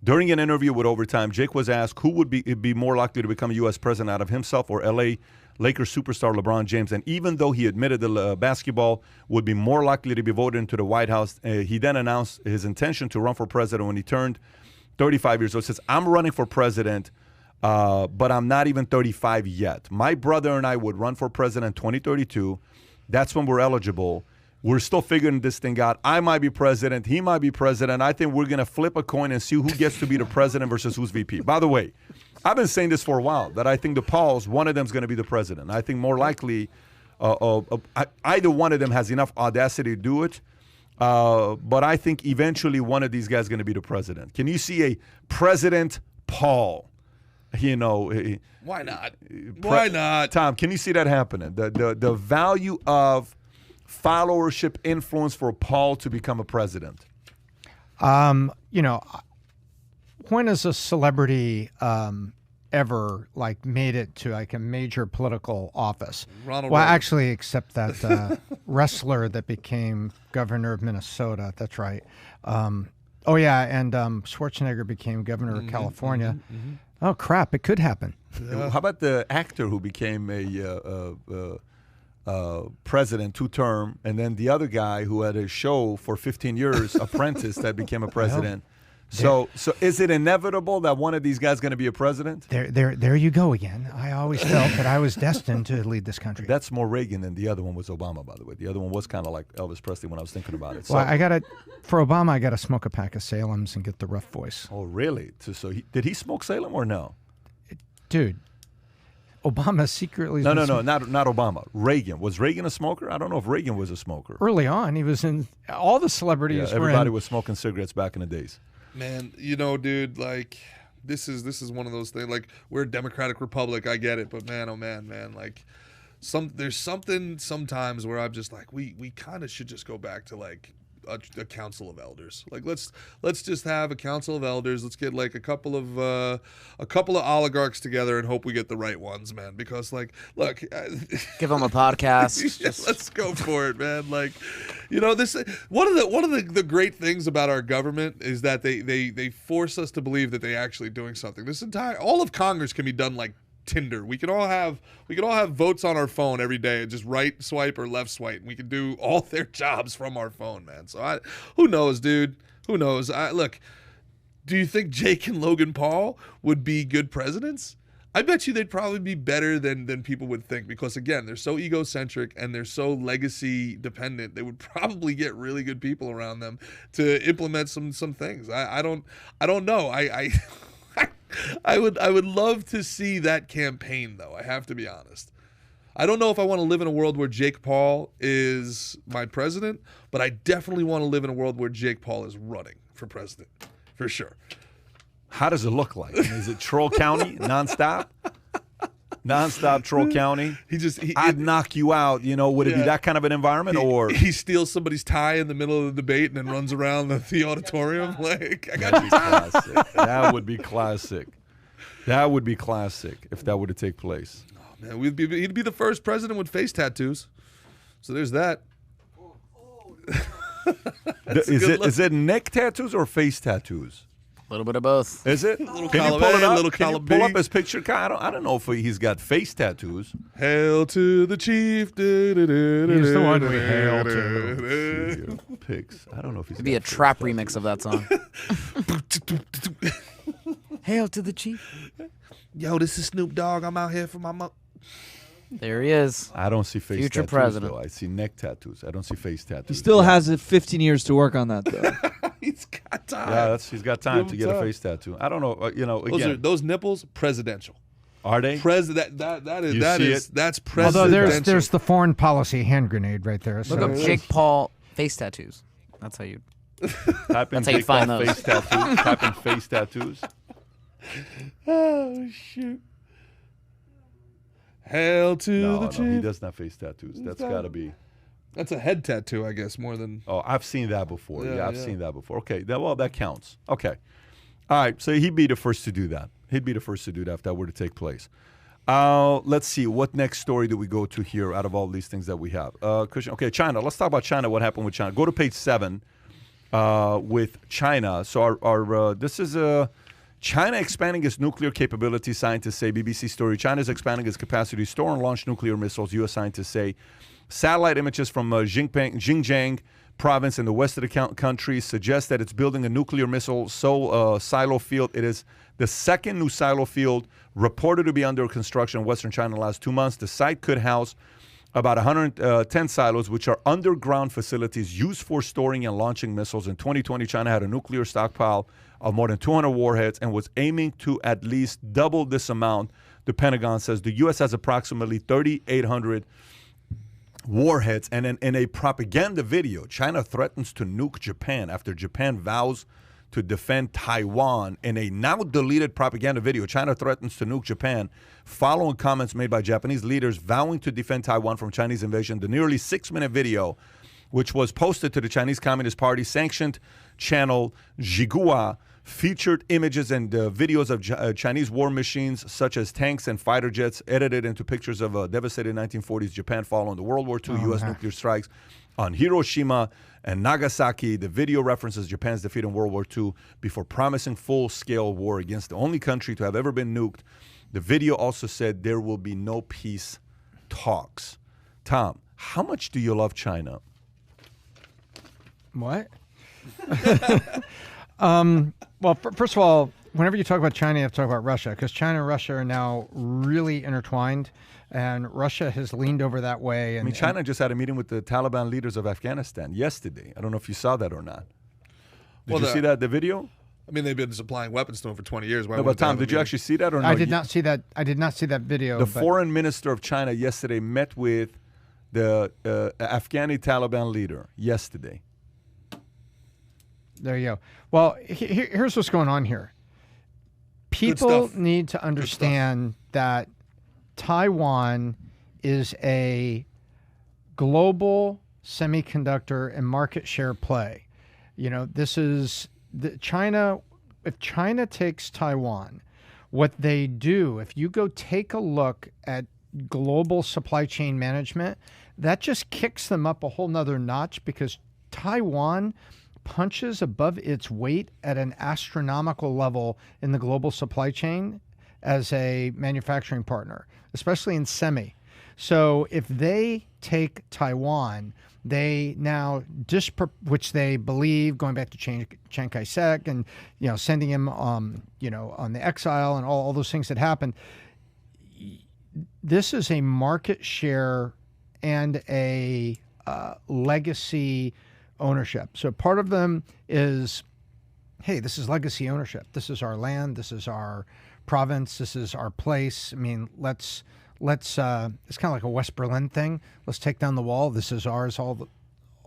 Speaker 1: During an interview with Overtime, Jake was asked who would be more likely to become a U.S. president out of himself or L.A. Lakers superstar LeBron James. And even though he admitted that basketball would be more likely to be voted into the White House, he then announced his intention to run for president when he turned 35 years old. He says, I'm running for president, but I'm not even 35 yet. My brother and I would run for president in 2032. That's when we're eligible. We're still figuring this thing out. I might be president. He might be president. I think we're going to flip a coin and see who gets to be the president versus who's VP. By the way, I've been saying this for a while, that I think the polls, one of them is going to be the president. I think more likely either one of them has enough audacity to do it, but I think eventually one of these guys is going to be the president. Can you see a President Paul? You know,
Speaker 2: why not? Why not?
Speaker 1: Tom, can you see that happening? The value of followership influence for Paul to become a president?
Speaker 4: You know, when has a celebrity ever like made it to like a major political office?
Speaker 2: Ronald
Speaker 4: well,
Speaker 2: Reagan.
Speaker 4: actually, except that wrestler that became governor of Minnesota. That's right. Oh yeah, and Schwarzenegger became governor of California. Oh crap! It could happen.
Speaker 1: How about the actor who became a president 2-term, and then the other guy who had a show for 15 years, Apprentice, that became a president? So is it inevitable that one of these guys is going to be a president?
Speaker 4: There you go again. I always felt that I was destined to lead this country.
Speaker 1: That's more Reagan than the other one was Obama, by the way. The other one was kind of like Elvis Presley when I was thinking about it.
Speaker 4: Well, for Obama, I got to smoke a pack of Salems and get the rough voice.
Speaker 1: Oh, really? Did he smoke Salem or no?
Speaker 4: Dude, Obama secretly...
Speaker 1: No, not Obama. Reagan. Was Reagan a smoker? I don't know if Reagan was a smoker.
Speaker 4: Early on, he was in... All the celebrities were
Speaker 1: everybody was smoking cigarettes back in the days.
Speaker 2: Man, you know, dude, like this is one of those things. Like, we're a democratic republic, I get it, but man, oh man, like there's something sometimes where I'm just like, we kind of should just go back to like a council of elders. Like let's just have a council of elders. Let's get like a couple of oligarchs together and hope we get the right ones, man. Because like, look,
Speaker 7: give them a podcast.
Speaker 2: Let's go for it, man. Like, you know, this one of the great things about our government is that they force us to believe that they actually doing something. All of Congress can be done like Tinder. We can all have votes on our phone every day and just right swipe or left swipe, and we can do all their jobs from our phone, man. So who knows, dude? Who knows? Look, do you think Jake and Logan Paul would be good presidents? I bet you they'd probably be better than people would think, because again, they're so egocentric and they're so legacy dependent. They would probably get really good people around them to implement some things. I don't know. I would love to see that campaign, though. I have to be honest. I don't know if I want to live in a world where Jake Paul is my president, but I definitely want to live in a world where Jake Paul is running for president, for sure.
Speaker 1: How does it look like? Is it Troll County nonstop? Nonstop Troll County. I'd knock you out. You know, would it be that kind of an environment, or
Speaker 2: he steals somebody's tie in the middle of the debate and then runs around the auditorium like I got
Speaker 1: That'd be classic. That would be classic. That would be classic if that were to take place.
Speaker 2: Oh man, he'd be the first president with face tattoos. So there's that.
Speaker 1: Is it neck tattoos or face tattoos?
Speaker 7: A little bit of both.
Speaker 1: Is it?
Speaker 2: Little
Speaker 1: Can you
Speaker 2: column
Speaker 1: pull
Speaker 2: A,
Speaker 1: it up?
Speaker 2: little
Speaker 1: Can you
Speaker 2: column
Speaker 1: pull
Speaker 2: B.
Speaker 1: up his picture? I don't know if he's got face tattoos.
Speaker 2: Hail to the chief.
Speaker 4: He's the one we hail to.
Speaker 1: Pics. I don't know if he's
Speaker 7: It'd be a trap remix of that song. Hail to the chief.
Speaker 2: Yo, this is Snoop Dogg. I'm out here for my mom.
Speaker 7: There he is.
Speaker 1: I don't see face
Speaker 7: Future
Speaker 1: tattoos,
Speaker 7: president.
Speaker 1: though. I see neck tattoos. I don't see face tattoos.
Speaker 6: He still has 15 years to work on that, though.
Speaker 2: He's got time.
Speaker 1: Yeah, he's got time
Speaker 2: Give
Speaker 1: to
Speaker 2: him
Speaker 1: get a
Speaker 2: time.
Speaker 1: face tattoo. I don't know. You know, again,
Speaker 2: Those nipples, presidential.
Speaker 1: are they?
Speaker 2: That's presidential.
Speaker 4: Although there's the foreign policy hand grenade right there.
Speaker 7: Look up
Speaker 4: so-
Speaker 7: Jake Paul face tattoos. That's how you.
Speaker 1: Type in
Speaker 7: That's how you
Speaker 1: Jake
Speaker 7: find
Speaker 1: Paul
Speaker 7: those.
Speaker 1: face tattoos. Type in face tattoos.
Speaker 2: Oh shoot! Hail to
Speaker 1: No,
Speaker 2: the
Speaker 1: no,
Speaker 2: chief.
Speaker 1: he doesn't have face tattoos. That's got to be.
Speaker 2: That's a head tattoo, I guess, more than.
Speaker 1: Oh, I've seen that before.
Speaker 2: Yeah,
Speaker 1: I've
Speaker 2: yeah.
Speaker 1: seen that before. Okay, that counts. Okay. All right, so he'd be the first to do that. He'd be the first to do that if that were to take place. Let's see. What next story do we go to here out of all these things that we have? Christian, okay, China. Let's talk about China, what happened with China. Go to page 7 with China. So our this is China expanding its nuclear capabilities, scientists say. BBC story. China is expanding its capacity to store and launch nuclear missiles, U.S. scientists say. Satellite images from Xinjiang province in the west of the country suggest that it's building a nuclear missile silo field. It is the second new silo field reported to be under construction in western China in the last 2 months. The site could house about 110 silos, which are underground facilities used for storing and launching missiles. In 2020, China had a nuclear stockpile of more than 200 warheads and was aiming to at least double this amount. The Pentagon says the U.S. has approximately 3,800 warheads. And in a propaganda video, China threatens to nuke Japan after Japan vows to defend Taiwan. In a now deleted propaganda video, China threatens to nuke Japan following comments made by Japanese leaders vowing to defend Taiwan from Chinese invasion. The nearly 6-minute video, which was posted to the Chinese Communist Party sanctioned channel Zhigua, featured images and videos of Chinese war machines such as tanks and fighter jets, edited into pictures of a devastated 1940s Japan following the World War II U.S. nuclear strikes on Hiroshima and Nagasaki. The video references Japan's defeat in World War II before promising full-scale war against the only country to have ever been nuked. The video also said there will be no peace talks. Tom, how much do you love China?
Speaker 4: What? Well, first of all, whenever you talk about China, you have to talk about Russia, because China and Russia are now really intertwined, and Russia has leaned over that way. And,
Speaker 1: China just had a meeting with the Taliban leaders of Afghanistan yesterday. I don't know if you saw that or not. Did you see that, the video?
Speaker 2: I mean, they've been supplying weapons to them for 20 years.
Speaker 1: No, but Tom, did you actually see that or no?
Speaker 4: I did not see that. I did not see that video.
Speaker 1: The foreign minister of China yesterday met with the Afghani Taliban leader yesterday.
Speaker 4: There you go. Well, here's what's going on here. People need to understand that Taiwan is a global semiconductor and market share play. You know, this is China. If China takes Taiwan, what they do, if you go take a look at global supply chain management, that just kicks them up a whole nother notch, because Taiwan punches above its weight at an astronomical level in the global supply chain as a manufacturing partner, especially in semi. So if they take Taiwan, they now which they believe, going back to Chiang Kai-shek and sending him on the exile and all those things that happened. This is a market share and a legacy ownership. So part of them is, hey, this is legacy ownership. This is our land. This is our province. This is our place. I mean, let's it's kind of like a West Berlin thing. Let's take down the wall. This is ours all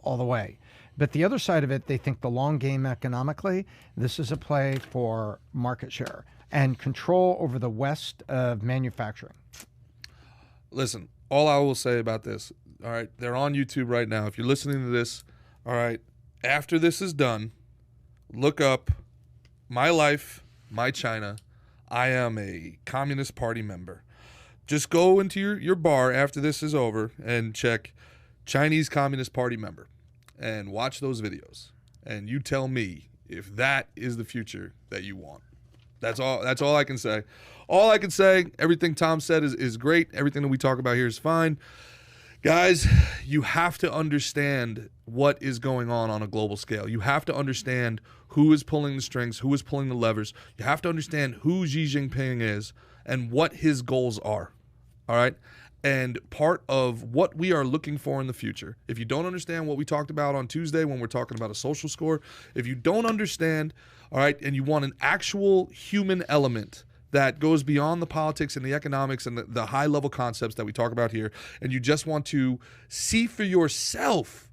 Speaker 4: the way. But the other side of it, they think the long game economically. This is a play for market share and control over the West of manufacturing.
Speaker 2: Listen, all I will say about this, all right, they're on YouTube right now. If you're listening to this, all right, after this is done, look up My Life, My China. I am a Communist Party member. Just go into your bar after this is over and check Chinese Communist Party member and watch those videos. And you tell me if that is the future that you want. That's all I can say. All I can say, everything Tom said is great. Everything that we talk about here is fine. Guys, you have to understand what is going on a global scale. You have to understand who is pulling the strings, who is pulling the levers. You have to understand who Xi Jinping is and what his goals are. All right? And part of what we are looking for in the future, if you don't understand what we talked about on Tuesday when we're talking about a social score, if you don't understand, all right, and you want an actual human element that goes beyond the politics and the economics and the high-level concepts that we talk about here, and you just want to see for yourself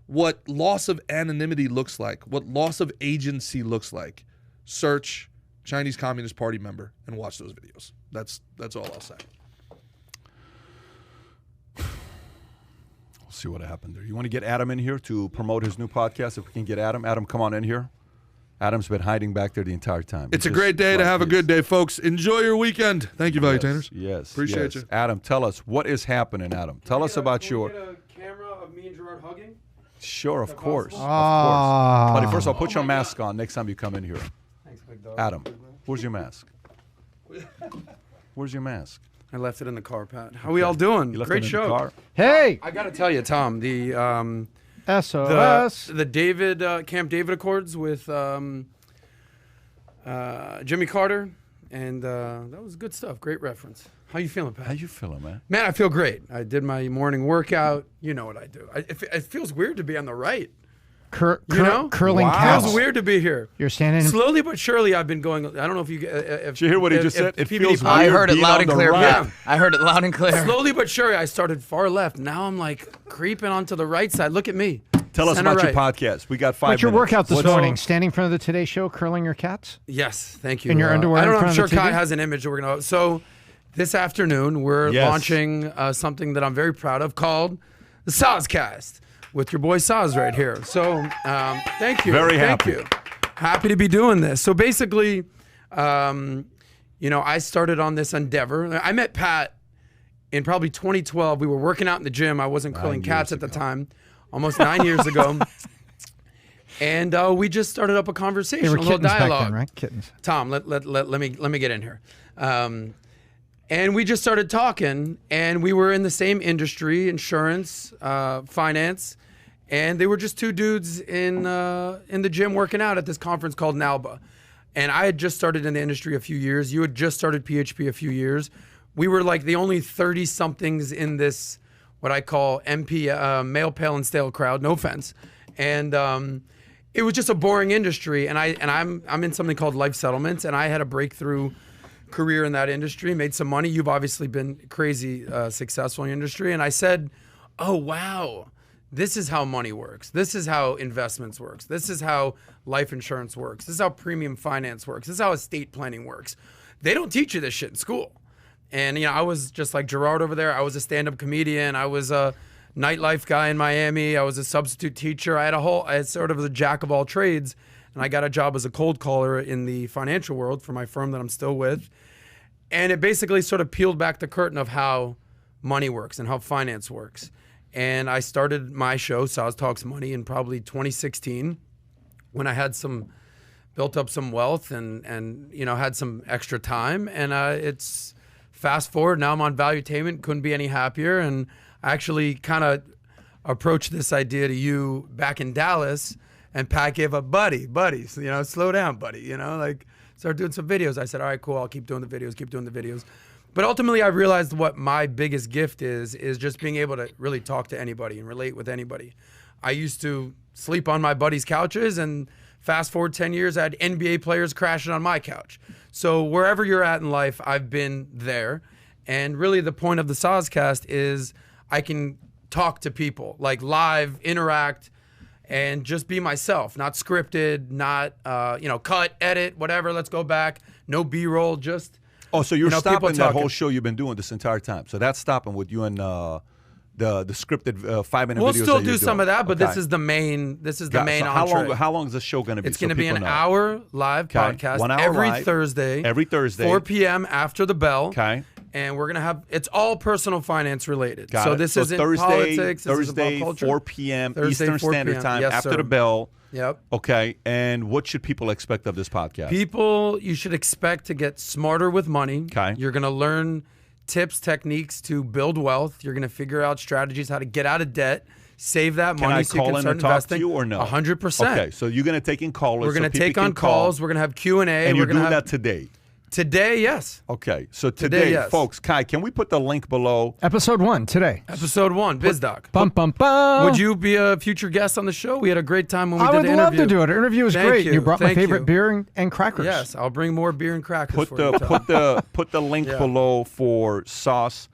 Speaker 2: what loss of anonymity looks like, what loss of agency looks like, search Chinese Communist Party member and watch those videos. That's all I'll say.
Speaker 1: We'll see what happened there. You want to get Adam in here to promote his new podcast? If we can get Adam. Adam, come on in here. Adam's been hiding back there the entire time.
Speaker 2: It's a great day to have a good day, folks. Enjoy your weekend. Thank you, Valuetainers.
Speaker 1: Yes.
Speaker 2: Appreciate you.
Speaker 1: Adam, tell us, what is happening, Adam? Tell us about your...
Speaker 11: Can we get a camera of me and Gerard hugging?
Speaker 1: Sure, of course.
Speaker 11: Possible?
Speaker 1: Of course. Buddy, first of all, put your mask on next time you come in here.
Speaker 11: Thanks, big
Speaker 1: Adam, where's your mask? Where's your mask?
Speaker 11: I left it in the car, Pat. How we all doing?
Speaker 1: You left
Speaker 11: Great
Speaker 1: it in
Speaker 11: show.
Speaker 1: the car?
Speaker 4: Hey,
Speaker 11: I got to tell you, Tom, the
Speaker 4: SOS.
Speaker 11: the David Camp David Accords with Jimmy Carter, and that was good stuff. Great reference. How you feeling, Pat?
Speaker 1: How you feeling, man?
Speaker 11: Man, I feel great. I did my morning workout. You know what I do. It feels weird to be on the right. You know?
Speaker 4: Curling
Speaker 1: Wow.
Speaker 4: cows.
Speaker 11: Feels weird to be here.
Speaker 4: You're standing.
Speaker 11: Slowly but surely, I've been going. I don't know if you.
Speaker 1: Did you hear what he just said? It
Speaker 11: PBD
Speaker 1: feels
Speaker 7: I
Speaker 1: weird
Speaker 7: heard it
Speaker 1: being
Speaker 7: loud
Speaker 1: on
Speaker 7: and
Speaker 1: the
Speaker 7: clear.
Speaker 1: right.
Speaker 7: Yeah. I heard it loud and clear.
Speaker 11: Slowly but surely, I started far left. Now I'm like creeping onto the right side. Look at me.
Speaker 1: Tell us
Speaker 11: Center
Speaker 1: about
Speaker 11: right.
Speaker 1: your podcast. We got 5
Speaker 4: What's your
Speaker 1: minutes.
Speaker 4: workout this
Speaker 1: What's-
Speaker 4: morning? Standing in front of the Today Show, curling your cats?
Speaker 11: Yes, thank you.
Speaker 4: In your underwear
Speaker 11: I don't
Speaker 4: in
Speaker 11: know. I'm
Speaker 4: front
Speaker 11: sure
Speaker 4: of the TV?
Speaker 11: Kai has an image that we're gonna. So this afternoon we're
Speaker 1: Yes.
Speaker 11: launching something that I'm very proud of called the Sozcast with your boy Soz right here. So thank you.
Speaker 1: Very
Speaker 11: Thank
Speaker 1: happy.
Speaker 11: you. Happy to be doing this. So basically, I started on this endeavor. I met Pat in probably 2012. We were working out in the gym. I wasn't curling cats at the time, almost 9 years ago. And we just started up a conversation,
Speaker 4: They were
Speaker 11: a little
Speaker 4: kittens back
Speaker 11: dialogue.
Speaker 4: then, right? Kittens.
Speaker 11: Tom, let me get in here. And we just started talking, and we were in the same industry, insurance, finance, and they were just two dudes in the gym working out at this conference called NALBA. And I had just started in the industry a few years. You had just started PHP a few years. We were like the only 30-somethings in this, what I call MP, male, pale, and stale crowd. No offense. And it was just a boring industry. And I'm in something called life settlements, and I had a breakthrough career in that industry, made some money. You've obviously been crazy successful in the industry. And I said, oh, wow, this is how money works. This is how investments works. This is how life insurance works. This is how premium finance works. This is how estate planning works. They don't teach you this shit in school. And, I was just like Gerard over there. I was a stand-up comedian. I was a nightlife guy in Miami. I was a substitute teacher. I had sort of a jack of all trades. And I got a job as a cold caller in the financial world for my firm that I'm still with. And it basically sort of peeled back the curtain of how money works and how finance works. And I started my show, Soz Talks Money, in probably 2016 when I had built up some wealth and had some extra time. And it's fast forward, now I'm on Valuetainment, couldn't be any happier. And I actually kind of approached this idea to you back in Dallas, and Pat gave up, buddy, slow down, buddy, start doing some videos. I said, all right, cool, I'll keep doing the videos. But ultimately, I realized what my biggest gift is just being able to really talk to anybody and relate with anybody. I used to sleep on my buddies' couches, and fast forward 10 years, I had NBA players crashing on my couch. So wherever you're at in life, I've been there. And really the point of the Sozcast is I can talk to people, like live, interact, and just be myself, not scripted, not, cut, edit, whatever, let's go back, no B-roll, just...
Speaker 1: Oh, so you're stopping that
Speaker 11: talking.
Speaker 1: whole show you've been doing this entire time. So that's stopping with you and the scripted 5-minute videos.
Speaker 11: We'll still
Speaker 1: that
Speaker 11: do
Speaker 1: you're
Speaker 11: some
Speaker 1: doing.
Speaker 11: of that, but
Speaker 1: Okay.
Speaker 11: this is the main.
Speaker 1: So
Speaker 11: entree.
Speaker 1: how long is this show going to be?
Speaker 11: It's going to be
Speaker 1: people
Speaker 11: an
Speaker 1: know?
Speaker 11: hour live podcast
Speaker 1: 1 hour
Speaker 11: every
Speaker 1: live,
Speaker 11: Thursday.
Speaker 1: Every Thursday,
Speaker 11: 4 p.m. after the bell.
Speaker 1: Okay.
Speaker 11: And we're going to have, it's all personal finance related.
Speaker 1: Got
Speaker 11: so
Speaker 1: it.
Speaker 11: this
Speaker 1: So
Speaker 11: isn't
Speaker 1: Thursday,
Speaker 11: politics. This
Speaker 1: Thursday,
Speaker 11: isn't pop culture.
Speaker 1: 4 p.m.
Speaker 11: Thursday,
Speaker 1: Eastern
Speaker 11: 4
Speaker 1: Standard
Speaker 11: p.m.
Speaker 1: Time
Speaker 11: Yes,
Speaker 1: after
Speaker 11: sir.
Speaker 1: the bell.
Speaker 11: Yep.
Speaker 1: Okay. And what should people expect of this podcast?
Speaker 11: People, you should expect to get smarter with money.
Speaker 1: Okay.
Speaker 11: You're going to learn tips, techniques to build wealth. You're going to figure out strategies how to get out of debt, save that
Speaker 1: Can
Speaker 11: money
Speaker 1: I
Speaker 11: so you
Speaker 1: call
Speaker 11: can
Speaker 1: in
Speaker 11: start
Speaker 1: and talk
Speaker 11: investing.
Speaker 1: to you or no?
Speaker 11: 100%.
Speaker 1: Okay. So you're going to take in callers.
Speaker 11: We're going to
Speaker 1: so
Speaker 11: take
Speaker 1: people
Speaker 11: on
Speaker 1: can call.
Speaker 11: calls. We're going to have Q&A.
Speaker 1: And
Speaker 11: We're
Speaker 1: you're
Speaker 11: gonna
Speaker 1: doing
Speaker 11: have,
Speaker 1: that today?
Speaker 11: Today, yes.
Speaker 1: Okay. So today,
Speaker 11: yes.
Speaker 1: folks, Kai, can we put the link below?
Speaker 4: Episode 1 today.
Speaker 11: Episode 1, BizDoc.
Speaker 4: Bum, bum, bum.
Speaker 11: Would you be a future guest on the show? We had a great time when we
Speaker 4: I
Speaker 11: did
Speaker 4: would
Speaker 11: the
Speaker 4: love
Speaker 11: interview.
Speaker 4: to do it. Our interview was
Speaker 11: Thank
Speaker 4: great.
Speaker 11: you.
Speaker 4: Brought my
Speaker 11: Thank
Speaker 4: favorite
Speaker 11: you.
Speaker 4: beer and crackers.
Speaker 11: Yes, I'll bring more beer and crackers
Speaker 1: Put
Speaker 11: for
Speaker 1: the
Speaker 11: you.
Speaker 1: put the link
Speaker 11: Yeah.
Speaker 1: below for Saucecast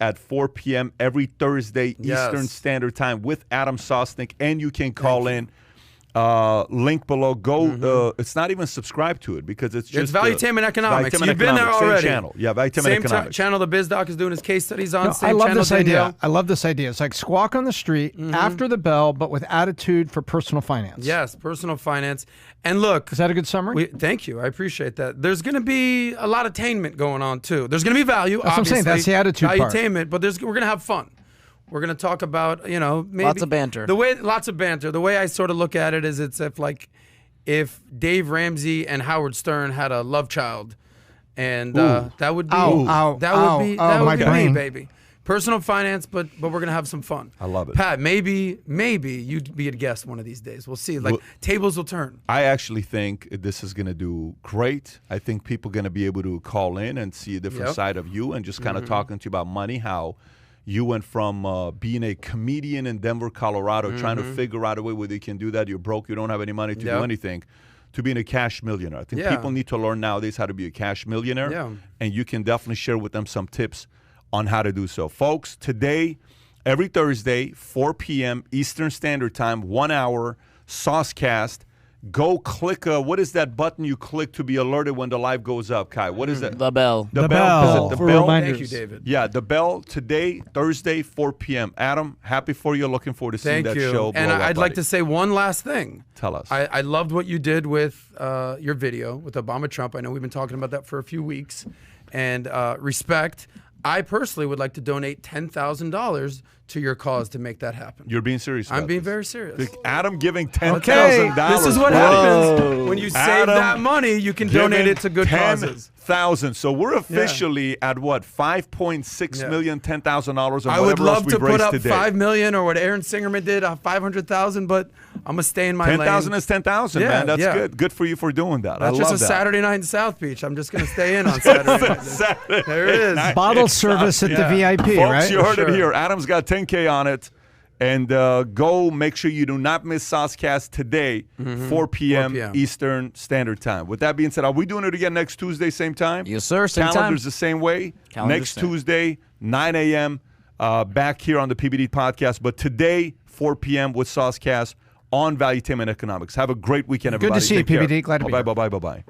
Speaker 1: at 4 p.m. every Thursday
Speaker 11: Yes.
Speaker 1: Eastern Standard Time with Adam Sosnick, and you can call in. Link below. Go. It's not even subscribe to it because it's just
Speaker 11: Valuetainment Economics.
Speaker 1: Valuetainment
Speaker 11: You've been there
Speaker 1: Economics,
Speaker 11: already.
Speaker 1: Same channel. Yeah, Valuetainment
Speaker 11: Same
Speaker 1: Economics.
Speaker 11: channel the BizDoc is doing his case studies on.
Speaker 4: No,
Speaker 11: Same
Speaker 4: I love
Speaker 11: channel
Speaker 4: this idea.
Speaker 11: Danielle.
Speaker 4: I love this idea. It's like squawk on the street after the bell, but with attitude for personal finance.
Speaker 11: Yes, personal finance. And look.
Speaker 4: Is that a good summary?
Speaker 11: Thank you. I appreciate that. There's going to be a lot of attainment going on, too. There's going to be value,
Speaker 4: That's what I'm
Speaker 11: obviously.
Speaker 4: saying. That's the attitude part.
Speaker 11: Valuetainment, but we're going to have fun. We're going to talk about, maybe.
Speaker 7: Lots of banter.
Speaker 11: Lots of banter. The way I sort of look at it is it's if if Dave Ramsey and Howard Stern had a love child, and that would be that would be me, baby. Personal finance, but we're gonna have some fun.
Speaker 1: I love it.
Speaker 11: Pat, maybe you'd be a guest one of these days. We'll see. Like tables will turn.
Speaker 1: I actually think this is gonna do great. I think people are gonna be able to call in and see a different side of you and just kind of talking to you about money, how you went from being a comedian in Denver, Colorado, trying to figure out a way where you can do that. You're broke, you don't have any money to do anything, to being a cash millionaire. I think people need to learn nowadays how to be a cash millionaire, and you can definitely share with them some tips on how to do so. Folks, today, every Thursday, 4 p.m. Eastern Standard Time, 1 hour, Saucecast. Go click, what is that button you click to be alerted when the live goes up, Kai? What is that?
Speaker 7: The bell.
Speaker 1: The bell. Is it the bell?
Speaker 11: Thank you, David.
Speaker 1: Yeah, the bell today, Thursday, 4 p.m. Adam, happy for you. Looking forward to seeing that show.
Speaker 11: And I'd like to say one last thing.
Speaker 1: Tell us.
Speaker 11: I loved what you did with your video with Obama Trump. I know we've been talking about that for a few weeks. And respect. I personally would like to donate $10,000 to your cause to make that happen.
Speaker 1: You're being serious.
Speaker 11: I'm being very serious.
Speaker 1: Adam giving $10,000.
Speaker 11: This is what happens when you save that money. You can donate it to good causes.
Speaker 1: $10,000. So we're officially at what, $5.6 million, $10,000, or
Speaker 11: I would love to put up
Speaker 1: today.
Speaker 11: $5 million, or what Arron Singerman did, $500,000. But I'm gonna stay in my lane.
Speaker 1: 10,000 is 10,000, man. That's good. Good for you for doing that.
Speaker 11: That's
Speaker 1: I
Speaker 11: just
Speaker 1: love
Speaker 11: a Saturday night in South Beach. I'm just gonna stay in on Saturday night. There it is.
Speaker 4: Bottle service at the VIP,
Speaker 1: Folks,
Speaker 4: right?
Speaker 1: you heard it here. Adam's got 10K on it. And go make sure you do not miss Saucecast today, 4 p.m. Eastern Standard Time. With that being said, are we doing it again next Tuesday, same time?
Speaker 7: Yes, sir. Same
Speaker 1: Calendar's
Speaker 7: time.
Speaker 1: the same way.
Speaker 7: Calendar's
Speaker 1: next
Speaker 7: the same.
Speaker 1: Tuesday, 9 a.m., back here on the PBD podcast. But today, 4 p.m. with Saucecast on Valuetainment Economics. Have a great weekend, everybody.
Speaker 4: Good to see you,
Speaker 1: Take care.
Speaker 4: PBD. Glad to be here.
Speaker 1: Bye-bye.